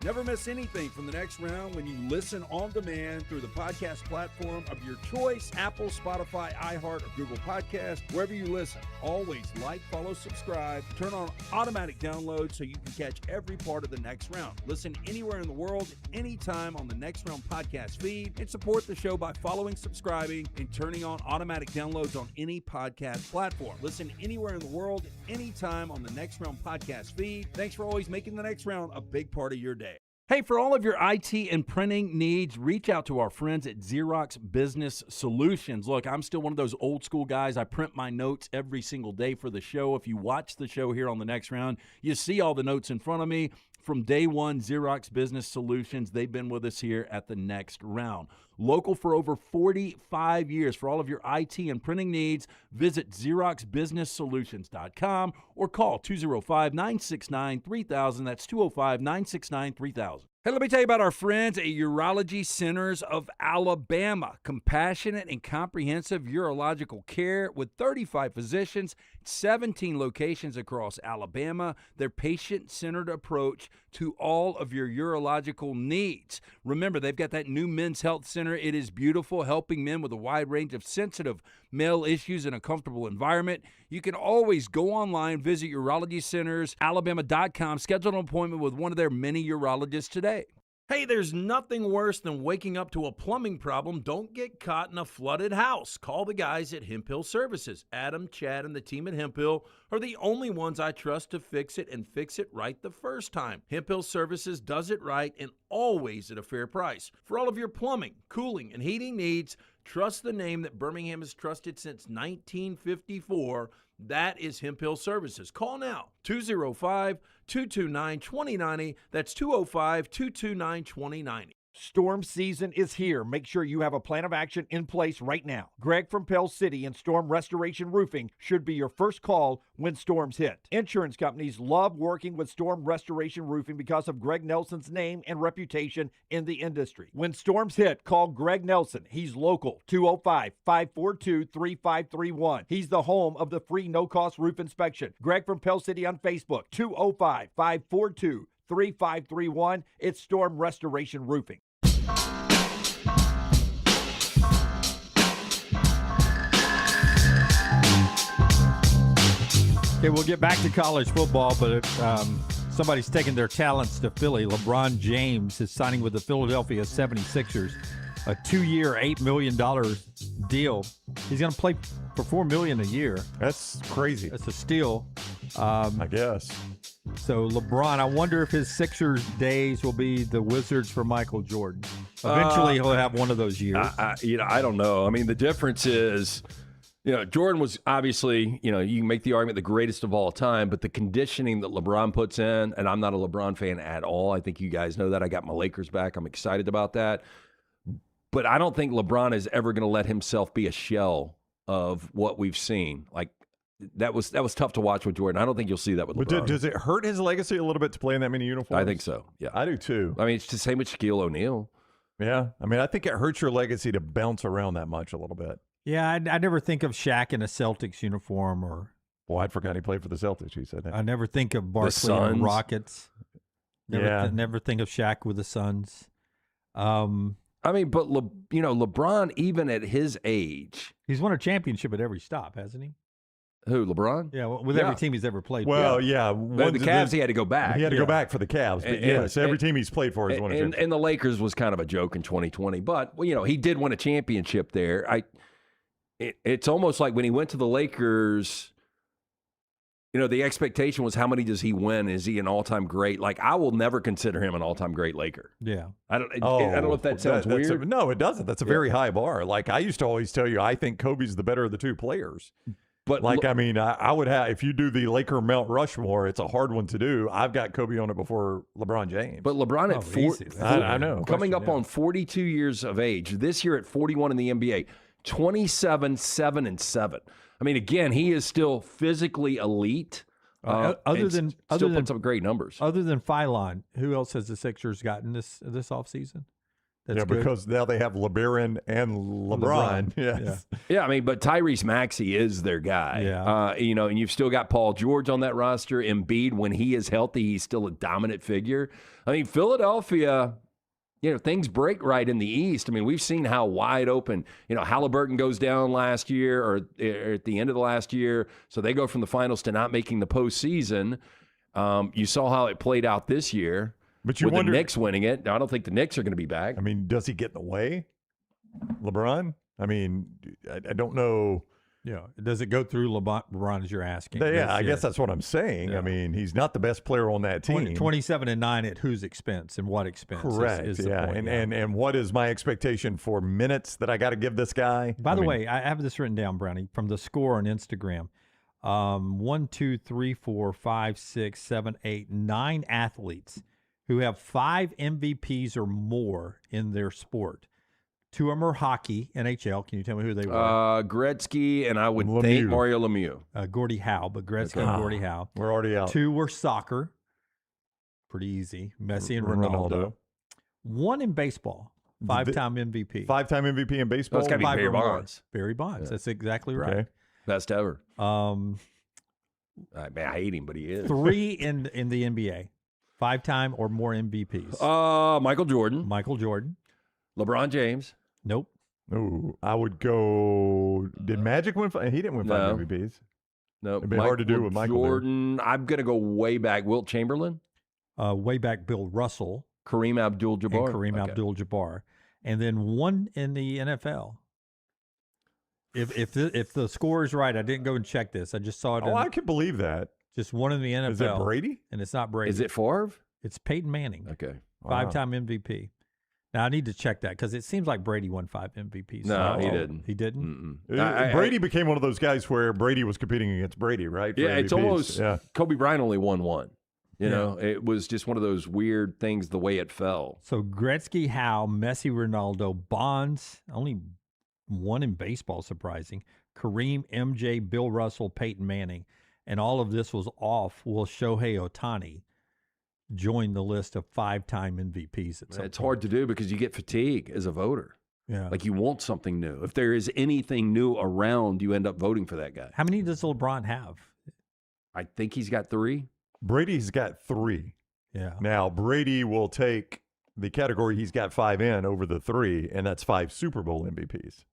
Never miss anything from the next round when you listen on demand through the podcast platform of your choice, Apple, Spotify, iHeart, or Google Podcast, wherever you listen. Always like, follow, subscribe, turn on automatic download so you can catch every part of the next round. Listen anywhere in the world, anytime on the Next Round podcast feed, and support the show by following, subscribing, and turning on automatic downloads on any podcast platform. Listen anywhere in the world, anytime on the Next Round podcast feed. Thanks for always making the next round a big part of your day. Hey, for all of your IT and printing needs, reach out to our friends at Xerox Business Solutions. Look, I'm still one of those old school guys. I print my notes every single day for the show. If you watch the show here on the next round, you see all the notes in front of me. From day one, Xerox Business Solutions, they've been with us here at the next round. Local for over 45 years. For all of your IT and printing needs, visit XeroxBusinessSolutions.com or call 205-969-3000. That's 205-969-3000. Hey, let me tell you about our friends at Urology Centers of Alabama. Compassionate and comprehensive urological care with 35 physicians, 17 locations across Alabama. Their patient-centered approach to all of your urological needs. Remember, they've got that new men's health center. It is beautiful, helping men with a wide range of sensitive male issues in a comfortable environment. You can always go online, visit urologycentersalabama.com, schedule an appointment with one of their many urologists today. Hey, there's nothing worse than waking up to a plumbing problem. Don't get caught in a flooded house. Call the guys at Hemp Hill Services. Adam, Chad, and the team at Hemp Hill are the only ones I trust to fix it and fix it right the first time. Hemp Hill Services does it right and always at a fair price. For all of your plumbing, cooling, and heating needs, trust the name that Birmingham has trusted since 1954. That is Hemp Hill Services. Call now, 205-229-2090. That's 205-229-2090. Storm season is here. Make sure you have a plan of action in place right now. Greg from Pell City and Storm Restoration Roofing should be your first call when storms hit. Insurance companies love working with Storm Restoration Roofing because of Greg Nelson's name and reputation in the industry. When storms hit, call Greg Nelson. He's local, 205-542-3531. He's the home of the free no-cost roof inspection. Greg from Pell City on Facebook, 205-542-3531. 888-866-3531. It's Storm Restoration Roofing. Okay, we'll get back to college football, but somebody's taking their talents to Philly. LeBron James is signing with the Philadelphia 76ers, a 2-year, $8 million deal. He's going to play for $4 million a year. That's crazy. That's a steal. I guess. So LeBron, I wonder if his Sixers days will be the Wizards for Michael Jordan. Eventually, he'll have one of those years. I don't know. I mean, the difference is, Jordan was obviously, you can make the argument the greatest of all time, but the conditioning that LeBron puts in, and I'm not a LeBron fan at all. I think you guys know that. I got my Lakers back. I'm excited about that. But I don't think LeBron is ever going to let himself be a shell of what we've seen. Like, that was tough to watch with Jordan. I don't think you'll see that with LeBron. Does it hurt his legacy a little bit to play in that many uniforms? I think so, yeah. I do too. I mean, it's the same with Shaquille O'Neal. Yeah. I mean, I think it hurts your legacy to bounce around that much a little bit. Yeah, I never think of Shaq in a Celtics uniform or. Well, I forgot he played for the Celtics. He said that. I never think of Barkley and Rockets. Never think of Shaq with the Suns. I mean, but LeBron, even at his age, he's won a championship at every stop, hasn't he? Who, LeBron? Yeah, with every team he's ever played for. Well, yeah. The Cavs, he had to go back. He had to go back for the Cavs. But yes, every team he's played for has won a championship. And the Lakers was kind of a joke in 2020. But, he did win a championship there. It's almost like when he went to the Lakers, the expectation was how many does he win? Is he an all-time great? Like, I will never consider him an all-time great Laker. Yeah. I don't know if that sounds weird. No, it doesn't. That's a very high bar. Like, I used to always tell you, I think Kobe's the better of the two players. But I would have, if you do the Laker Mount Rushmore, it's a hard one to do. I've got Kobe on it before LeBron James. But LeBron at 40, I know. Coming up on 42 years of age, this year at 41 in the NBA, 27, 7, and 7. I mean, again, he is still physically elite. Other than puts up great numbers. Other than Phylon, who else has the Sixers gotten this offseason? That's good. Because now they have LeBaron and LeBron. Yes. Yeah, I mean, but Tyrese Maxey is their guy. Yeah. And you've still got Paul George on that roster. Embiid, when he is healthy, he's still a dominant figure. I mean, Philadelphia, things break right in the East. I mean, we've seen how wide open, Halliburton goes down last year or at the end of the last year. So they go from the finals to not making the postseason. You saw how it played out this year. But you with wonder, the Knicks winning it. I don't think the Knicks are going to be back. I mean, does he get in the way, LeBron? I mean, I don't know. Yeah, does it go through LeBron as you're asking? Yeah, I guess that's what I'm saying. Yeah. I mean, he's not the best player on that team. 27-9 at whose expense and what expense? Correct. Is the point, and what is my expectation for minutes that I got to give this guy? By the way, I have this written down, Brownie, from the Score on Instagram. 1, 2, 3, 4, 5, 6, 7, 8, 9 athletes who have 5 MVPs or more in their sport. 2 of them are hockey, NHL. Can you tell me who they were? Gretzky, and I would think Mario Lemieux. Gordie Howe, but Gretzky and Gordie Howe. We're already out. 2 were soccer. Pretty easy. Messi and Ronaldo. 1 in baseball. 5-time MVP. 5-time MVP in baseball? That's got to be Barry Bonds. Barry Bonds. Yeah. That's exactly right. Okay. Best ever. I hate him, but he is. 3 in the NBA. 5-time or more MVPs. Michael Jordan. LeBron James. Nope. Ooh, I would go. Did Magic win? He didn't win 5 MVPs. No. It'd be hard to do with Michael Jordan. I'm going to go way back. Wilt Chamberlain. Way back Bill Russell. Kareem Abdul-Jabbar. Abdul-Jabbar. And then 1 in the NFL. If the score is right, I didn't go and check this. I just saw it. I can believe that. Just 1 in the NFL. Is it Brady? And it's not Brady. Is it Favre? It's Peyton Manning. Okay. 5-time MVP. Now, I need to check that because it seems like Brady won 5 MVPs. No, he didn't. He didn't? Brady became one of those guys where Brady was competing against Brady, right? Yeah, it's almost Kobe Bryant only won 1. You know, it was just one of those weird things the way it fell. So Gretzky, Howe, Messi, Ronaldo, Bonds, only 1 in baseball, surprising. Kareem, MJ, Bill Russell, Peyton Manning. And all of this was off. Will Shohei Ohtani join the list of 5-time MVPs at some It's point? hard to do because you get fatigue as a voter. Yeah. Like you want something new. If there is anything new around, you end up voting for that guy. How many does LeBron have? I think he's got 3. Brady's got 3. Yeah. Now, Brady will take the category he's got 5 in over the 3, and that's 5 Super Bowl MVPs.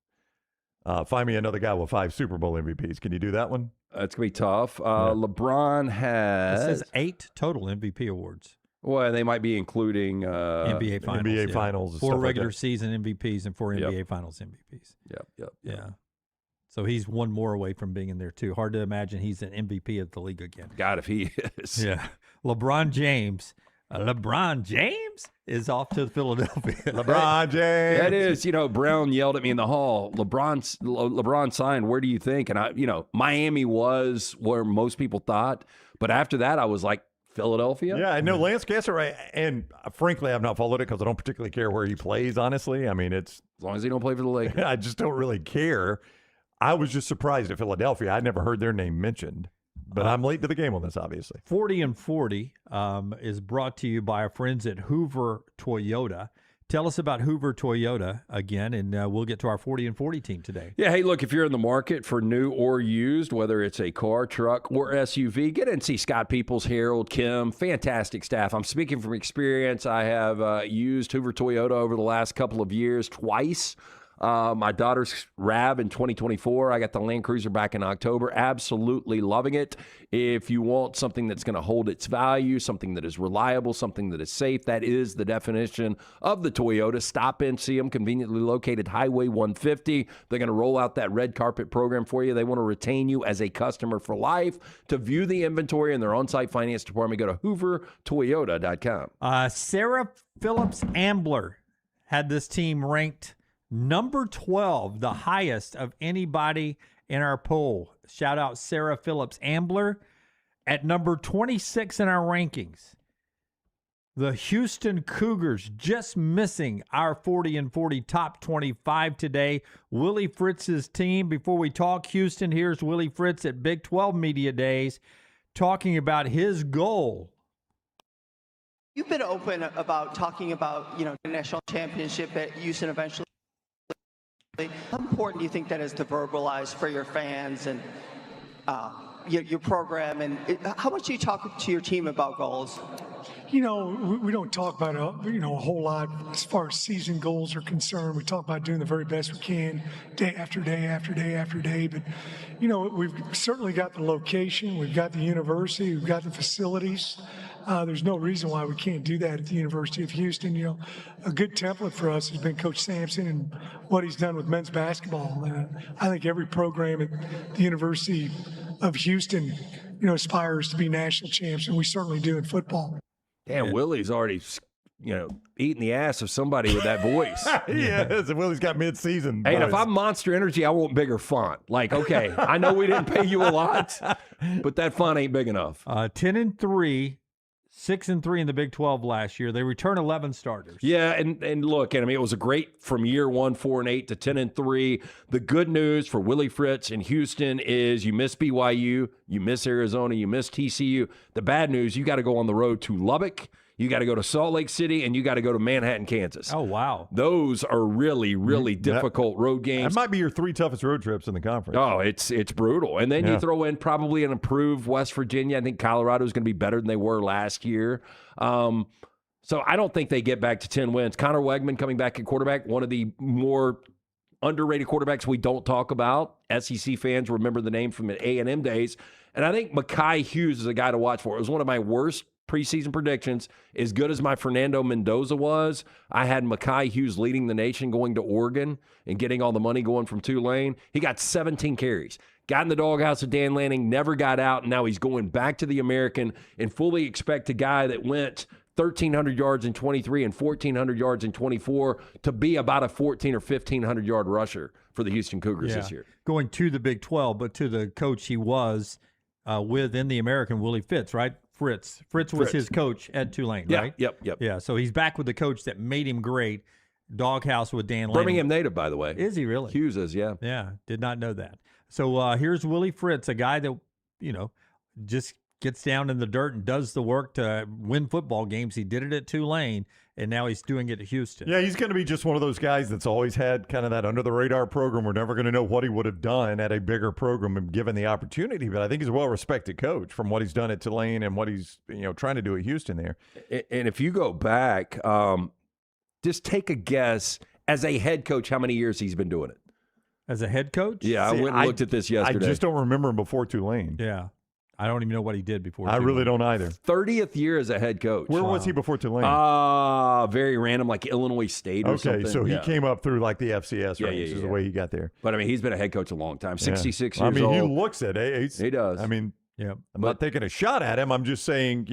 Find me another guy with 5 Super Bowl MVPs. Can you do that one? It's going to be tough. LeBron has... It says 8 total MVP awards. Well, they might be including... NBA Finals. NBA Finals. And 4 stuff regular like that. season MVPs and 4 NBA Finals MVPs. Yep. Yeah. So he's one more away from being in there, too. Hard to imagine he's an MVP of the league again. God, if he is. Yeah. LeBron James is off to Philadelphia. LeBron James. That is, Brown yelled at me in the hall. LeBron signed. Where do you think? And Miami was where most people thought. But after that, I was like, Philadelphia? Yeah, I know Lance Gasser, and frankly, I've not followed it because I don't particularly care where he plays, honestly. I mean, it's... As long as he don't play for the Lakers. I just don't really care. I was just surprised at Philadelphia. I'd never heard their name mentioned. But I'm late to the game on this, obviously. 40 and 40 is brought to you by our friends at Hoover Toyota. Tell us about Hoover Toyota again, and we'll get to our 40 and 40 team today. Yeah, hey, look, if you're in the market for new or used, whether it's a car, truck, or SUV, get in and see Scott Peoples, Harold, Kim, fantastic staff. I'm speaking from experience. I have used Hoover Toyota over the last couple of years twice. My daughter's RAV in 2024. I got the Land Cruiser back in October. Absolutely loving it. If you want something that's going to hold its value, something that is reliable, something that is safe, that is the definition of the Toyota. Stop in, see them, conveniently located Highway 150. They're going to roll out that red carpet program for you. They want to retain you as a customer for life. To view the inventory in their on-site finance department, go to hoovertoyota.com. Sarah Phillips Ambler had this team ranked number 12, the highest of anybody in our poll. Shout out Sarah Phillips Ambler at number 26 in our rankings. The Houston Cougars just missing our 40 and 40 top 25 today. Willie Fritz's team. Before we talk Houston, here's Willie Fritz at Big 12 Media Days talking about his goal. You've been open about talking about, the national championship at Houston eventually. How important do you think that is to verbalize for your fans and your program? And how much do you talk to your team about goals? We don't talk about a whole lot as far as season goals are concerned. We talk about doing the very best we can day after day after day after day. But, we've certainly got the location. We've got the university. We've got the facilities. There's no reason why we can't do that at the University of Houston. A good template for us has been Coach Sampson and what he's done with men's basketball. I think every program at the University of Houston, aspires to be national champs, and we certainly do in football. Damn, Willie's already, eating the ass of somebody with that voice. Yes, Willie's got mid-season. Hey, and if I'm Monster Energy, I want bigger font. Like, okay, I know we didn't pay you a lot, but that font ain't big enough. 10-3. 6-3 in the Big 12 last year. They return 11 starters. Yeah, and look, it was a great from year 1, 4-8 to 10-3. The good news for Willie Fritz in Houston is you miss BYU, you miss Arizona, you miss TCU. The bad news, you got to go on the road to Lubbock. You got to go to Salt Lake City, and you got to go to Manhattan, Kansas. Oh, wow. Those are really, really difficult road games. That might be your 3 toughest road trips in the conference. Oh, it's brutal. And then you throw in probably an improved West Virginia. I think Colorado's going to be better than they were last year. So I don't think they get back to 10 wins. Connor Wegman coming back at quarterback, one of the more underrated quarterbacks we don't talk about. SEC fans remember the name from the A&M days. And I think Mekhi Hughes is a guy to watch for. It was one of my worst preseason predictions. As good as my Fernando Mendoza was, I had Mekhi Hughes leading the nation going to Oregon and getting all the money going from Tulane. He got 17 carries. Got in the doghouse of Dan Lanning, never got out, and now he's going back to the American, and fully expect a guy that went 1,300 yards in 23 and 1,400 yards in 24 to be about a 1,400 or 1,500-yard rusher for the Houston Cougars this year. Going to the Big 12, but to the coach he was with in the American, Willie Fritz, right? Fritz was his coach at Tulane, right? Yep. Yeah, so he's back with the coach that made him great. Doghouse with Dan Lanning. Birmingham native, by the way. Is he really? Hughes is, yeah. Yeah, did not know that. So here's Willie Fritz, a guy that, just gets down in the dirt and does the work to win football games. He did it at Tulane, and now he's doing it at Houston. Yeah, he's going to be just one of those guys that's always had kind of that under-the-radar program. We're never going to know what he would have done at a bigger program and given the opportunity, but I think he's a well-respected coach from what he's done at Tulane and what he's trying to do at Houston there. And if you go back, just take a guess as a head coach how many years he's been doing it. As a head coach? Yeah, I went and looked at this yesterday. I just don't remember him before Tulane. Yeah. I don't even know what he did before. I really don't either. 30th year as a head coach. Where was he before Tulane? Very random, like Illinois State or something. Okay, so he came up through like the FCS ranks is the yeah. way he got there. But, I mean, he's been a head coach a long time, 66 years old. I mean, he looks at it. He does. I mean, yeah. I'm not taking a shot at him. I'm just saying,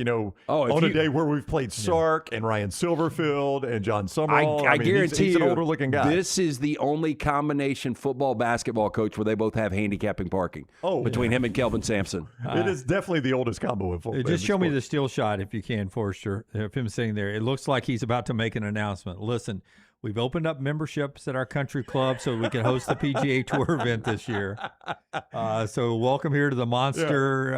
on a day where we've played Sark and Ryan Silverfield and John Summerall, I guarantee he's you, an older-looking guy. This is the only combination football-basketball coach where they both have handicapping parking between him and Kelvin Sampson. It is definitely the oldest combo in football. Just show me the still shot if you can, Forster, of him sitting there. It looks like he's about to make an announcement. Listen, we've opened up memberships at our country club so we can host the PGA Tour event this year. So welcome here to the Monster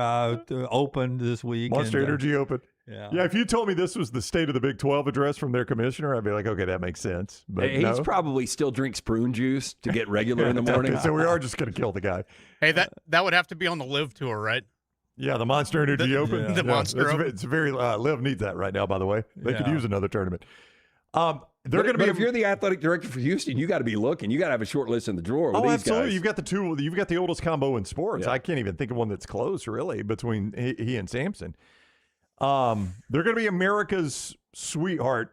Open this week. Monster Energy Open. Yeah, if you told me this was the State of the Big 12 address from their commissioner, I'd be like, okay, that makes sense. But He's probably still drinks prune juice to get regular in the morning. Okay, so we are just going to kill the guy. Hey, that would have to be on the Live Tour, right? Yeah, the Monster Energy Open. The Monster Open. It's very Liv needs that right now, by the way. They could use another tournament. They're going to be. If you're the athletic director for Houston, you got to be looking. You got to have a short list in the drawer. With these absolutely. guys. You've got the oldest combo in sports. Yeah. I can't even think of one that's close, really, between he and Sampson. They're going to be America's sweetheart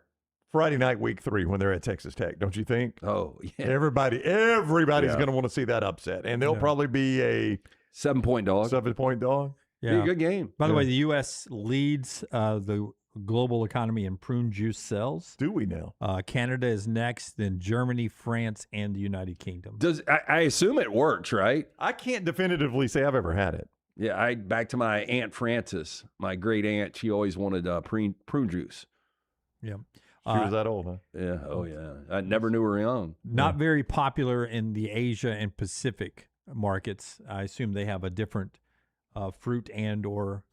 Friday night, week 3, when they're at Texas Tech. Don't you think? Oh, yeah. Everybody's going to want to see that upset, and they'll probably be a 7-point dog. 7-point dog. Yeah, be a good game. By the way, the U.S. leads the global economy in prune juice sales. Do we now? Canada is next, then Germany, France, and the United Kingdom. I assume it works, right? I can't definitively say I've ever had it. Yeah, back to my Aunt Frances, my great aunt. She always wanted prune juice. Yeah, she was that old, huh? Yeah. Oh, yeah. I never knew her young. Not very popular in the Asia and Pacific markets. I assume they have a different fruit and or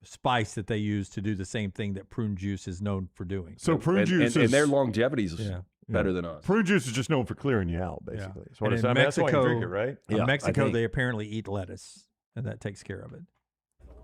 spice that they use to do the same thing that prune juice is known for doing. So prune juice and their longevity is better than us. Prune juice is just known for clearing you out, basically. Yeah. That's what that's why you drink it, right? In Mexico, they apparently eat lettuce, and that takes care of it.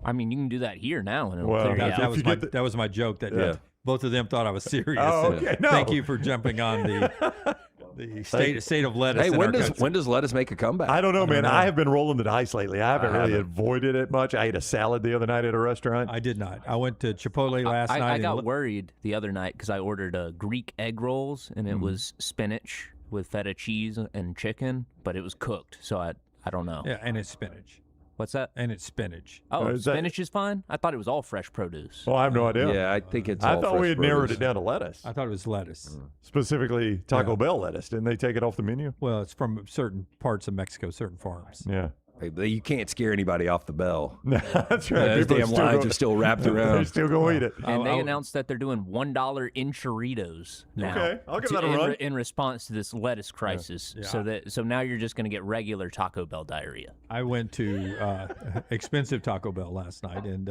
I mean, you can do that here now, and it'll Well, clear you out. That was my joke. That both of them thought I was serious. Oh, okay. No. Thank you for jumping on the state of lettuce. Hey, in our country. when does lettuce make a comeback? I don't know, man. I have been rolling the dice lately. I haven't really avoided it much. I ate a salad the other night at a restaurant. I did not. I went to Chipotle last night. I got worried the other night because I ordered Greek egg rolls, and it was spinach with feta cheese and chicken, but it was cooked, so I don't know. Yeah, and it's spinach. What's that? And it's spinach. Oh, spinach is fine? I thought it was all fresh produce. Oh, I have no idea. Yeah, I think it's I all thought fresh we had narrowed produce. it down to lettuce. I thought it was lettuce. Specifically Taco Bell lettuce. Didn't they take it off the menu? Well, it's from certain parts of Mexico, certain farms. Yeah. Hey, you can't scare anybody off the bell. That's right. Those People damn lines are still wrapped They're around. still going to eat it. And they announced that they're doing $1 enchiritos now. Okay, I'll give that a run. In response to this lettuce crisis. Yeah. So now you're just going to get regular Taco Bell diarrhea. I went to expensive Taco Bell last night and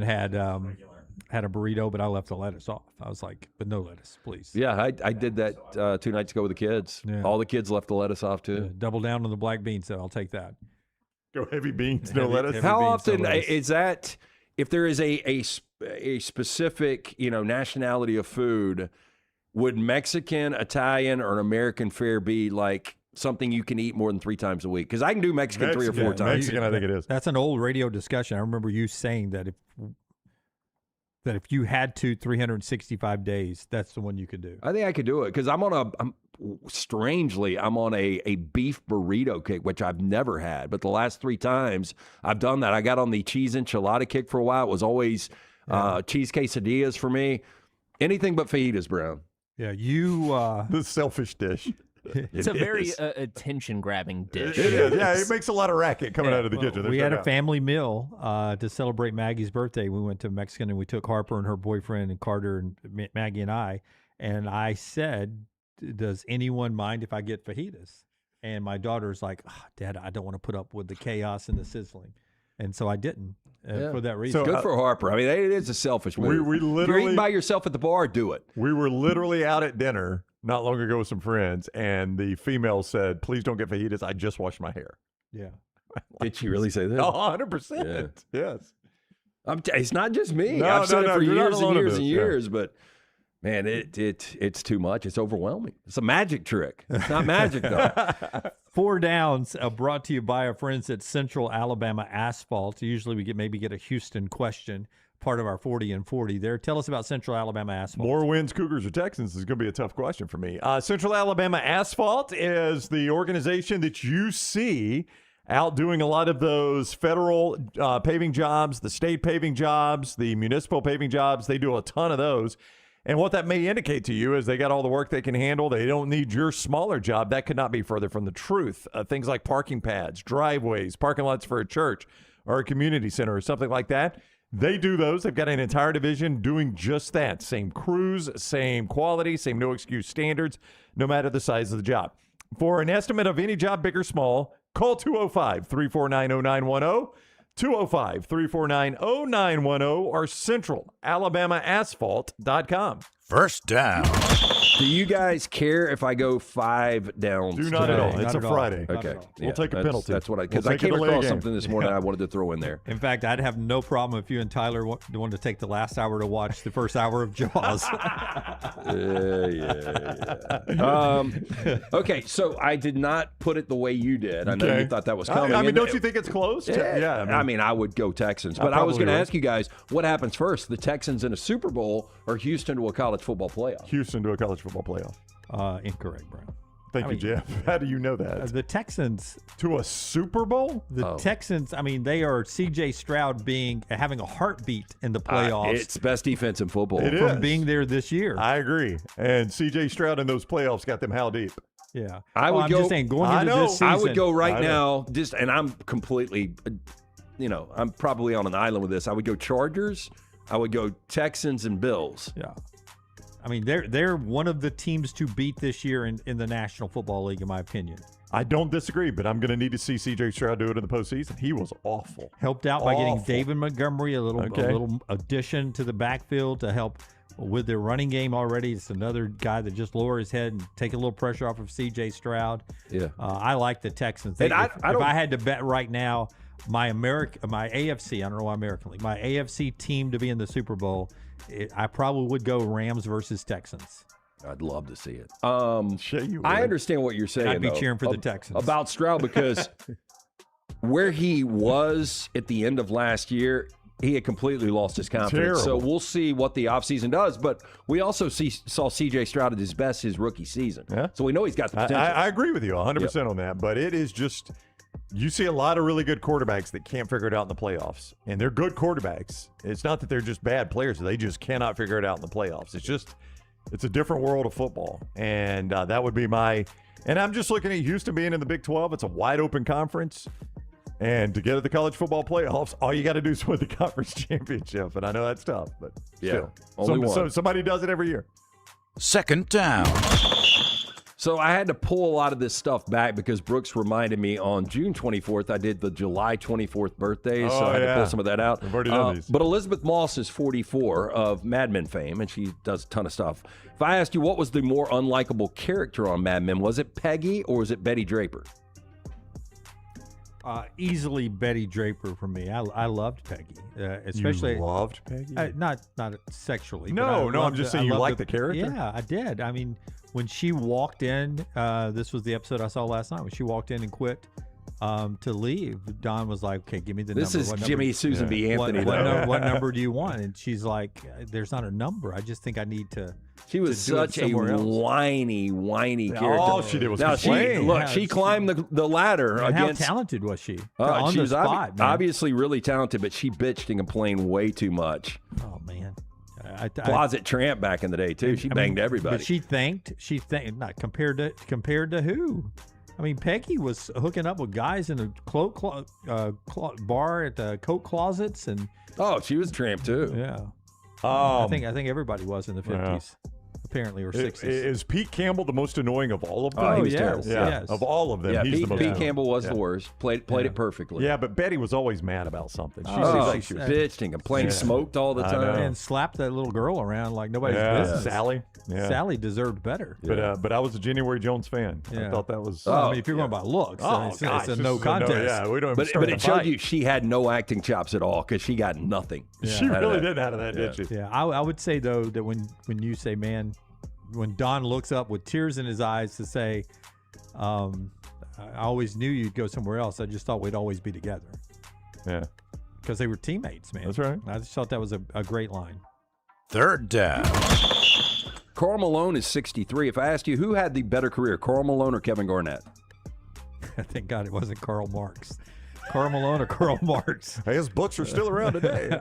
had a burrito, but I left the lettuce off. I was like, but no lettuce, please. Yeah, I did that 2 nights ago with the kids. Yeah. All the kids left the lettuce off too. Double down on the black beans, though. I'll take that. Go heavy beans, no lettuce. heavy How beans, often no lettuce. is that? If there is a specific nationality of food, would Mexican, Italian, or an American fare be like something you can eat more than 3 times a week? Because I can do Mexican 3 or 4 times. Mexican, I think it is. That's an old radio discussion. I remember you saying that if you had to 365 days, that's the one you could do. I think I could do it because I'm on a beef burrito kick, which I've never had. But the last 3 times I've done that, I got on the cheese enchilada kick for a while. It was always cheese quesadillas for me. Anything but fajitas, Brown. Yeah, you. The selfish dish. It's a very attention-grabbing dish. It is. Yeah, it makes a lot of racket coming out of the kitchen. We had a family meal to celebrate Maggie's birthday. We went to Mexican and we took Harper and her boyfriend and Carter and Maggie and I. And I said, does anyone mind if I get fajitas? And my daughter's like, Dad, I don't want to put up with the chaos and the sizzling. And so I didn't for that reason. So, good for Harper. I mean, it is a selfish move. We literally, if you're eating by yourself at the bar, do it. We were literally out at dinner not long ago with some friends, and the female said, "Please don't get fajitas. I just washed my hair." Yeah. Did she really say that? 100%. Yes. It's not just me. No, I've said it for you're not years and alone in years this, and yeah. years, but man, it's too much. It's overwhelming. It's a magic trick. It's not magic though. 4 Downs brought to you by our friends at Central Alabama Asphalt. Usually we get a Houston question, part of our 40 and 40 there. Tell us about Central Alabama Asphalt. More wins, Cougars or Texans is going to be a tough question for me. Central Alabama Asphalt is the organization that you see out doing a lot of those federal paving jobs, the state paving jobs, the municipal paving jobs. They do a ton of those. And what that may indicate to you is they got all the work they can handle. They don't need your smaller job. That could not be further from the truth. Things like parking pads, driveways, parking lots for a church or a community center or something like that. They do those. They've got an entire division doing just that. Same crews, same quality, same no excuse standards, no matter the size of the job. For an estimate of any job, big or small, call 205-349-0910. 205-349-0910 or centralalabamaasphalt.com. First down. Do you guys care if I go 5 downs? Do not at all. It's a Friday. Okay. We'll take a penalty. That's what because We'll I take a came delay across game. something this morning I wanted to throw in there. In fact, I'd have no problem if you and Tyler wanted to take the last hour to watch the first hour of Jaws. Okay, so I did not put it the way you did. I know Okay. you thought that was coming. I mean, And don't you think it's close? Yeah, I mean, I would go Texans. But I was probably going to would. ask you guys, what happens first, the Texans in a Super Bowl or Houston to a college football playoff? Houston to a college football playoff. Incorrect, Brown. Thank you, Jeff. How do you know that? The Texans to a Super Bowl? The Texans, I mean, they are C.J. Stroud having a heartbeat in the playoffs. It's best defense in football. It from is. being there this year. I agree. And C.J. Stroud in those playoffs got them how deep? Yeah. I would I'm go. just saying, going into this season, I would go right now. And I'm completely, I'm probably on an island with this. I would go Chargers. I would go Texans and Bills. Yeah. I mean, they're one of the teams to beat this year in the National Football League, in my opinion. I don't disagree, but I'm going to need to see C.J. Stroud do it in the postseason. He was awful. Helped out by getting David Montgomery, a little addition to the backfield to help with their running game already. It's another guy that just lower his head and take a little pressure off of C.J. Stroud. Yeah. I like the Texans. And if I had to bet right now, my AFC, I don't know why American League, my AFC team to be in the Super Bowl, I probably would go Rams versus Texans. I'd love to see it. You I understand what you're saying. I'd be though, cheering for the Texans. About Stroud because where he was at the end of last year, he had completely lost his confidence. Terrible. So we'll see what the offseason does. But we also saw C.J. Stroud at his best his rookie season. Yeah. So we know he's got the potential. I agree with you 100% on that, but it is just you see a lot of really good quarterbacks that can't figure it out in the playoffs, and they're good quarterbacks. It's not that they're just bad players; they just cannot figure it out in the playoffs. It's a different world of football, and that would be my. And I'm just looking at Houston being in the Big 12. It's a wide open conference, and to get to the college football playoffs, all you got to do is win the conference championship. And I know that's tough, but still, only one. So somebody does it every year. Second down. So I had to pull a lot of this stuff back because Brooks reminded me on June 24th, I did the July 24th birthday, so I had to pull some of that out. We've already done these. But Elizabeth Moss is 44 of Mad Men fame, and she does a ton of stuff. If I asked you what was the more unlikable character on Mad Men, was it Peggy or was it Betty Draper? Easily Betty Draper for me. I loved Peggy, especially. You loved Peggy? Not sexually. No, but I'm just saying you liked the character. Yeah, I did. I mean, when she walked in, this was the episode I saw last night. When she walked in and quit to leave, Don was like, "Okay, give me the number." This is Jimmy Susan B. Anthony. What number do you want? And she's like, "There's not a number. I just think I need to." She was such a whiny character. All she did was complain. She climbed the ladder. And against, how talented was she? On she the was spot, obviously really talented, but she bitched and complained way too much. Oh man. Closet tramp back in the day too. She banged everybody. But she thanked. Not compared to who? I mean, Peggy was hooking up with guys in the bar at the coat closets, and she was a tramp too. Yeah. I think everybody was in the 50s. apparently, or I- 60s. Is Pete Campbell the most annoying of all of them? Oh, he was terrible. Yes. Of all of them, Yeah, he's the most. Pete Campbell was Yeah. the worst. Played it perfectly. Yeah, but Betty was always mad about something. She Oh, seemed like she she was bitched and complained, smoked all the I time. know. And slapped that little girl around like nobody's Yeah, business. Sally. Yeah. Sally deserved better. But I was a January Jones fan. I thought that was. Well, I mean, if you're going by looks, it's gosh, a this no is contest. yeah, we don't. But start it the showed fight. you she had no acting chops at all because she got nothing. She out of really that. did out of that, did she? Yeah, I would say though that when you say, man, when Don looks up with tears in his eyes to say, I always knew you'd go somewhere else. I just thought we'd always be together. Yeah, because they were teammates, man. That's right. I just thought that was a great line. Third down. Karl Malone is 63. If I asked you who had the better career, Karl Malone or Kevin Garnett? Thank God it wasn't Karl Marx. Karl Malone or Karl Marx? Hey, his books are still around today.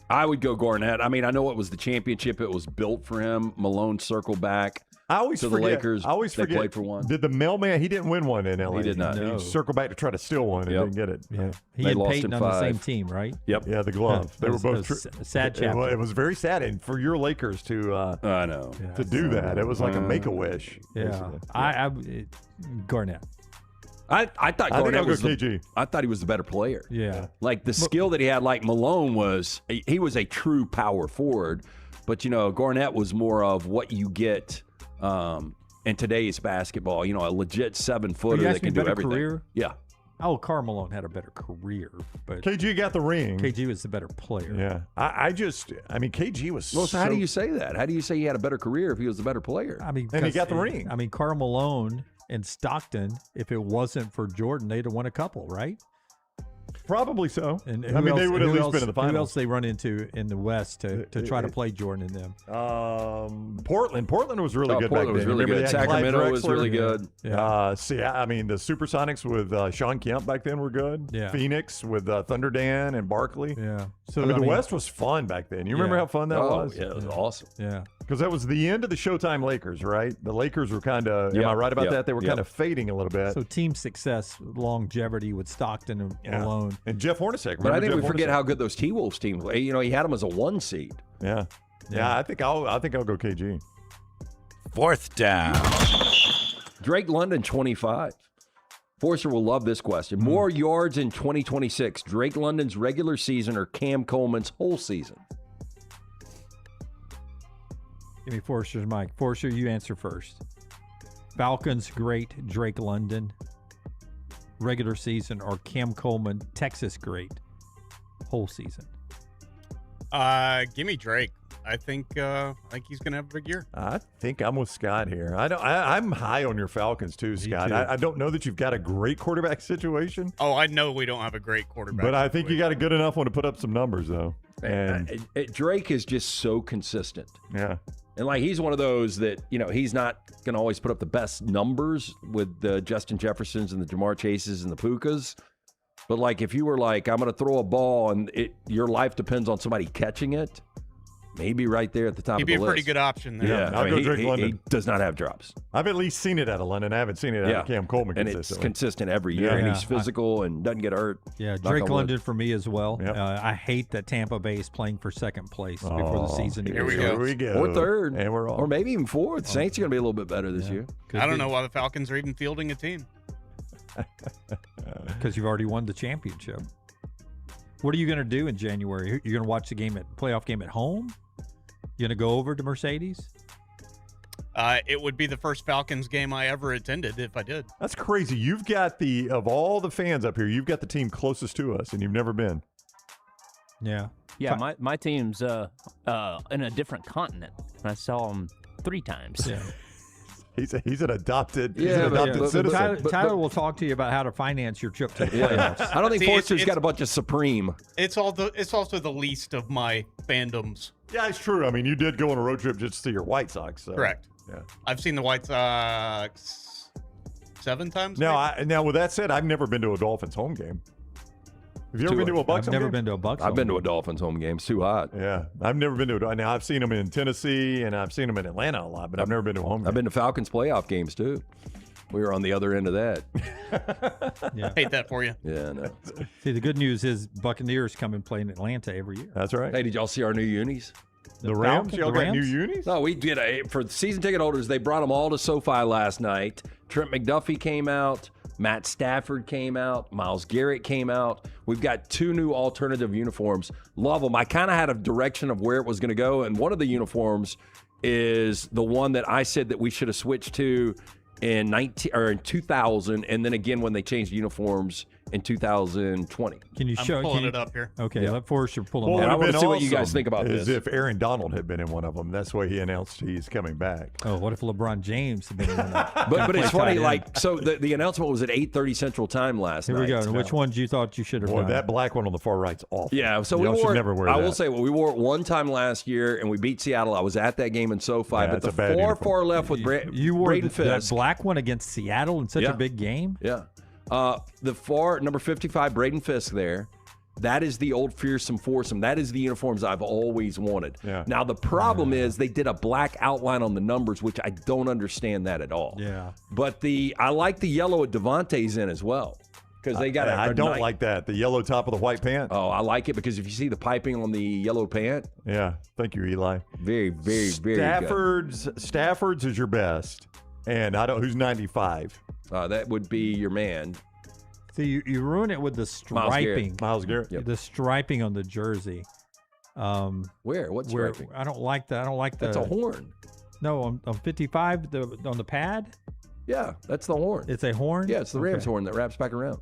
I would go Garnett. I mean, I know it was the championship. It was built for him. Malone circled back. I always to forget. the Lakers. I always they forget. played for one. Did the mailman? He didn't win one in LA. He did not. He No. circled back to try to steal one and Yep. didn't get it. Yeah, he They and lost Peyton in on the 5. same team, right? Yep. Yeah, the glove. They were both. a sad chapter. It was very sad, and for your Lakers to I know. to do that, it was like a make a wish. Yeah, Garnett. I thought I think Garnett I'll go was KG. I thought he was the better player. Yeah. Like the skill that he had, like Malone was, he was a true power forward, but Garnett was more of what you get in today's basketball. A legit 7-footer that can do everything. Career? Yeah. Oh, Karl Malone had a better career, but KG got the ring. KG was the better player. Yeah, I mean, KG was. Well, so how do you say that? How do you say he had a better career if he was the better player? I mean, And he got the ring. I mean, Karl Malone and Stockton, if it wasn't for Jordan, they'd have won a couple, right? Probably so. And I mean, they would at least been in the finals. Who else they run into in the West to try to play Jordan and them? Portland was really good Portland back was then. really Remember good. they had Clyde Sacramento was Drexler? really good. I mean, the Supersonics with Sean Kemp back then were good. Yeah. Phoenix with Thunder Dan and Barkley. Yeah. So the West was fun back then. You remember how fun that was? Yeah, it was awesome. Yeah. Because that was the end of the Showtime Lakers, right? The Lakers were kind of, am I right about that? They were kind of fading a little bit. So team success, longevity with Stockton and Malone. And Jeff Hornacek. But I think Jeff we forget Hornacek? how good those T-Wolves teams were. He had them as a 1 seed. Yeah. Yeah, I think I'll go KG. Fourth down. Drake London, 25. Forster will love this question. More yards in 2026, Drake London's regular season or Cam Coleman's whole season? Give me Forster's mic. Forster, you answer first. Falcons great, Drake London, regular season, or Cam Coleman, Texas great, whole season? Give me Drake. I think he's gonna have a big year. I think I'm with Scott here. I'm high on your Falcons too, Scott. too. I don't know that you've got a great quarterback situation, Oh, I know we don't have a great quarterback. but I think you got a good enough one to put up some numbers though. And Drake is just so consistent. yeah, And he's one of those that, he's not going to always put up the best numbers with the Justin Jeffersons and the Jamar Chases and the Pukas. But if you were I'm going to throw a ball and your life depends on somebody catching it, maybe right there at the top He'd of be the a pretty list. good option there. Yeah, I'll go Drake London. He does not have drops. I've at least seen it out of London. I haven't seen it out of Cam Coleman And it's consistently. consistent every year. And Yeah. he's physical and doesn't get hurt. Yeah, Knock Drake on wood. London for me as well. Yep. I hate that Tampa Bay is playing for second place before the season. Here we Here go. we go. Or third. and we're Or off. maybe even fourth. Saints are going to be a little bit better this year. I don't know why the Falcons are even fielding a team. Because you've already won the championship. What are you going to do in January? You're going to watch the playoff game at home? You going to go over to Mercedes? It would be the first Falcons game I ever attended if I did. That's crazy. You've got of all the fans up here, you've got the team closest to us, and you've never been. Yeah. Yeah, my team's in a different continent. I saw him 3 times. Yeah. He's an adopted, but citizen. Tyler will talk to you about how to finance your trip to the playoffs. I don't think See, Forster's it's- got a bunch of Supreme. It's also the least of my fandoms. Yeah, it's true. I mean, you did go on a road trip just to see your White Sox. So. Correct. Yeah. I've seen the White Sox 7 times. Now, maybe? now with that said, I've never been to a Dolphins home game. Have you ever been to a Bucs I've home never game? been to a Bucs. I've been to a Dolphins home game. It's too hot. Yeah, I've never been to a. Now I've seen them in Tennessee and I've seen them in Atlanta a lot, but I've never been to a home game. I've been to Falcons playoff games too. We were on the other end of that. Yeah. Hate that for you. Yeah, no. See, the good news is Buccaneers come and play in Atlanta every year. That's right. Hey, did y'all see our new unis? The Rams? Falcons? Y'all The got new Rams? unis? No, we did for the season ticket holders. They brought them all to SoFi last night. Trent McDuffie came out. Matt Stafford came out. Myles Garrett came out. We've got 2 new alternative uniforms. Love them. I kind of had a direction of where it was going to go, and one of the uniforms is the one that I said that we should have switched to in 2000, and then again when they changed uniforms in 2020. Can you show? I'm pulling can you- it up here. Okay, let Forrester pull them Well, up. And I would've want to been see what you guys awesome think about is this. if Aaron Donald had been in one of them. That's why he announced he's coming back. Oh, what if LeBron James had been in that? But it's Play funny, tight like, so the announcement was at 8:30 Central Time last Here night. we go. And which ones you thought you should have Boy, done? that black one on the far right's awful. Yeah, so Y'all we should wore it. never wear I that. will say, we wore it one time last year, and we beat Seattle. I was at that game in SoFi, Yeah, but it's the a bad uniform. far left with You wore Braden that Fisk. black one against Seattle in such Yeah. a big game? Yeah. The far number 55, Braden Fisk there. That is the old fearsome foursome. That is the uniforms I've always wanted. Yeah. Now, the problem is they did a black outline on the numbers, which I don't understand that at all. Yeah. But I like the yellow at Devontae's in as well. Because they got I a don't nice- like that. The yellow top of the white pant. Oh, I like it because if you see the piping on the yellow pant, Yeah. Thank you, Eli. very, very, very good. Stafford's is your best. And who's 95? That would be your man. See, you ruin it with the striping. Myles Garrett. Yep. The striping on the jersey. Where? What's striping? I don't like that. I don't like the. That's a horn. No, on 55, on the pad. Yeah, that's the horn. It's a horn. Yeah, it's the Rams Okay. horn that wraps back around.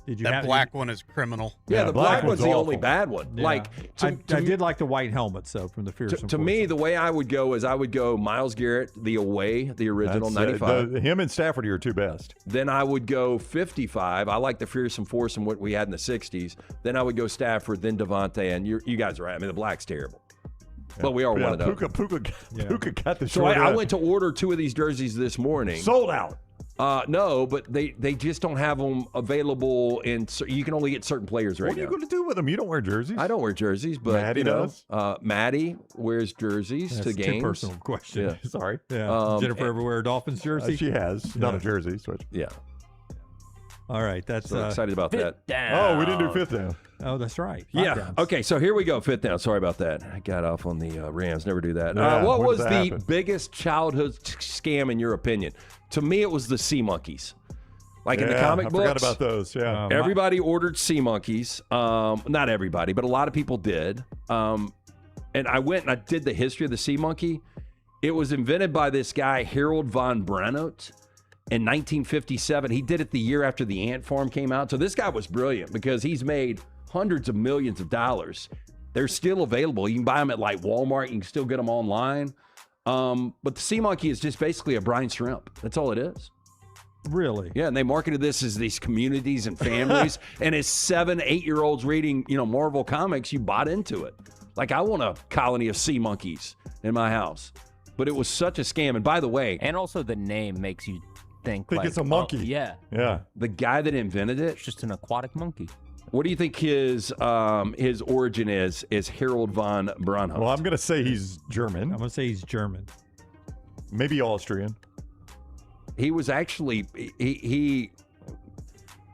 Did you That have black one is criminal. Yeah, the black one's the awful. only bad one. Yeah. Like I did like the white helmets though from the fearsome. to me, the way I would go is I would go Myles Garrett, the away, the original That's, 95. him and Stafford are your two best. Then I would go 55. I like the fearsome foursome what we had in the 60s. Then I would go Stafford, then Devontae, and you guys are right. I mean, the black's terrible. But we are one of those. Puka got the So short I end. went to order 2 of these jerseys this morning. Sold out. No, but they just don't have them available, and you can only get certain players right What are you now. going to do with them? You don't wear jerseys. I don't wear jerseys, but Maddie does. Maddie wears jerseys That's to too games. personal question. Yeah. Sorry. Yeah. Jennifer ever wear a Dolphins jersey? She has. Not a jersey. Switch. Yeah. All right, that's So excited about that. Oh, we didn't do fifth down. Oh, that's right. Yeah. Lockdowns. Okay, so here we go. Fifth down. Sorry about that. I got off on the Rams. Never do that. Yeah, what when was does the that happen? biggest childhood scam in your opinion? To me, it was the sea monkeys. Like in the comic I books. forgot about those. Yeah. Everybody ordered sea monkeys. Not everybody, but a lot of people did. And I went and I did the history of the sea monkey. It was invented by this guy, Harold von Branout, in 1957. He did it the year after the ant farm came out. So this guy was brilliant because he's made hundreds of millions of dollars. They're still available. You can buy them at like Walmart. You can still get them online. But the sea monkey is just basically a brine shrimp. That's all it is. Really? Yeah, and they marketed this as these communities and families. And as 7, 8-year-olds reading, Marvel comics, you bought into it. Like, I want a colony of sea monkeys in my house. But it was such a scam. And by the way, And also the name makes you think like, it's a monkey. oh, yeah. Yeah. the guy that invented it, It's just an aquatic monkey. what do you think his origin is Harold von Branout? Well, I'm going to say he's German. I'm gonna say he's German. Maybe Austrian. He was actually, he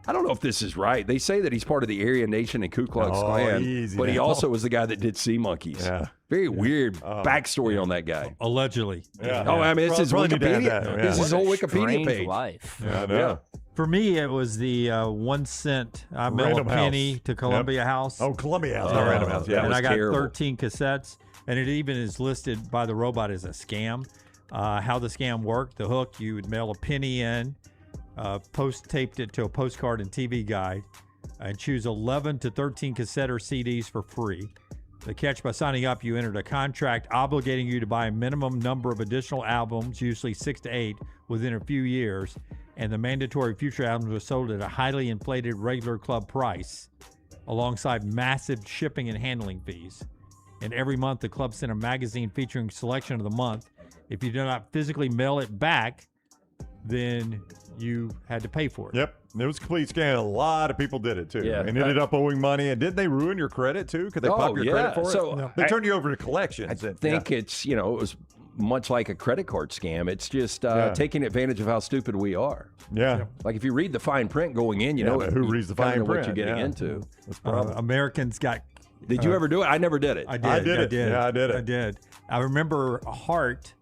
I don't know if this is right. They say that he's part of the Aryan Nation and Ku Klux Oh, Klan, easy but he now. also was the guy that did sea monkeys. Yeah. Very weird backstory on that guy. Allegedly. Yeah. Oh, I mean, it's his Probably need to add Wikipedia. that, This is his What whole a Wikipedia strange page. life. Yeah, I know. For me, it was the 1 cent. I mail a Random penny House. to Columbia House. Oh, Columbia House, not Random House. Yeah, that and was I got terrible. 13 cassettes, and it even is listed by the robot as a scam. How the scam worked, the hook, you would mail a penny in, taped it to a postcard and TV guide, and choose 11 to 13 cassette or CDs for free. The catch, by signing up, you entered a contract obligating you to buy a minimum number of additional albums, usually 6 to 8, within a few years, and the mandatory future albums were sold at a highly inflated regular club price, alongside massive shipping and handling fees. And every month, the club sent a magazine featuring selection of the month. If you did not physically mail it back, then you had to pay for it. Yep. It was a complete scam. A lot of people did it, too. Yeah. And ended up owing money. And didn't they ruin your credit, too? Could they pop your credit for it? So They turned you over to collections. I think it's, it was much like a credit card scam. It's just taking advantage of how stupid we are. Yeah. Like if you read the fine print going in, you know but who reads the kinda fine know print? what you're getting Yeah. into. That's the problem. Americans got Did you ever do it? I never did it. I did. Yeah, I did it. I did. I remember Heart,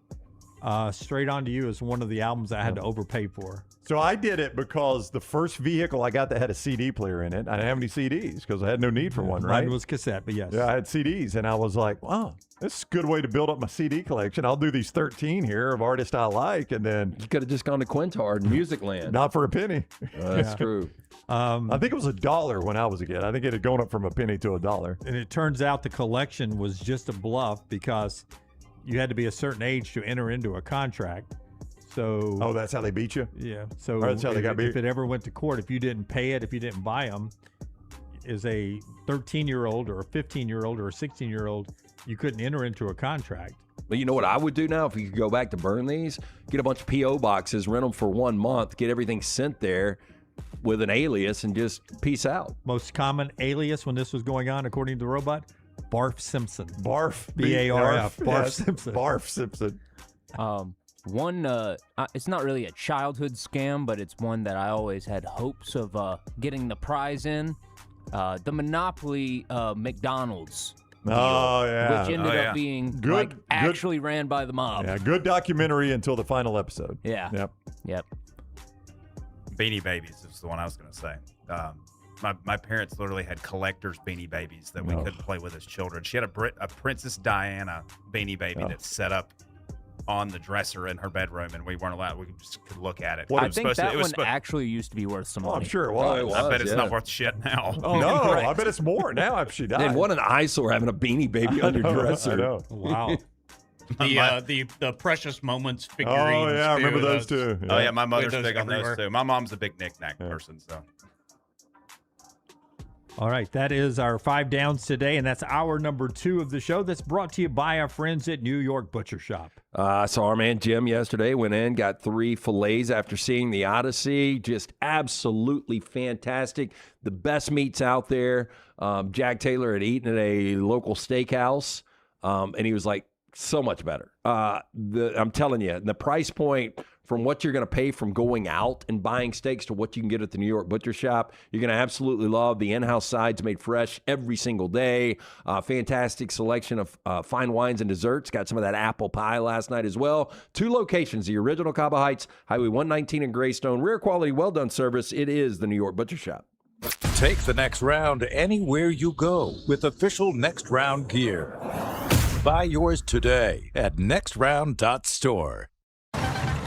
Straight On to You is one of the albums I had to overpay for. So I did it because the first vehicle I got that had a CD player in it, I didn't have any CDs because I had no need for one, right? Mine was cassette, but yes. Yeah, I had CDs, and I was like, wow, this is a good way to build up my CD collection. I'll do these 13 here of artists I like, and then... You could have just gone to Quintard, Music Land. Not for a penny. That's true. I think it was $1 when I was a kid. I think it had gone up from a penny to $1. And it turns out the collection was just a bluff because you had to be a certain age to enter into a contract. So, oh, that's how they beat you? Yeah. So or that's how they got beat. If it ever went to court, if you didn't pay it, if you didn't buy them, as a 13-year-old or a 15-year-old or a 16-year-old, you couldn't enter into a contract. But you know what I would do now if you could go back to burn these? Get a bunch of P.O. boxes, rent them for 1 month, get everything sent there with an alias, and just peace out. Most common alias when this was going on, according to the robot, Barf Simpson. Barf. B-A-R-F. Barf yes, Simpson. Barf Simpson. It's not really a childhood scam, but it's one that I always had hopes of getting the prize in. The Monopoly McDonald's deal, oh, yeah. which ended up being actually ran by the mob. Yeah, good documentary until the final episode. Yeah. Yep. Beanie Babies is the one I was going to say. My parents literally had collector's Beanie Babies that we couldn't play with as children. She had a Princess Diana Beanie Baby that's set up on the dresser in her bedroom, and we weren't allowed. We just could look at it. I think that one actually used to be worth some money. I'm sure it was. I bet it's not worth shit now. Oh, no, right. I bet it's more now if she died. And what an eyesore having a Beanie Baby on your dresser. I know. Wow. The Precious Moments figurines. Oh, yeah, I remember those too. Yeah. Oh, yeah, my mother's big on those too. My mom's a big knick-knack person, so. All right, that is our 5 downs today, and that's hour number 2 of the show. That's brought to you by our friends at New York Butcher Shop. I saw our man Jim yesterday, went in, got 3 fillets after seeing the Odyssey. Just absolutely fantastic. The best meats out there. Jack Taylor had eaten at a local steakhouse, and he was like, so much better. I'm telling you, the price point from what you're going to pay from going out and buying steaks to what you can get at the New York Butcher Shop, you're going to absolutely love. The in-house sides made fresh every single day. Fantastic selection of fine wines and desserts. Got some of that apple pie last night as well. 2 locations, the original Cabo Heights, Highway 119 in Greystone. Rare quality, well-done service. It is the New York Butcher Shop. Take the next round anywhere you go with official Next Round gear. Buy yours today at nextround.store.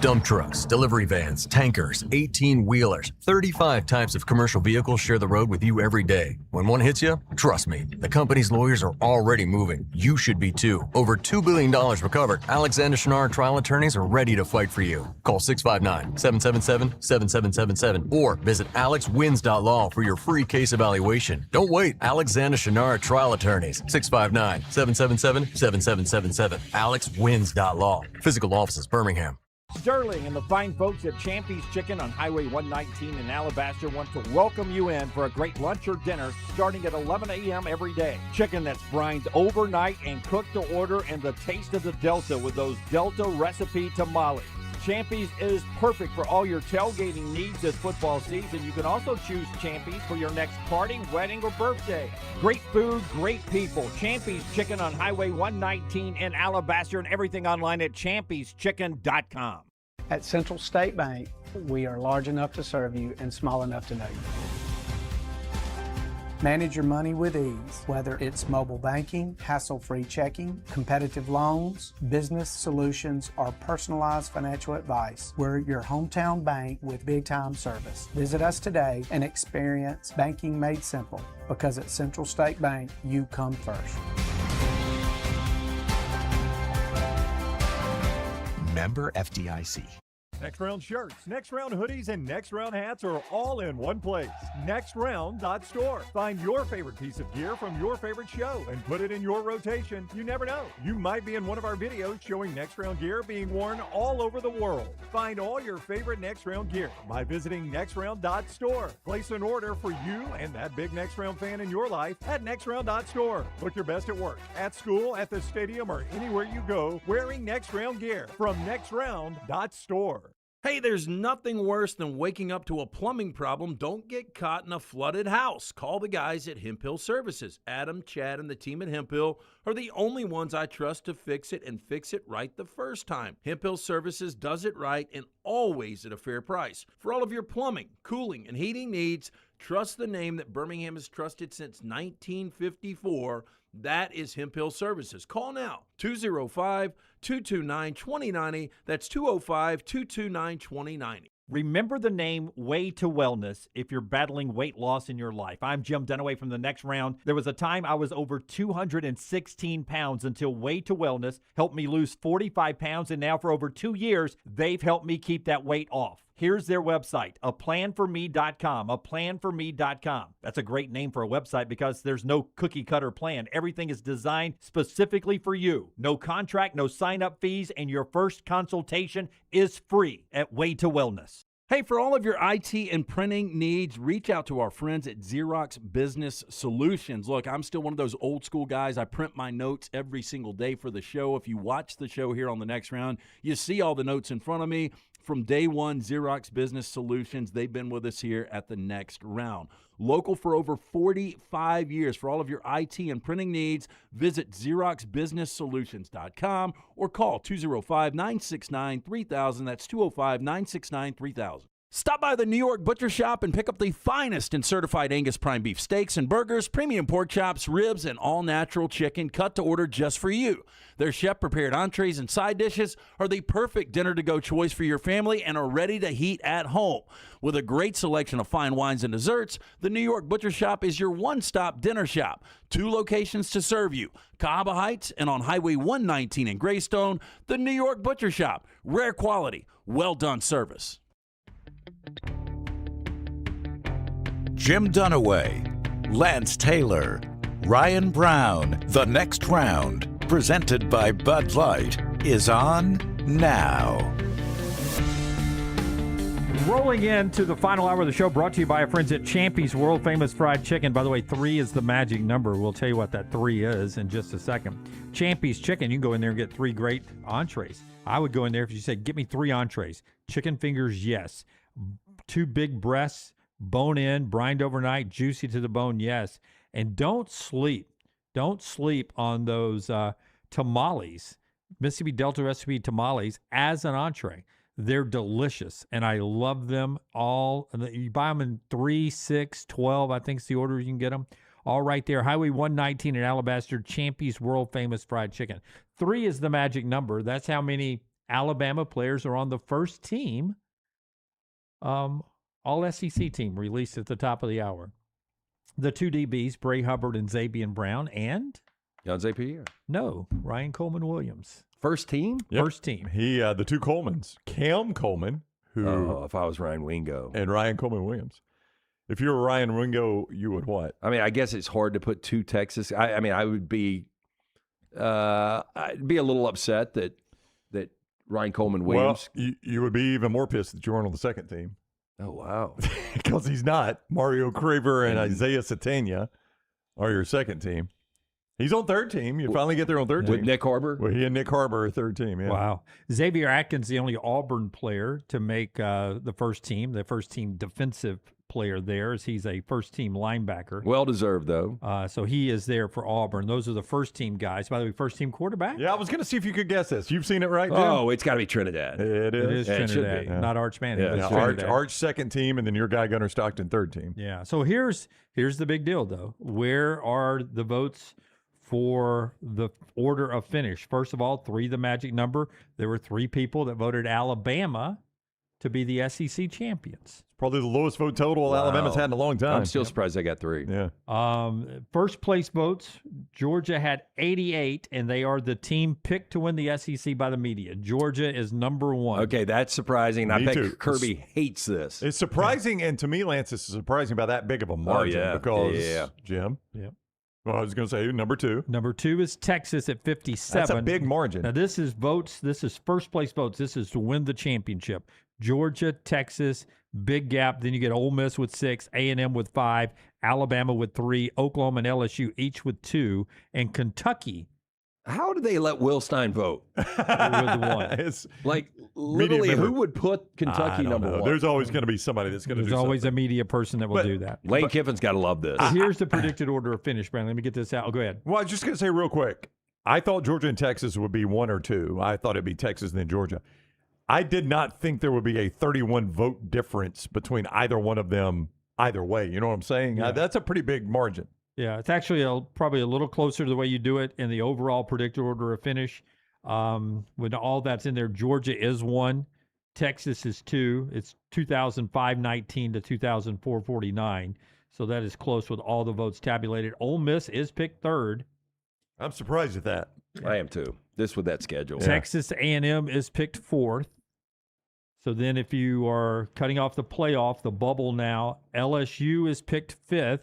Dump trucks, delivery vans, tankers, 18-wheelers, 35 types of commercial vehicles share the road with you every day. When one hits you, trust me, the company's lawyers are already moving. You should be too. Over $2 billion recovered. Alexander TNR trial attorneys are ready to fight for you. Call 659-777-7777 or visit alexwins.law for your free case evaluation. Don't wait. Alexander TNR trial attorneys. 659-777-7777. alexwins.law. Physical offices, Birmingham. Sterling and the fine folks at Champy's Chicken on Highway 119 in Alabaster want to welcome you in for a great lunch or dinner starting at 11 a.m. every day. Chicken that's brined overnight and cooked to order, and the taste of the Delta with those Delta recipe tamales. Champy's is perfect for all your tailgating needs this football season. You can also choose Champy's for your next party, wedding, or birthday. Great food, great people. Champy's Chicken on Highway 119 in Alabaster, and everything online at champyschicken.com. At Central State Bank, we are large enough to serve you and small enough to know you. Manage your money with ease, whether it's mobile banking, hassle-free checking, competitive loans, business solutions, or personalized financial advice. We're your hometown bank with big-time service. Visit us today and experience banking made simple, because at Central State Bank, you come first. Member FDIC. Next Round shirts, Next Round hoodies, and Next Round hats are all in one place. NextRound.store. Find your favorite piece of gear from your favorite show and put it in your rotation. You never know. You might be in one of our videos showing Next Round gear being worn all over the world. Find all your favorite Next Round gear by visiting NextRound.store. Place an order for you and that big Next Round fan in your life at NextRound.store. Look your best at work, at school, at the stadium, or anywhere you go wearing Next Round gear from NextRound.store. Hey, there's nothing worse than waking up to a plumbing problem. Don't get caught in a flooded house. Call the guys at Hemp Hill Services. Adam, Chad, and the team at Hemp Hill are the only ones I trust to fix it and fix it right the first time. Hemp Hill Services does it right and always at a fair price. For all of your plumbing, cooling, and heating needs, trust the name that Birmingham has trusted since 1954. That is Hemp Hill Services. Call now, 205-229-2090. That's 205-229-2090. Remember the name Way to Wellness if you're battling weight loss in your life. I'm Jim Dunaway from The Next Round. There was a time I was over 216 pounds until Way to Wellness helped me lose 45 pounds, and now for over 2 years, they've helped me keep that weight off. Here's their website, aplanforme.com, aplanforme.com. That's a great name for a website because there's no cookie-cutter plan. Everything is designed specifically for you. No contract, no sign-up fees, and your first consultation is free at Way to Wellness. Hey, for all of your IT and printing needs, reach out to our friends at Xerox Business Solutions. Look, I'm still one of those old school guys. I print my notes every single day for the show. If you watch the show here on The Next Round, you see all the notes in front of me. From day one, Xerox Business Solutions, they've been with us here at The Next Round. Local for over 45 years. For all of your IT and printing needs, visit XeroxBusinessSolutions.com or call 205-969-3000. That's 205-969-3000. Stop by the New York Butcher Shop and pick up the finest in certified Angus prime beef steaks and burgers, premium pork chops, ribs, and all-natural chicken cut to order just for you. Their chef-prepared entrees and side dishes are the perfect dinner-to-go choice for your family and are ready to heat at home. With a great selection of fine wines and desserts, the New York Butcher Shop is your one-stop dinner shop. 2 locations to serve you, Cahaba Heights and on Highway 119 in Greystone. The New York Butcher Shop, rare quality, well-done service. Jim Dunaway, Lance Taylor, Ryan Brown. The Next Round, presented by Bud Light, is on now. Rolling into the final hour of the show, brought to you by our friends at Champy's World Famous Fried Chicken. By the way, 3 is the magic number. We'll tell you what that 3 is in just a second. Champy's Chicken, you can go in there and get 3 great entrees. I would go in there if you said, get me 3 entrees. Chicken fingers, yes. 2 big breasts, bone in, brined overnight, juicy to the bone, yes. And don't sleep on those tamales, Mississippi Delta recipe tamales as an entree. They're delicious, and I love them all. You buy them in 3, 6, 12, I think is the order you can get them. All right there, Highway 119 in Alabaster, Champy's World Famous Fried Chicken. 3 is the magic number. That's how many Alabama players are on the first team, all-SEC team, released at the top of the hour. The 2 DBs, Bray Hubbard and Xavier Brown, and? Jan Zapier. No, Ryan Coleman-Williams. First team? Yep. First team. He, the 2 Colemans, Cam Coleman, who... if I was Ryan Wingo. And Ryan Coleman-Williams. If you were Ryan Wingo, you would what? I mean, I guess it's hard to put 2 Texas. I mean, I would be... I'd be a little upset that Ryan Coleman-Williams... Well, you would be even more pissed that you weren't on the second team. Oh, wow. Because he's not. Mario Craver and Isaiah Satania are your second team. He's on third team. You finally get there on third team. With Nick Harbor? Well, he and Nick Harbor are third team, yeah. Wow. Xavier Atkins, the only Auburn player to make the first team defensive player there, as he's a first-team linebacker. Well-deserved, though. So he is there for Auburn. Those are the first-team guys. By the way, first-team quarterback? Yeah, I was going to see if you could guess this. You've seen it, right, Jim? Oh, it's got to be Trinidad. It is. It is Trinidad, Yeah. not Arch Manning. Yeah, Arch second team, and then your guy Gunnar Stockton third team. Yeah. So here's the big deal, though. Where are the votes for the order of finish? First of all, 3, the magic number. There were 3 people that voted Alabama to be the SEC champions. Probably the lowest vote total Alabama's had in a long time. I'm still surprised I got 3. Yeah. First place votes, Georgia had 88, and they are the team picked to win the SEC by the media. Georgia is number 1. Okay, that's surprising. I bet Kirby hates this. It's surprising, and to me, Lance, it's surprising by that big of a margin because, Jim. Yep. Well, I was going to say number 2. Number 2 is Texas at 57. That's a big margin. Now, this is votes. This is first place votes. This is to win the championship. Georgia, Texas, big gap. Then you get Ole Miss with 6, A&M with 5, Alabama with 3, Oklahoma and LSU each with 2, and Kentucky How do they let Will Stein vote? It's Like, literally, member. who would put Kentucky I don't number know. one? There's always going to be somebody that's going to do There's always something. a media person that will do that. Lane Kiffin's got to love this. Here's the predicted order of finish, Brandon. Let me get this out. Oh, go ahead. Well, I was just going to say real quick. I thought Georgia and Texas would be 1 or 2. I thought it'd be Texas and then Georgia. I did not think there would be a 31 vote difference between either one of them either way. You know what I'm saying? Yeah. That's a pretty big margin. Yeah, it's actually probably a little closer to the way you do it in the overall predicted order of finish. When all that's in there, Georgia is 1, Texas is 2. It's 2005-19 to 2004-49. So that is close with all the votes tabulated. Ole Miss is picked 3rd. I'm surprised at that. I am too. This with that schedule. Texas A&M is picked 4th. So then if you are cutting off the playoff, the bubble now, LSU is picked 5th.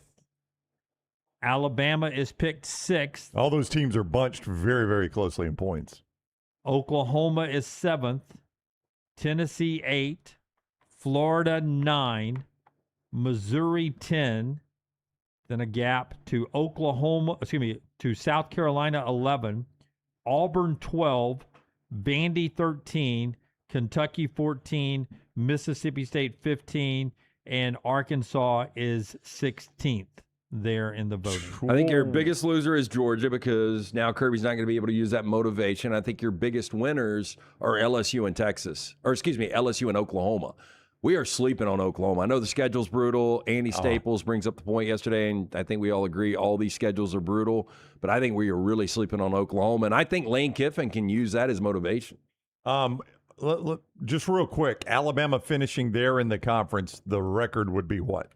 Alabama is picked 6th. All those teams are bunched very, very closely in points. Oklahoma is 7th. Tennessee 8. Florida 9. Missouri 10. Then a gap to to South Carolina 11. Auburn 12. Vandy 13. Kentucky 14. Mississippi State 15. And Arkansas is 16th. There in the voting. I think your biggest loser is Georgia because now Kirby's not going to be able to use that motivation. I think your biggest winners are LSU and LSU and Oklahoma. We are sleeping on Oklahoma. I know the schedule's brutal. Andy Staples brings up the point yesterday, and I think we all agree all these schedules are brutal, but I think we are really sleeping on Oklahoma, and I think Lane Kiffin can use that as motivation. Just real quick, Alabama finishing there in the conference, the record would be what?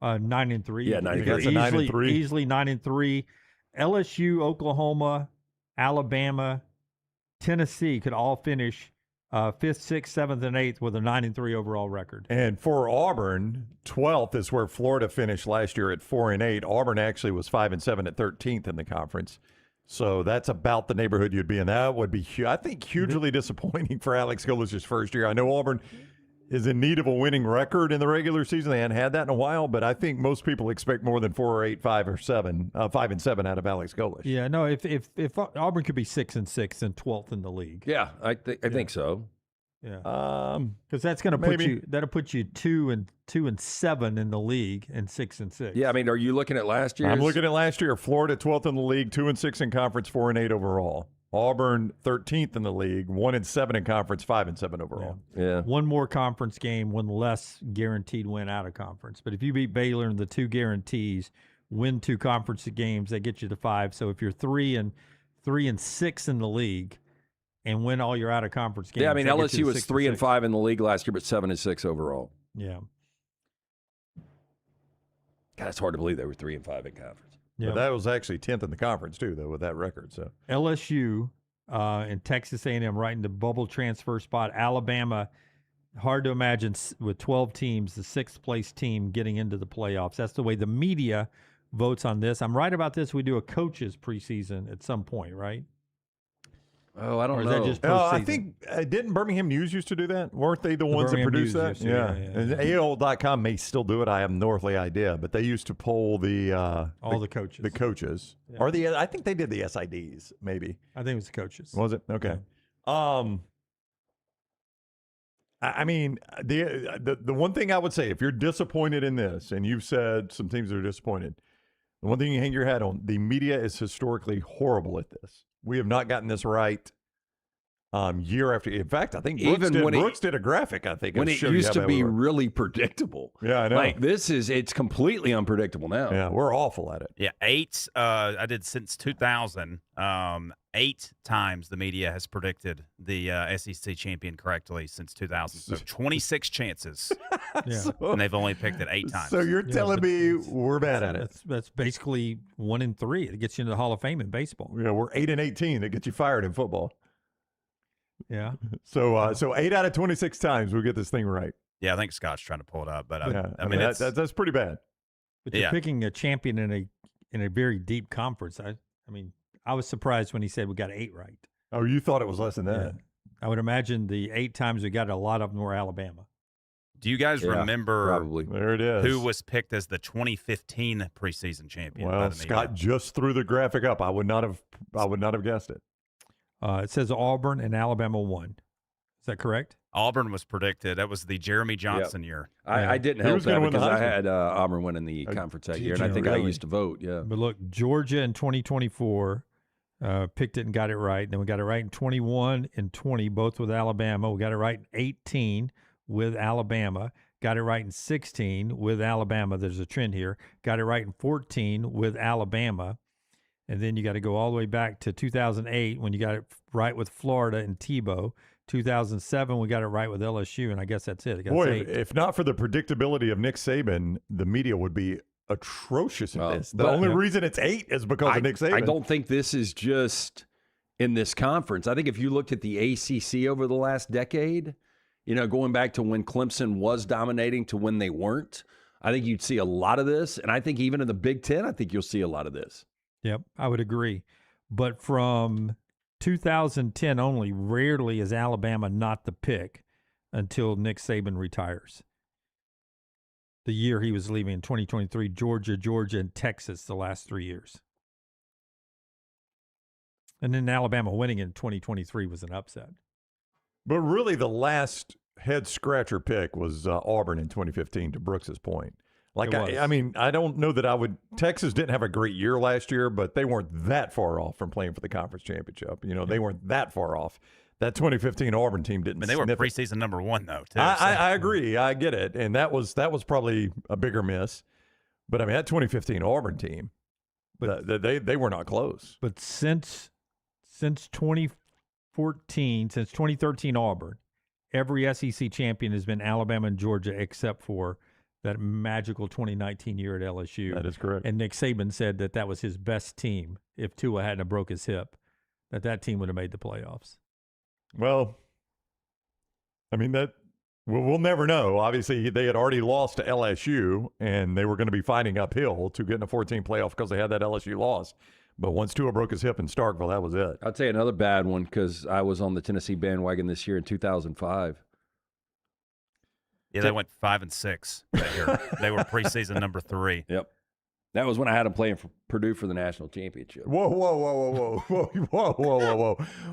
9-3. Yeah, 9-3. That's a 9-3. Easily 9-3. LSU, Oklahoma, Alabama, Tennessee could all finish 5th, 6th, 7th, and 8th with a 9-3 overall record. And for Auburn, 12th is where Florida finished last year at 4-8. Auburn actually was 5-7 at 13th in the conference. So that's about the neighborhood you'd be in. That would be, I think, hugely disappointing for Alex Golish's first year. I know Auburn is in need of a winning record in the regular season. They hadn't had that in a while, but I think most people expect more than 4 or 8, 5 or 7, 5-7 out of Alex Golish. Yeah, no. If Auburn could be 6-6 and 12th in the league. Yeah, I think so. Yeah, because that's going to put you. That'll put you 2-7 in the league and 6-6. Yeah, I mean, are you looking at last year? I'm looking at last year. Florida 12th in the league, 2-6 in conference, 4-8 overall. Auburn 13th in the league, 1-7 in conference, 5-7 overall. Yeah. One more conference game, one less guaranteed win out of conference. But if you beat Baylor in the 2 guarantees, win 2 conference games, that gets you to 5. So if you're 3-6 in the league and win all your out of conference games, yeah, I mean that gets you LSU to was 6-6. 3-5 in the league last year, but 7-6 overall. Yeah. God, it's hard to believe they were 3-5 in conference. Yeah. But that was actually 10th in the conference too, though, with that record. So LSU and Texas A&M right in the bubble transfer spot. Alabama, hard to imagine with 12 teams, the 6th place team getting into the playoffs. That's the way the media votes on this. I'm right about this. We do a coaches preseason at some point, right? Oh, I don't Or know. is that just I postseason? think, didn't Birmingham News used to do that? Weren't they the ones that Birmingham produced News that? used to, yeah. And AOL.com may still do it. I have no earthly idea, but they used to poll the coaches. The coaches. Yeah. Or I think they did the SIDs, maybe. I think it was the coaches. Was it? Okay. I mean, the one thing I would say, if you're disappointed in this, and you've said some teams are disappointed, the one thing you hang your hat on, the media is historically horrible at this. We have not gotten this right year after. In fact, I think Brooks did a graphic, I think. When it used to be really predictable. Yeah, I know. Like it's completely unpredictable now. Yeah, we're awful at it. Yeah, 8. I did since 2000. 8 times the media has predicted the SEC champion correctly since 2000. So 26 chances, and they've only picked it 8 times. So you're telling me we're bad at it? That's basically 1 in 3. It gets you into the Hall of Fame in baseball. Yeah, we're 8-18. That gets you fired in football. Yeah. So 8 out of 26 times we get this thing right. Yeah, I think Scott's trying to pull it up, but I mean that's pretty bad. But you're picking a champion in a very deep conference. I mean, I was surprised when he said we got 8 right. Oh, you thought it was less than that? Yeah. I would imagine the 8 times we got it, a lot of them were Alabama. Do you guys remember probably. There it is. who was picked as the 2015 preseason champion? by Well, the Scott media? just threw the graphic up. I would not have guessed it. It says Auburn and Alabama won. Is that correct? Auburn was predicted. That was the Jeremy Johnson year. I didn't He help was gonna that win the because I Heisman. had Auburn winning the conference that did year, and I you think I really? used to vote. Yeah. But look, Georgia in 2024 picked it and got it right. Then we got it right in 21 and 20, both with Alabama. We got it right in 18 with Alabama. Got it right in 16 with Alabama. There's a trend here. Got it right in 14 with Alabama. And then you got to go all the way back to 2008 when you got it right with Florida and Tebow. 2007, we got it right with LSU, and I guess that's it. I guess Boy, 8. if not for the predictability of Nick Saban, the media would be atrocious at this. The but- only reason it's 8 is because of Nick Saban. I don't think this is just in this conference. I think if you looked at the ACC over the last decade, going back to when Clemson was dominating to when they weren't, I think you'd see a lot of this. And I think even in the Big Ten, I think you'll see a lot of this. Yep, I would agree. But from 2010 only, rarely is Alabama not the pick until Nick Saban retires. The year he was leaving in 2023, Georgia, and Texas the last 3 years. And then Alabama winning in 2023 was an upset. But really, the last head-scratcher pick was Auburn in 2015, to Brooks's point. Like, It was. I mean, I don't know that I would – Texas didn't have a great year last year, but they weren't that far off from playing for the conference championship. They weren't that far off. That 2015 Auburn team didn't They were sniff it. preseason number 1, though, too. I agree. I get it. And that was probably a bigger miss. But, I mean, that 2015 Auburn team, they were not close. But since 2014, since 2013 Auburn, every SEC champion has been Alabama and Georgia except for that magical 2019 year at LSU. That is correct. And Nick Saban said that was his best team. If Tua hadn't broke his hip, that team would have made the playoffs. Well, I mean, we'll never know. Obviously, they had already lost to LSU, and they were going to be fighting uphill to get in a 14 playoff because they had that LSU loss. But once Tua broke his hip in Starkville, that was it. I'll tell you another bad one because I was on the Tennessee bandwagon this year in 2005. Yeah, they went 5-6 that year. They were preseason number 3. Yep. That was when I had them playing for Purdue for the national championship. Whoa.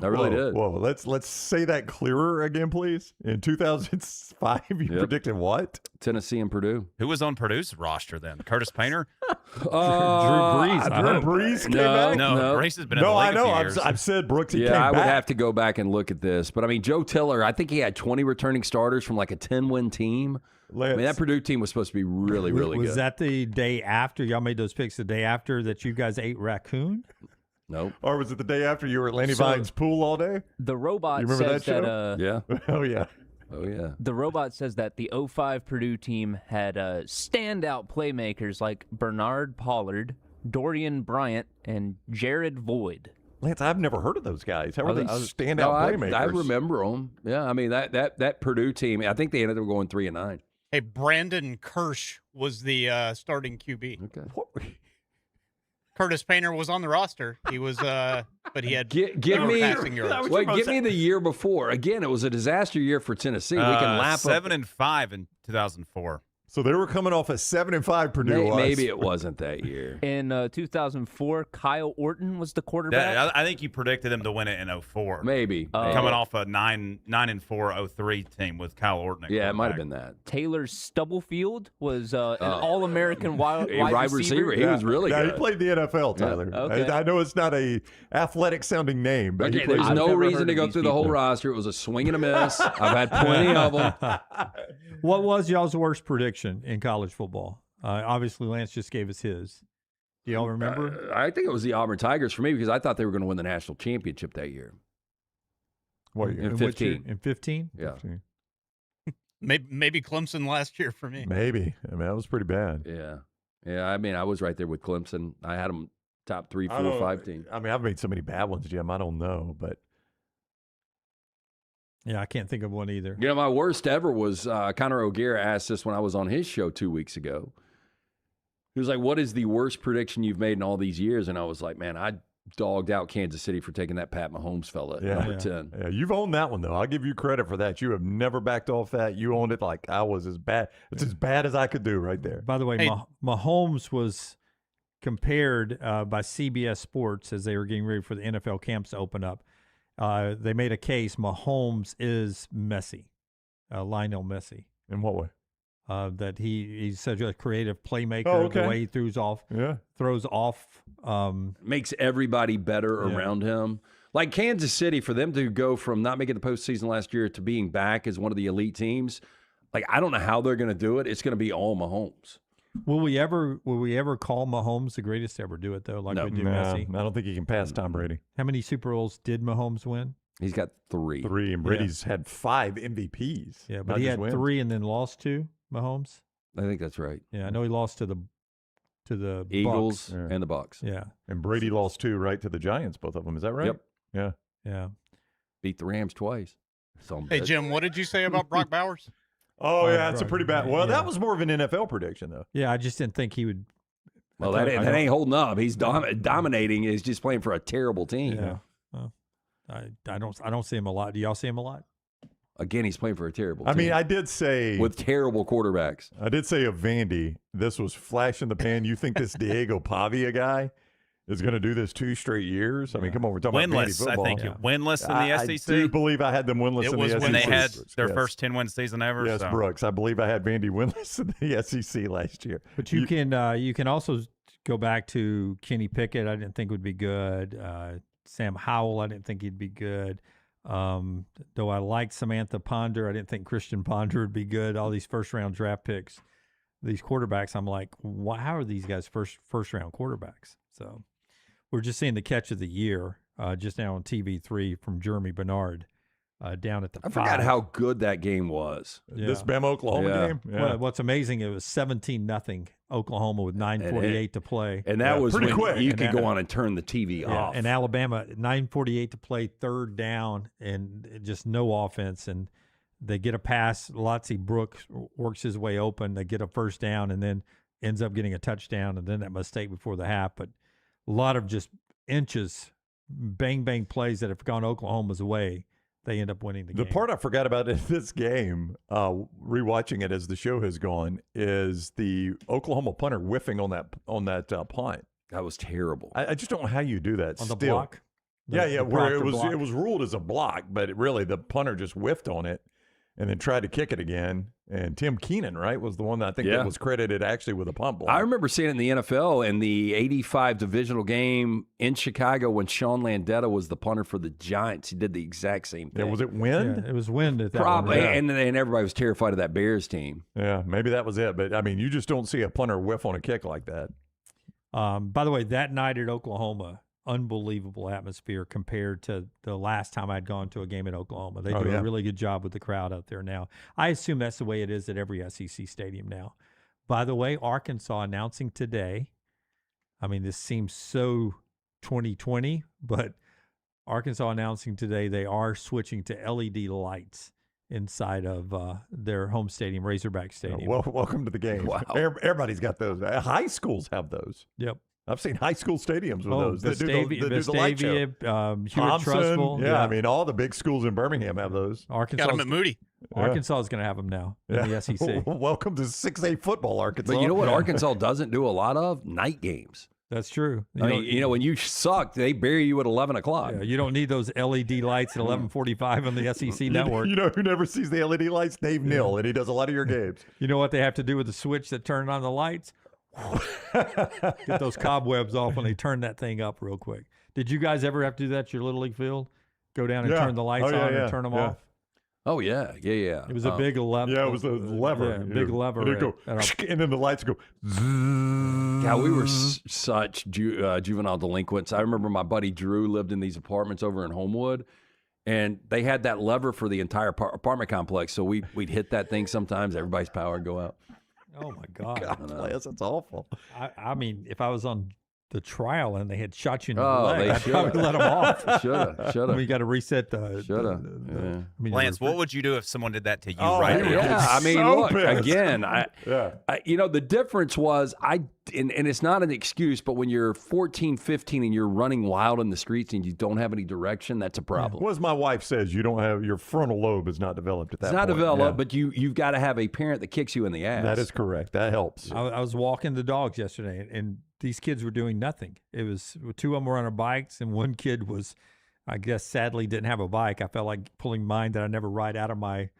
I really did. Whoa, let's say that clearer again, please. In 2005, you predicted what? Tennessee and Purdue. Who was on Purdue's roster then? Curtis Painter? Drew Brees. Drew Brees came back? No, Brees has been in the league I know. a few years. I've said Brooks, he came I would back. have to go back and look at this. But, I mean, Joe Tiller, I think he had 20 returning starters from like a 10-win team. I mean, that Purdue team was supposed to be really, really good. Was that the day after y'all made those picks? The day after that you guys ate raccoon? Nope. Or was it the day after you were at Lanny Vine's pool all day? The robot You remember says that show? Yeah. Oh, yeah. Oh, yeah. The robot says that the 05 Purdue team had standout playmakers like Bernard Pollard, Dorian Bryant, and Jared Void. Lance, I've never heard of those guys. How are they standout playmakers? I remember them. Yeah, I mean, that Purdue team, I think they ended up going 3-9. Hey, Brandon Kirsch was the starting QB. Okay. Curtis Painter was on the roster. He was, but he had Give fewer me passing yards. give me the year before. Again, it was a disaster year for Tennessee. We can laugh 7-5 in 2004. So they were coming off a 7-5 Purdue. Maybe it wasn't that year. In 2004, Kyle Orton was the quarterback. I think you predicted them to win it in 04. Maybe. Coming off a 9-4 03 team with Kyle Orton. Yeah, it might have been that. Taylor Stubblefield was an All-American wide receiver. He was really good. He played the NFL, Tyler. Yeah, okay. I know it's not a athletic-sounding name, but Okay, there's no reason to go through the whole roster. It was a swing and a miss. I've had plenty of them. What was y'all's worst prediction in college football? Obviously, Lance just gave us his. Do y'all remember? I think it was the Auburn Tigers for me because I thought they were going to win the national championship that year. What year? In 15. In 15? Yeah. Maybe Clemson last year for me. Maybe. I mean, that was pretty bad. Yeah. Yeah, I mean, I was right there with Clemson. I had them top 3, 4, 5 team. I mean, I've made so many bad ones, Jim. I don't know, but. Yeah, I can't think of one either. You know, my worst ever was Connor O'Gara asked this when I was on his show 2 weeks ago. He was like, what is the worst prediction you've made in all these years? And I was like, man, dogged out Kansas City for taking that Pat Mahomes fella at number 10. Yeah, you've owned that one, though. I'll give you credit for that. You have never backed off that. You owned it like I was as bad. It's as bad as I could do right there. By the way, Mahomes was compared by CBS Sports as they were getting ready for the NFL camps to open up. They made a case Mahomes is Messi, Lionel Messi. In what way? That he's such a creative playmaker. The way he throws off, makes everybody better around him. Like Kansas City, for them to go from not making the postseason last year to being back as one of the elite teams, like I don't know how they're going to do it. It's going to be all Mahomes. Will we ever call Mahomes the greatest to ever do it though? Like we do Messi? I don't think he can pass Tom Brady. How many Super Bowls did Mahomes win? He's got 3. 3, and Brady's had 5 MVPs. Yeah, but he had 3 and then lost 2. Mahomes. I think that's right. Yeah, I know he lost to the Eagles Bucks. and the Bucks. Yeah, and Brady lost 2 right to the Giants, both of them. Is that right? Yep. Yeah. Beat the Rams twice. Hey Jim, what did you say about Brock Bowers? Oh yeah, it's a pretty bad. Well, that was more of an NFL prediction though. Yeah, I just didn't think he would. Well, that ain't holding up. He's dominating. He's just playing for a terrible team. Yeah. Well, I don't see him a lot. Do y'all see him a lot? Again, he's playing for a terrible team. I mean, I did say with terrible quarterbacks. I did say of Vandy, this was flash in the pan. You think this Diego Pavia guy is going to do this 2 straight years? I mean, come on, we're talking winless, about Vandy football. I think winless in the SEC. I do believe I had them winless in the SEC. It was when they had their first 10-win season ever. Yes, so. Brooks. I believe I had Vandy winless in the SEC last year. But you can also go back to Kenny Pickett. I didn't think would be good. Sam Howell. I didn't think he'd be good. Though I liked Samantha Ponder, I didn't think Christian Ponder would be good. All these first-round draft picks, these quarterbacks, I'm like, how are these guys first-round quarterbacks? So we're just seeing the catch of the year just now on TV3 from Jeremy Bernard down at the 5. I forgot how good that game was. Yeah. This Bama Oklahoma game. Yeah. Well, what's amazing, it was 17-0 Oklahoma with 9:48 to play, and that was pretty when quick. you could go on and turn the TV off. And Alabama 9:48 to play, 3rd down, and just no offense. And they get a pass. Lotzie Brooks works his way open. They get a first down, and then ends up getting a touchdown. And then that mistake before the half, but a lot of just inches, bang plays that have gone Oklahoma's way. They end up winning the game. The part I forgot about in this game, rewatching it as the show has gone, is the Oklahoma punter whiffing on that punt. That was terrible. I just don't know how you do that. On the block? Where it was ruled as a block, but really the punter just whiffed on it and then tried to kick it again. And Tim Keenan, right, was the one that I think that was credited actually with a punt block. I remember seeing it in the NFL in the 85 divisional game in Chicago when Sean Landeta was the punter for the Giants. He did the exact same thing. Yeah, was it wind? Yeah, it was wind at that Probably, one. and everybody was terrified of that Bears team. Yeah, maybe that was it. But, I mean, you just don't see a punter whiff on a kick like that. By the way, that night at Oklahoma, unbelievable atmosphere compared to the last time I'd gone to a game at Oklahoma. They do a really good job with the crowd out there now. I assume that's the way it is at every SEC stadium now. By the way, Arkansas announcing today, I mean, this seems so 2020, but Arkansas announcing today they are switching to LED lights inside of their home stadium, Razorback Stadium. Welcome to the game. Wow. Everybody's got those. High schools have those. Yep. I've seen high school stadiums with those. Vestavia, Thompson. Yeah, I mean, all the big schools in Birmingham have those. Got them at Moody. Arkansas is going to have them now in the SEC. Welcome to 6A football, Arkansas. But you know what Arkansas doesn't do a lot of? Night games. That's true. You know, when you suck, they bury you at 11 o'clock. Yeah, you don't need those LED lights at 11:45 on the SEC network. You know who never sees the LED lights? Dave Neal, and he does a lot of your games. You know what they have to do with the switch that turned on the lights? Get those cobwebs off when they turn that thing up real quick. Did you guys ever have to do that at your Little League field? Go down and turn the lights on and turn them off? Oh, yeah. It was a big lever. Yeah, it was a lever. Yeah, big lever. And, go, and then the lights go. Yeah, we were such juvenile delinquents. I remember my buddy Drew lived in these apartments over in Homewood, and they had that lever for the entire apartment complex. So we'd hit that thing sometimes. Everybody's power would go out. Oh, my God. That's awful. I mean, if I was on the trial and they had shot you in the Oh, leg, they I'd probably let them off. Shoulda. We got to reset the. Lance, what would you do if someone did that to you right now? Yeah, I mean, so look, pissed. again, I, the difference was and it's not an excuse, but when you're 14, 15 and you're running wild in the streets and you don't have any direction, that's a problem. Well, as my wife says, you don't have your frontal lobe is not developed at that It's point. not developed, but you've got to have a parent that kicks you in the ass. That is correct. That helps. I was walking the dogs yesterday, and these kids were doing nothing. It was 2 of them were on their bikes, and one kid was, I guess, sadly didn't have a bike. I felt like pulling mine that I never ride out of my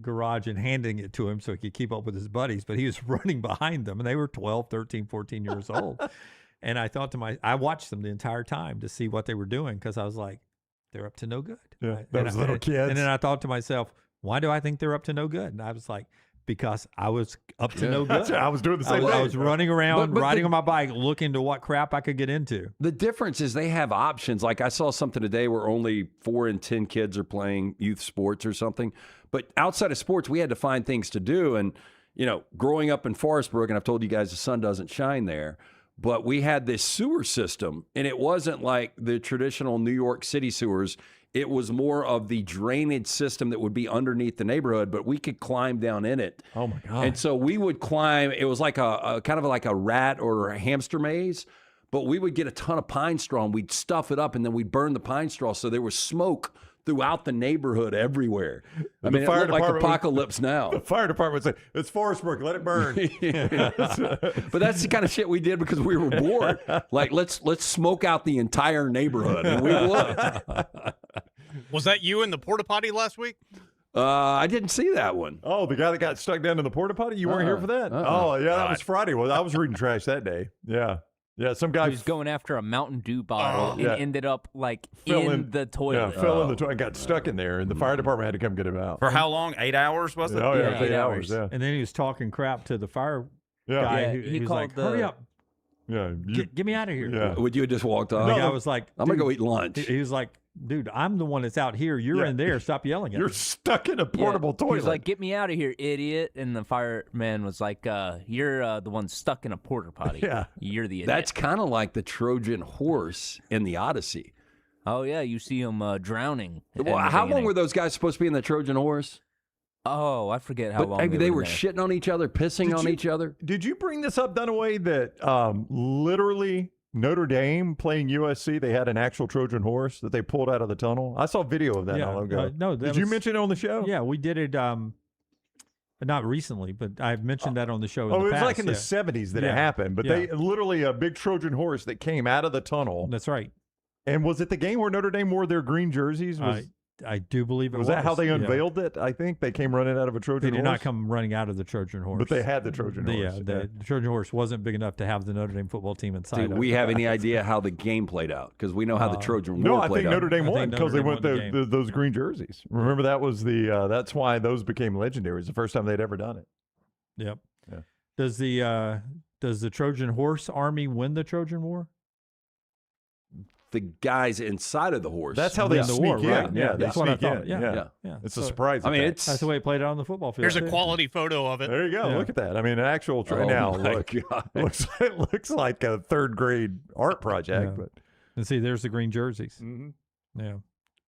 garage and handing it to him so he could keep up with his buddies, but he was running behind them, and they were 12, 13, 14 years old. And I thought to I watched them the entire time to see what they were doing because I was like, they're up to no good. Yeah, those little kids. And then I thought to myself, why do I think they're up to no good? And I was like, because I was up to no good. I was doing the same thing. I was running around, riding on my bike, looking to what crap I could get into. The difference is they have options. Like I saw something today where only 4 in 10 kids are playing youth sports or something. But outside of sports, we had to find things to do. And, growing up in Forest Brook, and I've told you guys the sun doesn't shine there, but we had this sewer system, and it wasn't like the traditional New York City sewers. It was more of the drainage system that would be underneath the neighborhood, but we could climb down in it. Oh, my God. And so we would climb. It was like a kind of like a rat or a hamster maze, but we would get a ton of pine straw, and we'd stuff it up, and then we'd burn the pine straw. So there was smoke throughout the neighborhood everywhere. I mean, it looked like apocalypse now. The fire department would say, it's Forest Brook, let it burn. But that's the kind of shit we did because we were bored. Like, let's smoke out the entire neighborhood. And we would. Was that you in the porta potty last week? I didn't see that one. Oh, the guy that got stuck down in the porta potty? You weren't here for that? Oh, yeah, that was Friday. Well, I was reading trash that day. Yeah. Yeah, some guy He was going after a Mountain Dew bottle and ended up in the toilet. Yeah, fell in the toilet and got stuck in there, and the fire department had to come get him out. For how long? 8 hours, was it? Oh, yeah, 8 hours. Yeah. And then he was talking crap to the fire guy. He was like, hurry up. Yeah, get me out of here. Yeah. Would you have just walked off? The guy was like, I'm going to go eat lunch. He was like, dude, I'm the one that's out here. You're in there. Stop yelling at me. You're stuck in a portable toilet. He was like, get me out of here, idiot. And the fireman was like, you're the one stuck in a porta potty. Yeah. You're the idiot. That's kind of like the Trojan horse in the Odyssey. Oh, yeah. You see him drowning. Well, how long were those guys supposed to be in the Trojan horse? Oh, I forget how long they were there. shitting on each other, pissing on each other. Did you bring this up, Dunaway, that literally Notre Dame playing USC, they had an actual Trojan horse that they pulled out of the tunnel? I saw video of that not long ago. No, Did you mention it on the show? Yeah, we did it, but not recently, but I've mentioned that on the show in the it was past. like in the 70s that it happened, but they literally a big Trojan horse that came out of the tunnel. That's right. And was it the game where Notre Dame wore their green jerseys? I do believe it was. Was that how they unveiled it? I think they came running out of a Trojan horse. They did not come running out of the Trojan horse. But they had the Trojan horse. Yeah, the Trojan horse wasn't big enough to have the Notre Dame football team inside. Do we have any idea how the game played out? Because we know how the Trojan War played out. No, I think Notre Dame won because they went those green jerseys. Remember, that was that's why those became legendary. It's the first time they'd ever done it. Yep. Yeah. Does the Trojan horse army win the Trojan War? The guys inside of the horse. That's how they sneak in. Right? Yeah, that's what I thought. Yeah. It's a surprise. I mean, that's the way it played out on the football field. Here's a quality photo of it. There you go. Look at that. I mean, an actual it looks like a third grade art project. But and see, there's the green jerseys. Mm-hmm. Yeah,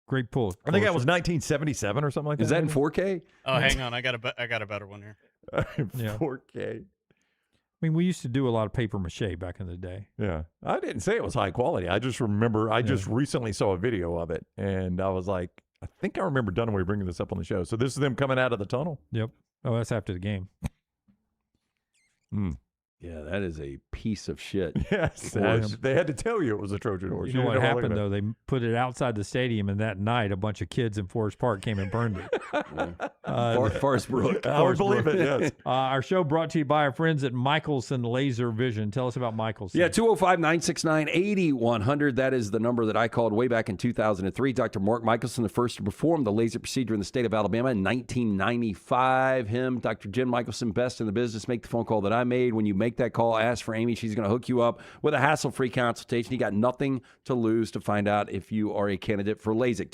great pull. I think that was 1977 or something like that. Is that in 4K? Oh, hang on, I got a better one here. 4K. I mean, we used to do a lot of paper mache back in the day. Yeah. I didn't say it was high quality. I just remember, I just recently saw a video of it, and I was like, I think I remember Dunaway bringing this up on the show. So this is them coming out of the tunnel? Yep. Oh, that's after the game. Yeah, that is a piece of shit. Yes. They had to tell you it was a Trojan horse. You know what happened, though? They put it outside the stadium, and that night, a bunch of kids in Forest Park came and burned it. Forest Brook. I would believe it, yes. Our show brought to you by our friends at Michelson Laser Vision. Tell us about Michelson. Yeah, 205-969-8100. That is the number that I called way back in 2003. Dr. Mark Michelson, the first to perform the laser procedure in the state of Alabama in 1995. Him, Dr. Jim Michelson, best in the business. Make the phone call that I made. When you make that call. Ask for Amy. She's going to hook you up with a hassle-free consultation. You got nothing to lose to find out if you are a candidate for LASIK.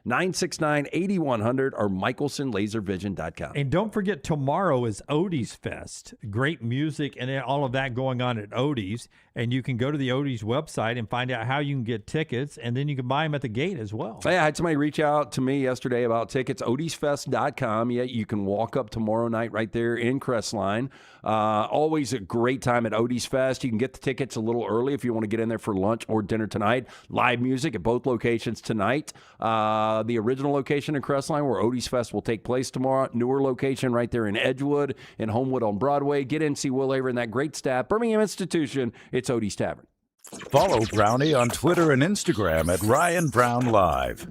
205-969-8100 or michelsonlaservision.com. And don't forget, tomorrow is Odie's Fest. Great music and all of that going on at Odie's. And you can go to the Odie's website and find out how you can get tickets, and then you can buy them at the gate as well. Yeah, I had somebody reach out to me yesterday about tickets, odiesfest.com. Yeah, you can walk up tomorrow night right there in Crestline. Always a great time at Odie's Fest. You can get the tickets a little early if you want to get in there for lunch or dinner tonight. Live music at both locations tonight. The original location in Crestline where Odie's Fest will take place tomorrow. Newer location right there in Edgewood and Homewood on Broadway. Get in, see Will Avery and that great staff. Birmingham Institution, it's Odie's Tavern. Follow Brownie on Twitter and Instagram at ryanbrownlive.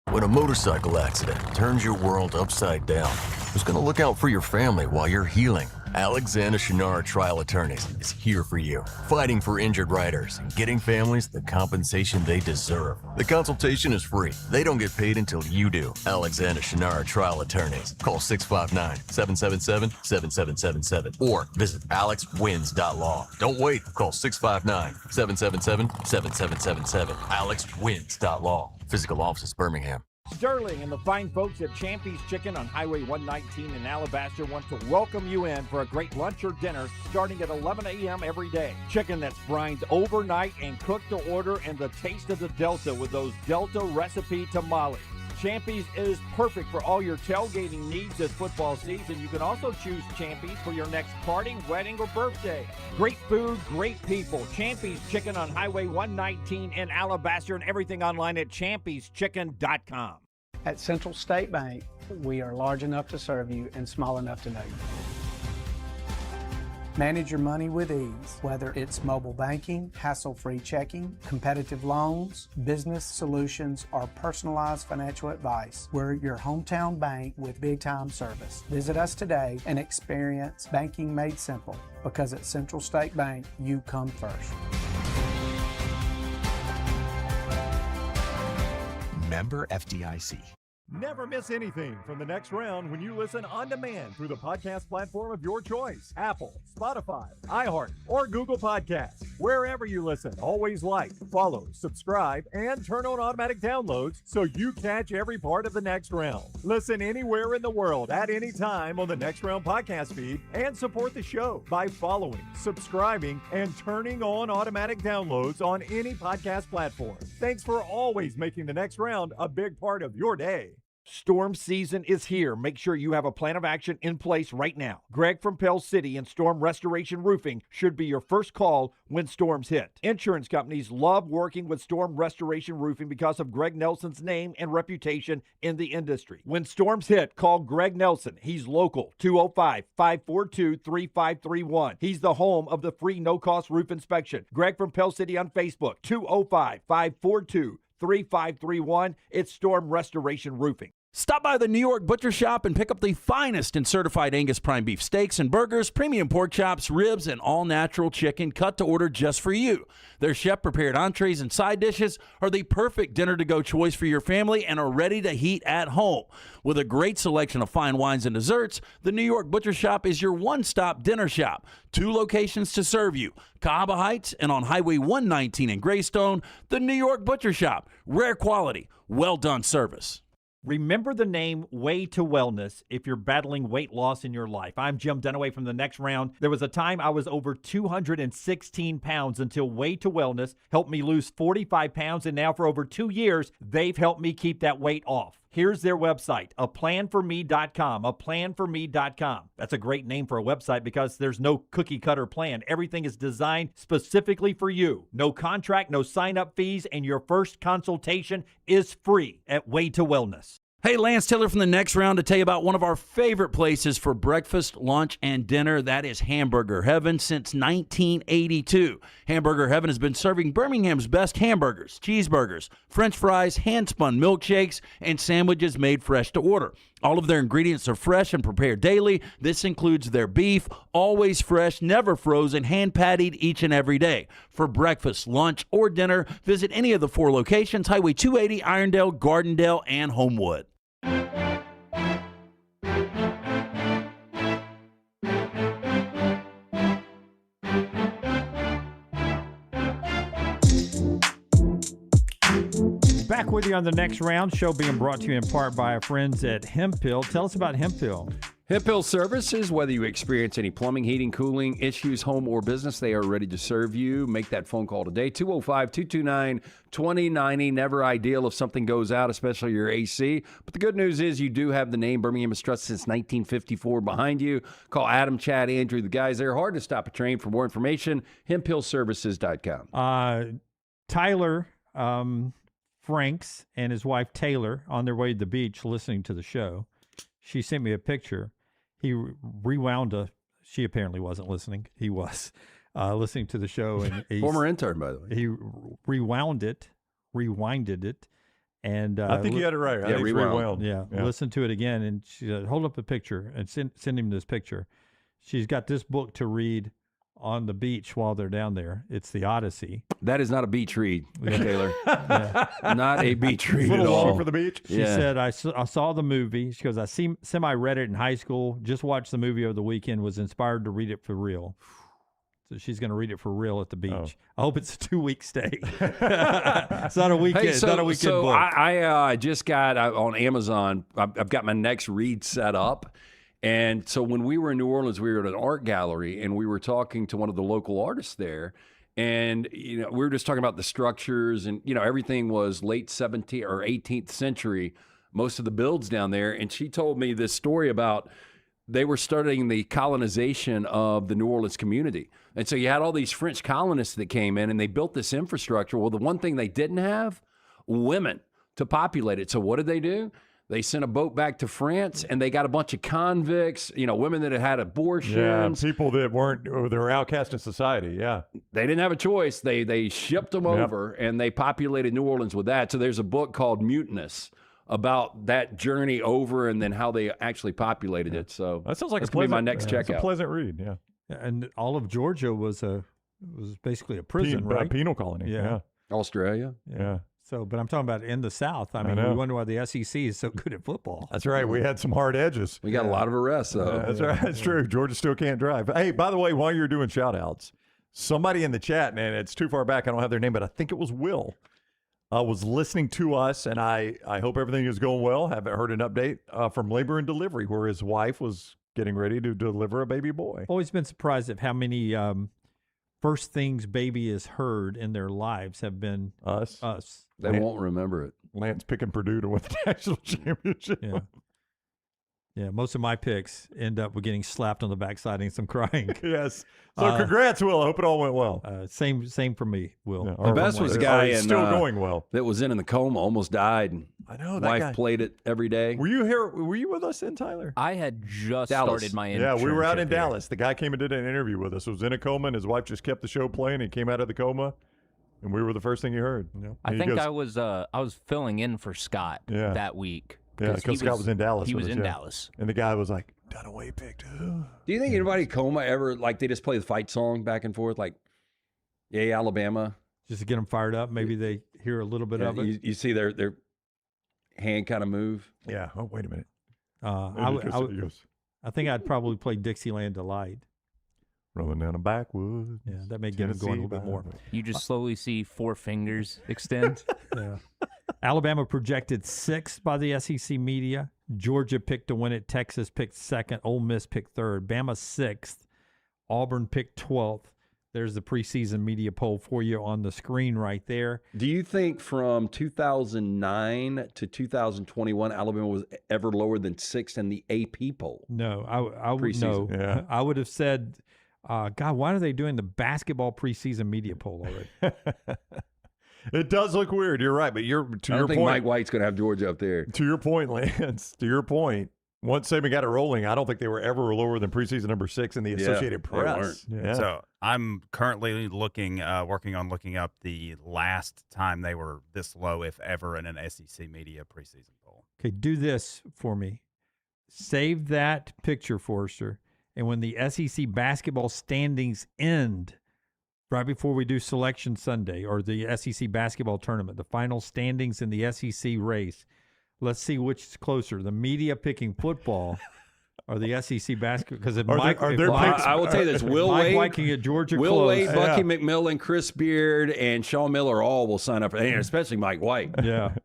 When a motorcycle accident turns your world upside down, who's going to look out for your family while you're healing? TylerJohnsTNR Trial Attorneys is here for you, fighting for injured riders and getting families the compensation they deserve. The consultation is free. They don't get paid until you do. TylerJohnsTNR Trial Attorneys. Call 659-777-7777 or visit alexwins.law. Don't wait. Call 659-777-7777. alexwins.law. Physical office, Birmingham. Sterling and the fine folks at Champy's Chicken on Highway 119 in Alabaster want to welcome you in for a great lunch or dinner starting at 11 a.m. every day. Chicken that's brined overnight and cooked to order, and the taste of the Delta with those Delta recipe tamales. Champy's is perfect for all your tailgating needs this football season. You can also choose Champy's for your next party, wedding, or birthday. Great food, great people. Champy's Chicken on Highway 119 in Alabaster, and everything online at champyschicken.com. At Central State Bank, we are large enough to serve you and small enough to know you. Manage your money with ease, whether it's mobile banking, hassle-free checking, competitive loans, business solutions, or personalized financial advice. We're your hometown bank with big-time service. Visit us today and experience banking made simple, because at Central State Bank, you come first. Member FDIC. Never miss anything from the next round when you listen on demand through the podcast platform of your choice. Apple, Spotify, iHeart, or Google Podcasts. Wherever you listen, always like, follow, subscribe, and turn on automatic downloads so you catch every part of the next round. Listen anywhere in the world at any time on the Next Round podcast feed and support the show by following, subscribing, and turning on automatic downloads on any podcast platform. Thanks for always making the next round a big part of your day. Storm season is here. Make sure you have a plan of action in place right now. Greg from Pell City and Storm Restoration Roofing should be your first call when storms hit. Insurance companies love working with Storm Restoration Roofing because of Greg Nelson's name and reputation in the industry. When storms hit, call Greg Nelson. He's local, 205-542-3531. He's the home of the free no-cost roof inspection. Greg from Pell City on Facebook, 205-542-3531. It's Storm Restoration Roofing. Stop by the New York Butcher Shop and pick up the finest in certified Angus prime beef steaks and burgers, premium pork chops, ribs, and all-natural chicken cut to order just for you. Their chef-prepared entrees and side dishes are the perfect dinner-to-go choice for your family and are ready to heat at home. With a great selection of fine wines and desserts, the New York Butcher Shop is your one-stop dinner shop. 2 locations to serve you, Cahaba Heights and on Highway 119 in Greystone. The New York Butcher Shop, rare quality, well-done service. Remember the name Way to Wellness if you're battling weight loss in your life. I'm Jim Dunaway from the Next Round. There was a time I was over 216 pounds until Way to Wellness helped me lose 45 pounds, and now for over 2 years, they've helped me keep that weight off. Here's their website, aplanforme.com, aplanforme.com. That's a great name for a website because there's no cookie-cutter plan. Everything is designed specifically for you. No contract, no sign-up fees, and your first consultation is free at Way to Wellness. Hey, Lance Taylor from the Next Round to tell you about one of our favorite places for breakfast, lunch, and dinner. That is Hamburger Heaven since 1982. Hamburger Heaven has been serving Birmingham's best hamburgers, cheeseburgers, French fries, hand-spun milkshakes, and sandwiches made fresh to order. All of their ingredients are fresh and prepared daily. This includes their beef, always fresh, never frozen, hand-pattied each and every day. For breakfast, lunch, or dinner, visit any of the 4 locations, Highway 280, Irondale, Gardendale, and Homewood. Back with you on the next round. Show being brought to you in part by our friends at Hemphill. Tell us about Hemphill. Hemphill Services, whether you experience any plumbing, heating, cooling issues, home or business, they are ready to serve you. Make that phone call today, 205-229-2090. Never ideal if something goes out, especially your AC. But the good news is you do have the name Birmingham has trusted since 1954 behind you. Call Adam, Chad, Andrew, the guys there. Hard to stop a train. For more information, hemphillservices.com. Tyler Franks and his wife Taylor on their way to the beach listening to the show. She sent me a picture. He rewound she apparently wasn't listening. He was listening to the show. And former intern, by the way. He rewinded it. And I think you had it right. Yeah, rewound. Yeah, listen to it again. And she said, hold up a picture and send him this picture. She's got this book to read on the beach while they're down there. It's the Odyssey. That is not a beach read, Taylor. Not a beach read at all. long for the beach. She said, I saw the movie. She goes, I semi-read it in high school, just watched the movie over the weekend, was inspired to read it for real. So she's going to read it for real at the beach. Oh. I hope it's a 2-week stay. It's not a weekend. It's not a weekend book. I just got on Amazon, I've got my next read set up. And so when we were in New Orleans, we were at an art gallery, and we were talking to one of the local artists there. And, we were just talking about the structures, and, everything was late 17th or 18th century, most of the builds down there. And she told me this story about they were studying the colonization of the New Orleans community. And so you had all these French colonists that came in, and they built this infrastructure. Well, the one thing they didn't have, women to populate it. So what did they do? They sent a boat back to France, and they got a bunch of convicts, women that had abortions. Yeah, people that they were outcast in society, yeah. They didn't have a choice. They shipped them over, and they populated New Orleans with that. So there's a book called Mutinous about that journey over and then how they actually populated it. So that sounds like that's going to be my next checkout. It's a pleasant read, yeah. And all of Georgia was basically a prison, right? A penal colony, yeah. Australia. Yeah. So, but I'm talking about in the South. I mean, we wonder why the SEC is so good at football. That's right. We had some hard edges. We got a lot of arrests, though. That's right. That's true. Georgia still can't drive. Hey, by the way, while you're doing shout-outs, somebody in the chat, man, it's too far back. I don't have their name, but I think it was Will, was listening to us, and I hope everything is going well. Haven't heard an update from Labor and Delivery, where his wife was getting ready to deliver a baby boy. Always been surprised at how many first things baby has heard in their lives have been us. They won't remember it. Lance picking Purdue to win the national championship. Yeah, most of my picks end up with getting slapped on the backside and some crying. Yes. So congrats, Will. I hope it all went well. Same for me, Will. The best was a guy still going well. That was in the coma, almost died. And I know that wife guy played it every day. Were you here? Were you with us then, Tyler? I had just started my internship. Yeah, we were out in here. Dallas. The guy came and did an interview with us. He was in a coma, and his wife just kept the show playing. He came out of the coma, and we were the first thing he heard. I think I was filling in for Scott that week. Yeah, because Scott was in Dallas. He was in Dallas. And the guy was like, Dunaway picked who? Do you think anybody coma ever, they just play the fight song back and forth, yeah, Alabama? Just to get them fired up. Maybe they hear a little bit of it. You see their hand kind of move. Yeah. Oh, wait a minute. I think I'd probably play Dixieland Delight. Rolling down a backwoods. Yeah, that may get him going a little bit more. You just slowly see 4 fingers extend. Yeah. Alabama projected 6th by the SEC media. Georgia picked to win it. Texas picked 2nd. Ole Miss picked 3rd. Bama 6th. Auburn picked 12th. There's the preseason media poll for you on the screen right there. Do you think from 2009 to 2021, Alabama was ever lower than 6th in the AP poll? No, I would know. Yeah. I would have said, God, why are they doing the basketball preseason media poll already? It does look weird. You're right, but I don't think Mike White's going to have Georgia up there. To your point, Lance, to your point, once Saban got it rolling, I don't think they were ever lower than preseason number 6 in the Associated Press. Yeah. So I'm currently working on looking up the last time they were this low, if ever, in an SEC media preseason poll. Okay, do this for me. Save that picture, Forrester, and when the SEC basketball standings end, right before we do Selection Sunday or the SEC basketball tournament, the final standings in the SEC race, let's see which is closer, the media picking football or the SEC basketball. Because I will tell you this: Will Wade can get Georgia Will close. Wade, Bucky McMillan, Chris Beard, and Sean Miller all will sign up for, and especially Mike White. Yeah,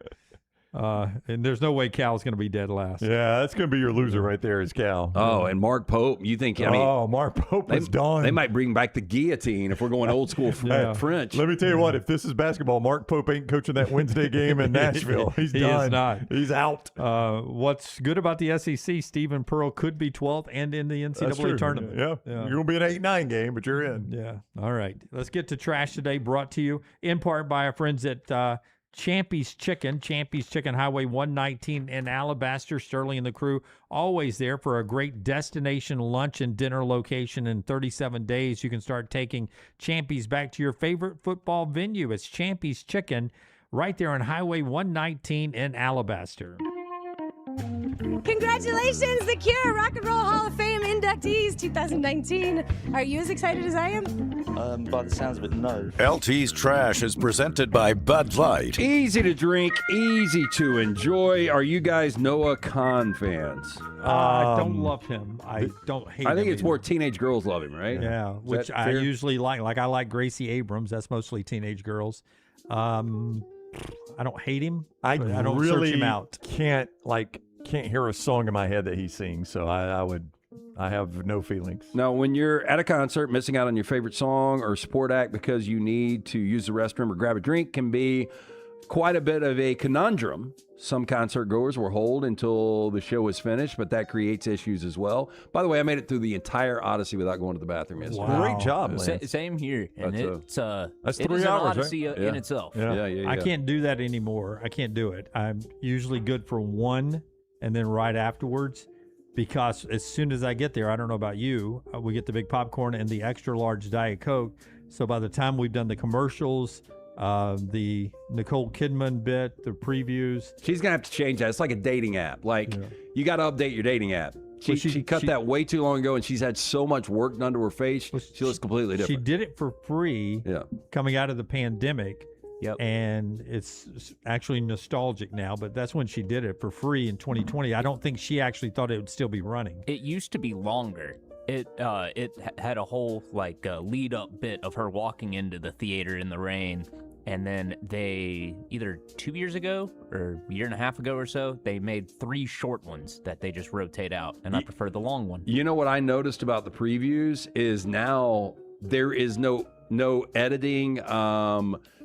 And there's no way Cal's going to be dead last. Yeah, that's going to be your loser right there is Cal. Oh, and Mark Pope. You think, I mean, Mark Pope is done. They might bring back the guillotine if we're going old school French. Let me tell you what, if this is basketball, Mark Pope ain't coaching that Wednesday game in Nashville. He's done. He is not. He's out. What's good about the SEC, Stephen Pearl could be 12th and in the NCAA tournament. Yeah. You're going to be an 8-9 game, but you're in. Yeah. All right. Let's get to trash today, brought to you in part by our friends at Champy's Chicken Highway 119 in Alabaster. Sterling and the crew always there for a great destination lunch and dinner location. In 37 days, you can start taking Champy's back to your favorite football venue. It's Champy's Chicken right there on Highway 119 in Alabaster. Congratulations, The Cure Rock and Roll Hall of Fame inductees 2019. Are you as excited as I am? By the sounds of it, no. LT's Trash is presented by Bud Light. Easy to drink, easy to enjoy. Are you guys Noah Khan fans? I don't love him. I don't hate him. I think it's either. more teenage girls love him, right? Yeah, which I usually like. Like I like Gracie Abrams. That's mostly teenage girls. I don't hate him. I don't really search him out. Can't hear a song in my head that he sings, so I have no feelings. Now, when you're at a concert, missing out on your favorite song or support act because you need to use the restroom or grab a drink can be quite a bit of a conundrum. Some concert goers will hold until the show is finished, but that creates issues as well. By the way, I made it through the entire Odyssey without going to the bathroom yesterday. Wow. Great job, Lance. Same here. And that's 3 it is hours, an right? Odyssey in itself. Yeah. I can't do that anymore. I can't do it. I'm usually good for one and then right afterwards, because as soon as I get there, I don't know about you, we get the big popcorn and the extra large Diet Coke. So by the time we've done the commercials, the Nicole Kidman bit, the previews. She's going to have to change that. It's like a dating app. You got to update your dating app. She cut that way too long ago, and she's had so much work done to her face. She looks completely different. She did it for free coming out of the pandemic. Yep. And it's actually nostalgic now, but that's when she did it for free in 2020. I don't think she actually thought it would still be running. It used to be longer. It had a whole lead up bit of her walking into the theater in the rain, and then they either 2 years ago or a year and a half ago or so, they made 3 short ones that they just rotate out, and I prefer the long one. You know what I noticed about the previews is now there is no editing,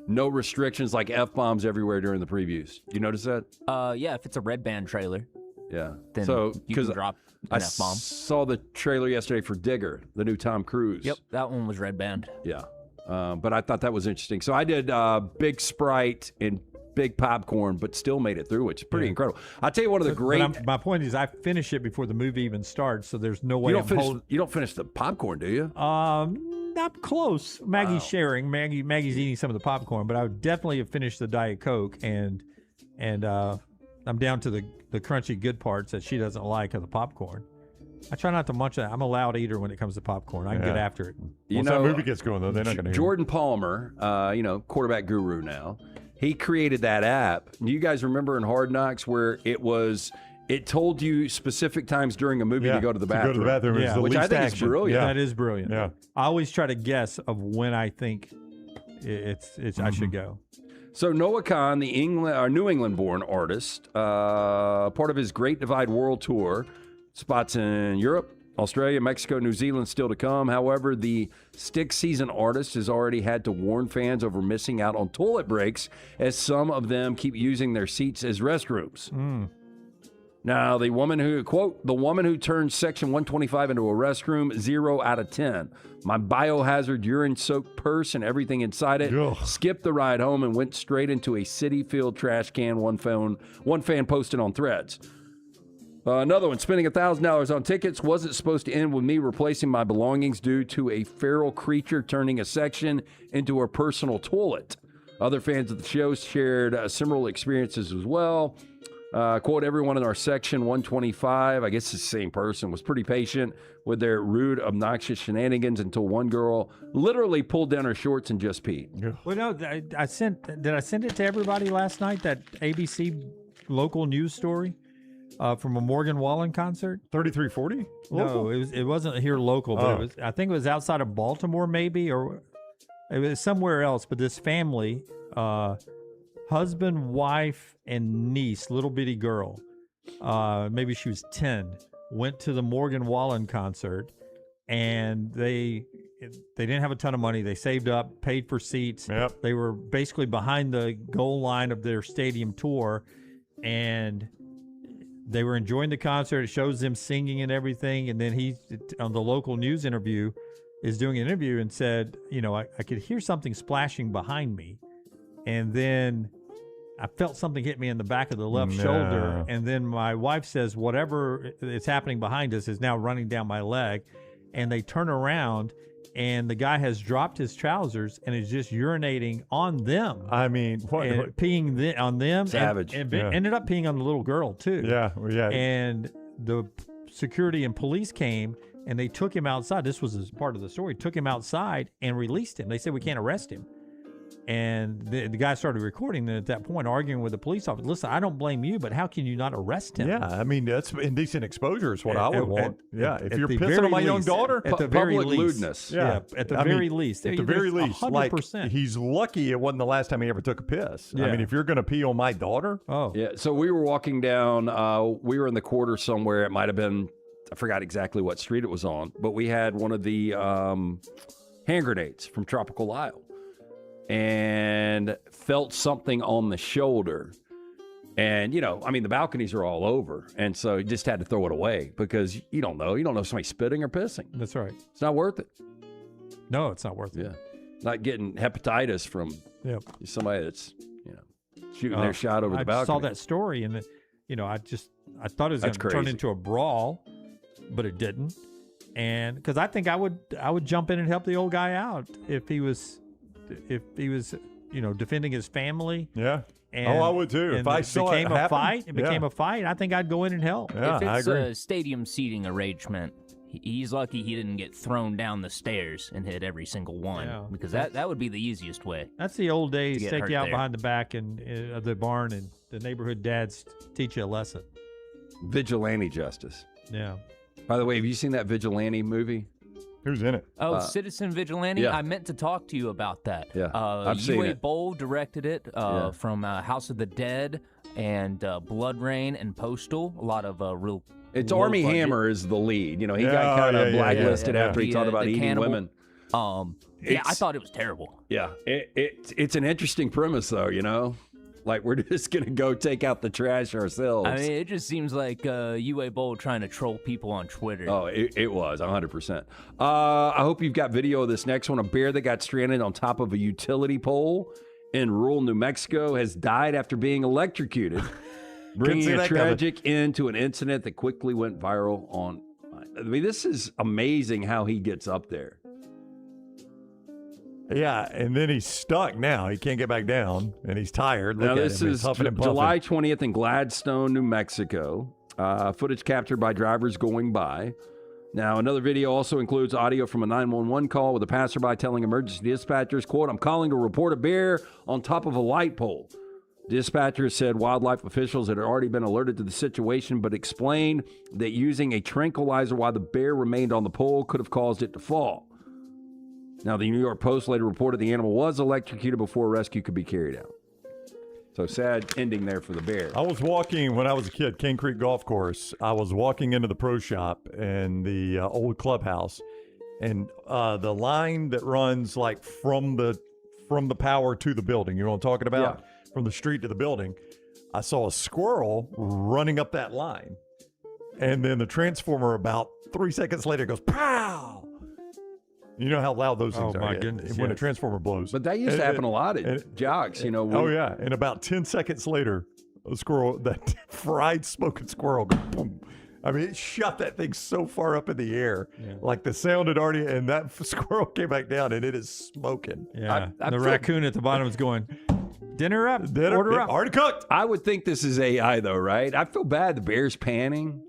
no restrictions like F-bombs everywhere during the previews. You notice that? Yeah, if it's a red band trailer. Yeah. Then so you can drop an I F-bomb. saw the trailer yesterday for Digger, the new Tom Cruise. Yep, that one was red band. Yeah. But I thought that was interesting. So I did big Sprite and big popcorn, but still made it through, which is pretty incredible. I'll tell you one of the great... my point is I finish it before the movie even starts, so there's no way you don't finish the popcorn, do you? Not close. Maggie's sharing. Maggie's eating some of the popcorn, but I would definitely have finished the Diet Coke, and I'm down to the crunchy good parts that she doesn't like of the popcorn. I try not to munch that. I'm a loud eater when it comes to popcorn. I can get after it. Once that movie gets going, though, they're not going to hear Jordan Palmer, quarterback guru now, he created that app. Do you guys remember in Hard Knocks where it told you specific times during a movie to go to the bathroom? To go to the bathroom is the which least I think is action. brilliant. That is brilliant. Yeah. I always try to guess of when I think I should go. So Noah Khan, the New England-born artist, part of his Great Divide World Tour, spots in Europe, Australia, Mexico, New Zealand still to come. However, the Stick Season artist has already had to warn fans over missing out on toilet breaks, as some of them keep using their seats as restrooms. Now, the woman who turned Section 125 into a restroom, 0 out of 10. My biohazard urine-soaked purse and everything inside it. Skipped the ride home and went straight into a city-filled trash can, one fan posted on Threads. Another one, spending $1,000 on tickets wasn't supposed to end with me replacing my belongings due to a feral creature turning a section into a personal toilet. Other fans of the show shared similar experiences as well. Quote, everyone in our section 125, I guess it's the same person, was pretty patient with their rude, obnoxious shenanigans until one girl literally pulled down her shorts and just peed. Well, no, did I send it to everybody last night, that ABC local news story from a Morgan Wallen concert? 3340? No, it wasn't here local, but I think it was outside of Baltimore maybe, or it was somewhere else. But this family husband, wife, and niece, little bitty girl, maybe she was 10, went to the Morgan Wallen concert, and they didn't have a ton of money. They saved up, paid for seats. Yep. They were basically behind the goal line of their stadium tour, and they were enjoying the concert. It shows them singing and everything, and then he, on the local news interview, is doing an interview and said, I could hear something splashing behind me, and then I felt something hit me in the back of the left shoulder, and then my wife says, whatever is happening behind us is now running down my leg, and they turn around, and the guy has dropped his trousers and is just urinating on them. I mean, peeing on them. Savage. And ended up peeing on the little girl, too. Yeah. And the security and police came, and they took him outside. This was part of the story. Took him outside and released him. They said, we can't arrest him. And the guy started recording, and at that point, arguing with the police officer. Listen, I don't blame you, but how can you not arrest him? Yeah, I mean, that's indecent exposure is what I would want. If you're the pissing on my young least, daughter, at the very public least. lewdness. Yeah, at the very least. At the very least. 100%. Like, he's lucky it wasn't the last time he ever took a piss. I mean, if you're going to pee on my daughter. Oh. Yeah, so we were walking down, we were in the quarter somewhere. It might have been, I forgot exactly what street it was on, but we had one of the hand grenades from Tropical Isle. And felt something on the shoulder. And, the balconies are all over. And so you just had to throw it away because you don't know. You don't know if somebody's spitting or pissing. That's right. It's not worth it. No, it's not worth it. Yeah. Not getting hepatitis from somebody that's, shooting their shot over the balcony. I saw that story, and, I thought it was going to turn into a brawl, but it didn't. And because I think I would jump in and help the old guy out if he was defending his family. Yeah. And, I would too. If I saw it happen, became a fight, I think I'd go in and help. Yeah, if it's I agree. a stadium seating arrangement, he's lucky he didn't get thrown down the stairs and hit every single one, because that would be the easiest way. That's the old days. Take you out there behind the back of the barn, and the neighborhood dads teach you a lesson. Vigilante justice. Yeah. By the way, have you seen that Vigilante movie? Who's in it? Oh, Citizen Vigilante? Yeah. I meant to talk to you about that. Yeah, I've seen UA it. Bowl directed it from House of the Dead and Blood Rain and Postal. A lot of real. It's Armie budget. Hammer is the lead. He got kind of blacklisted after he talked about eating cannibal. women. I thought it was terrible. Yeah, it's an interesting premise, though. Like, we're just going to go take out the trash ourselves. I mean, it just seems like UA Bowl trying to troll people on Twitter. Oh, it was 100%. I hope you've got video of this next one. A bear that got stranded on top of a utility pole in rural New Mexico has died after being electrocuted, bringing a tragic end to an incident that quickly went viral on. I mean, this is amazing how he gets up there. Yeah, and then he's stuck now. He can't get back down, and he's tired. Now, Look at this him. He's is huffing and puffing. July 20th in Gladstone, New Mexico. Footage captured by drivers going by. Now, another video also includes audio from a 911 call with a passerby telling emergency dispatchers, quote, "I'm calling to report a bear on top of a light pole." Dispatchers said wildlife officials had already been alerted to the situation, but explained that using a tranquilizer while the bear remained on the pole could have caused it to fall. Now, the New York Post later reported the animal was electrocuted before rescue could be carried out. So sad ending there for the bear. I was walking when I was a kid, King Creek Golf Course. I was walking into the pro shop and the old clubhouse, and the line that runs like from the power to the building. You know what I'm talking about? Yeah. From the street to the building. I saw a squirrel running up that line, and then the transformer about 3 seconds later goes pow. You know how loud those things are. Oh, my goodness. When a transformer blows. But that used to happen a lot at jogs, Oh, yeah. And about 10 seconds later, a squirrel, that fried smoking squirrel, goes boom. I mean, it shot that thing so far up in the air. Yeah. Like the sound had already, and that squirrel came back down, and it is smoking. Yeah. The raccoon at the bottom is going, dinner up, order up. Already cooked. I would think this is AI, though, right? I feel bad. The bear's panning.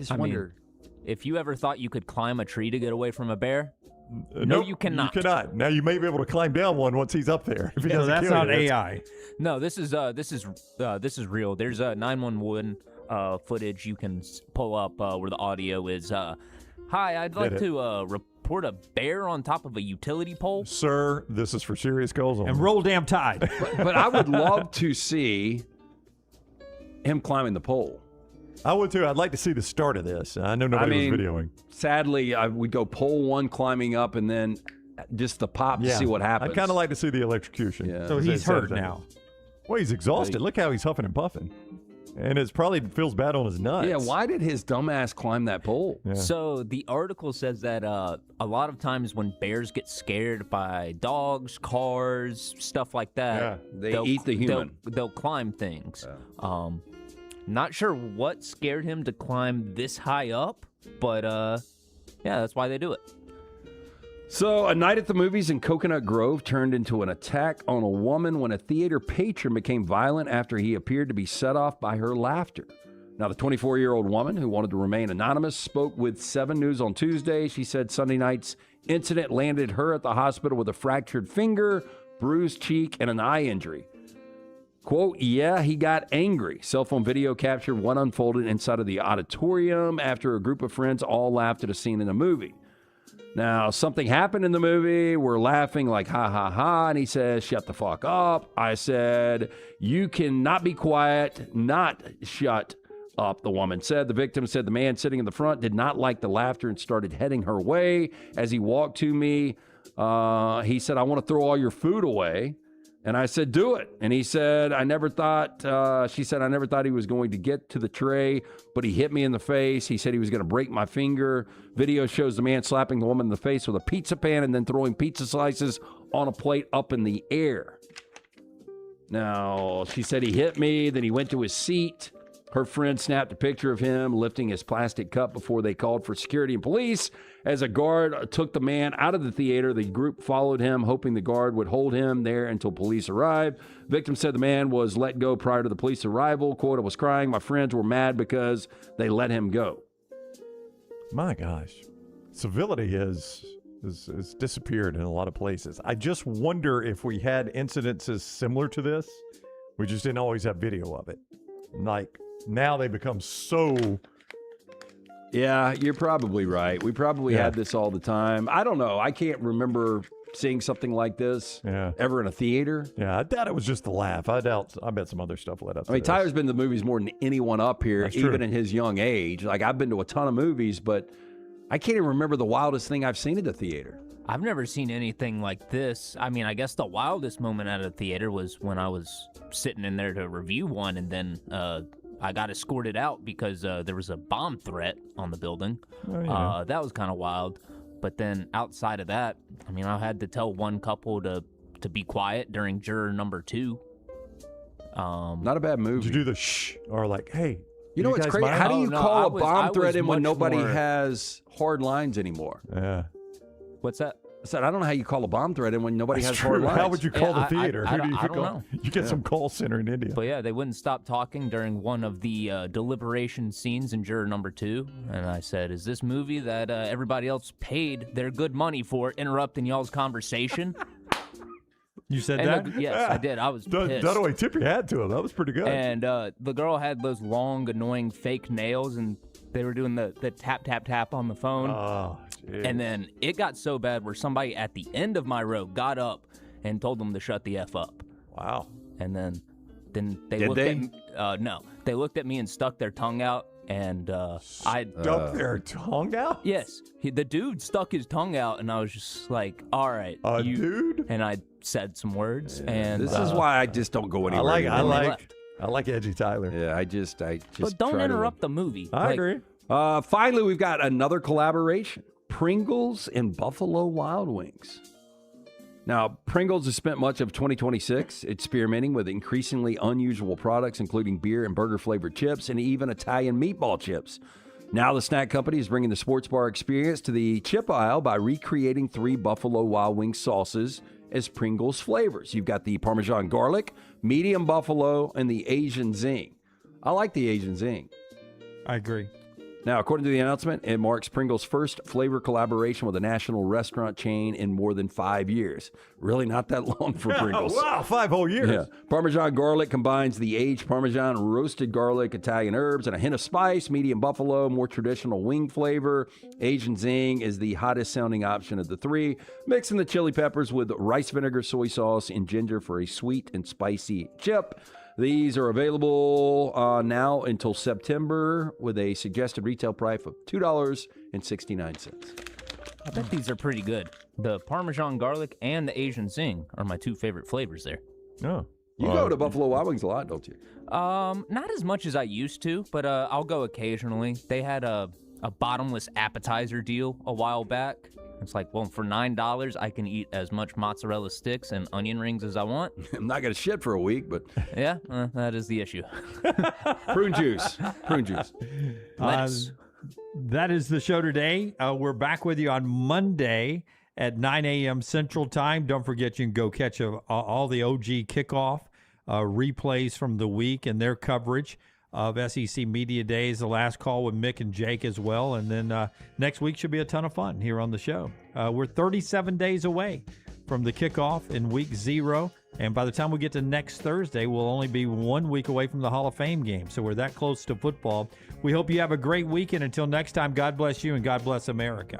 I mean, if you ever thought you could climb a tree to get away from a bear, no, Nope, you cannot. You cannot. Now you may be able to climb down one once he's up there. If he doesn't that's kill not you. AI. No, this is real. There's a 911 footage you can pull up where the audio is. Hi, I'd like to support a bear on top of a utility pole? Sir, this is for serious goals only. And roll damn tide. But I would love to see him climbing the pole. I would too. I'd like to see the start of this. I know nobody was videoing. Sadly, I would go pole one climbing up and then just the pop to see what happens. I'd kind of like to see the electrocution. Yeah. So he's hurt now. Well, he's exhausted. Look how he's huffing and puffing. And it probably feels bad on his nuts. Yeah, why did his dumbass climb that pole? Yeah. So the article says that a lot of times when bears get scared by dogs, cars, stuff like that, they eat the human. They'll climb things. Not sure what scared him to climb this high up, but yeah, that's why they do it. So, a night at the movies in Coconut Grove turned into an attack on a woman when a theater patron became violent after he appeared to be set off by her laughter. Now, the 24-year-old woman, who wanted to remain anonymous, spoke with 7 News on Tuesday. She said Sunday night's incident landed her at the hospital with a fractured finger, bruised cheek, and an eye injury. Quote, yeah, he got angry. Cell phone video captured what unfolded inside of the auditorium after a group of friends all laughed at a scene in the movie. Now, something happened in the movie. We're laughing like, ha, ha, ha. And he says, shut the fuck up. I said, you cannot be quiet, not shut up, the woman said. The victim said the man sitting in the front did not like the laughter and started heading her way. As he walked to me, he said, I want to throw all your food away. And I said, do it. And he said, she said, I never thought he was going to get to the tray, but he hit me in the face. He said he was going to break my finger. Video shows the man slapping the woman in the face with a pizza pan and then throwing pizza slices on a plate up in the air. Now, she said he hit me, then he went to his seat. Her friend snapped a picture of him lifting his plastic cup before they called for security and police. As a guard took the man out of the theater, the group followed him, hoping the guard would hold him there until police arrived. Victim said the man was let go prior to the police arrival. Quote, I was crying. My friends were mad because they let him go. My gosh. Civility has disappeared in a lot of places. I just wonder if we had incidences similar to this. We just didn't always have video of it. Like, now they become so... Yeah, you're probably right. We probably had this all the time. I don't know. I can't remember seeing something like this ever in a theater. Yeah, I doubt it was just the laugh. I bet some other stuff led up to I mean, this. Tyler's been to the movies more than anyone up here, That's even true. in his young age. Like, I've been to a ton of movies, but I can't even remember the wildest thing I've seen at the theater. I've never seen anything like this. I mean, I guess the wildest moment at a theater was when I was sitting in there to review one, and then I got escorted out because there was a bomb threat on the building. Oh, yeah. That was kind of wild. But then outside of that, I mean, I had to tell one couple to be quiet during juror number 2. Not a bad movie. Did you do the shh or like, hey? You know what's guys crazy? mind? How do you call a bomb threat in when much nobody more- has hard lines anymore? Yeah. What's that? I said, I don't know how you call a bomb threat in when nobody That's has hard true. lines. How would you call the theater? Who do you I don't call? know. You get some call center in India. But yeah, they wouldn't stop talking during one of the deliberation scenes in juror number 2. And I said, is this movie that everybody else paid their good money for interrupting y'all's conversation? You said And that? yes, I did. I was pissed. Dunaway, tip your hat to him. That was pretty good. And the girl had those long, annoying fake nails, and they were doing the tap, tap, tap on the phone. Oh, geez. And then it got so bad where somebody at the end of my row got up and told them to shut the F up. Wow. And then they Did looked they? at me. No. They looked at me and stuck their tongue out, and I Stuck their tongue out? Yes. The dude stuck his tongue out, and I was just like, all right. Dude? And I said some words. And This is why I just don't go anywhere. I like edgy Tyler. Yeah, I just But don't try to- interrupt the movie. I agree. Finally, we've got another collaboration. Pringles and Buffalo Wild Wings. Now, Pringles has spent much of 2026 experimenting with increasingly unusual products, including beer and burger-flavored chips and even Italian meatball chips. Now the snack company is bringing the sports bar experience to the chip aisle by recreating 3 Buffalo Wild Wings sauces as Pringles flavors. You've got the Parmesan garlic, medium buffalo, and the Asian zing. I like the Asian zing. I agree. Now, according to the announcement, it marks Pringles' first flavor collaboration with a national restaurant chain in more than 5 years. Really not that long for Pringles. Wow, 5 whole years. Yeah. Parmesan garlic combines the aged Parmesan, roasted garlic, Italian herbs, and a hint of spice. Medium buffalo, more traditional wing flavor. Asian zing is the hottest sounding option of the three. Mixing the chili peppers with rice vinegar, soy sauce, and ginger for a sweet and spicy chip. These are available now until September with a suggested retail price of $2.69. I bet these are pretty good. The Parmesan garlic and the Asian zing are my two favorite flavors there. Oh. You go to Buffalo Wild Wings a lot, don't you? Not as much as I used to, but I'll go occasionally. They had a bottomless appetizer deal a while back. It's like, well, for $9, I can eat as much mozzarella sticks and onion rings as I want. I'm not going to shit for a week, but... Yeah, that is the issue. Prune juice. Prune juice. That is the show today. We're back with you on Monday at 9 a.m. Central Time. Don't forget you can go catch all the OG kickoff replays from the week and their coverage of SEC Media Days, the last call with Mick and Jake as well. And then next week should be a ton of fun here on the show. We're 37 days away from the kickoff in week 0. And by the time we get to next Thursday, we'll only be 1 week away from the Hall of Fame game. So we're that close to football. We hope you have a great weekend. Until next time, God bless you and God bless America.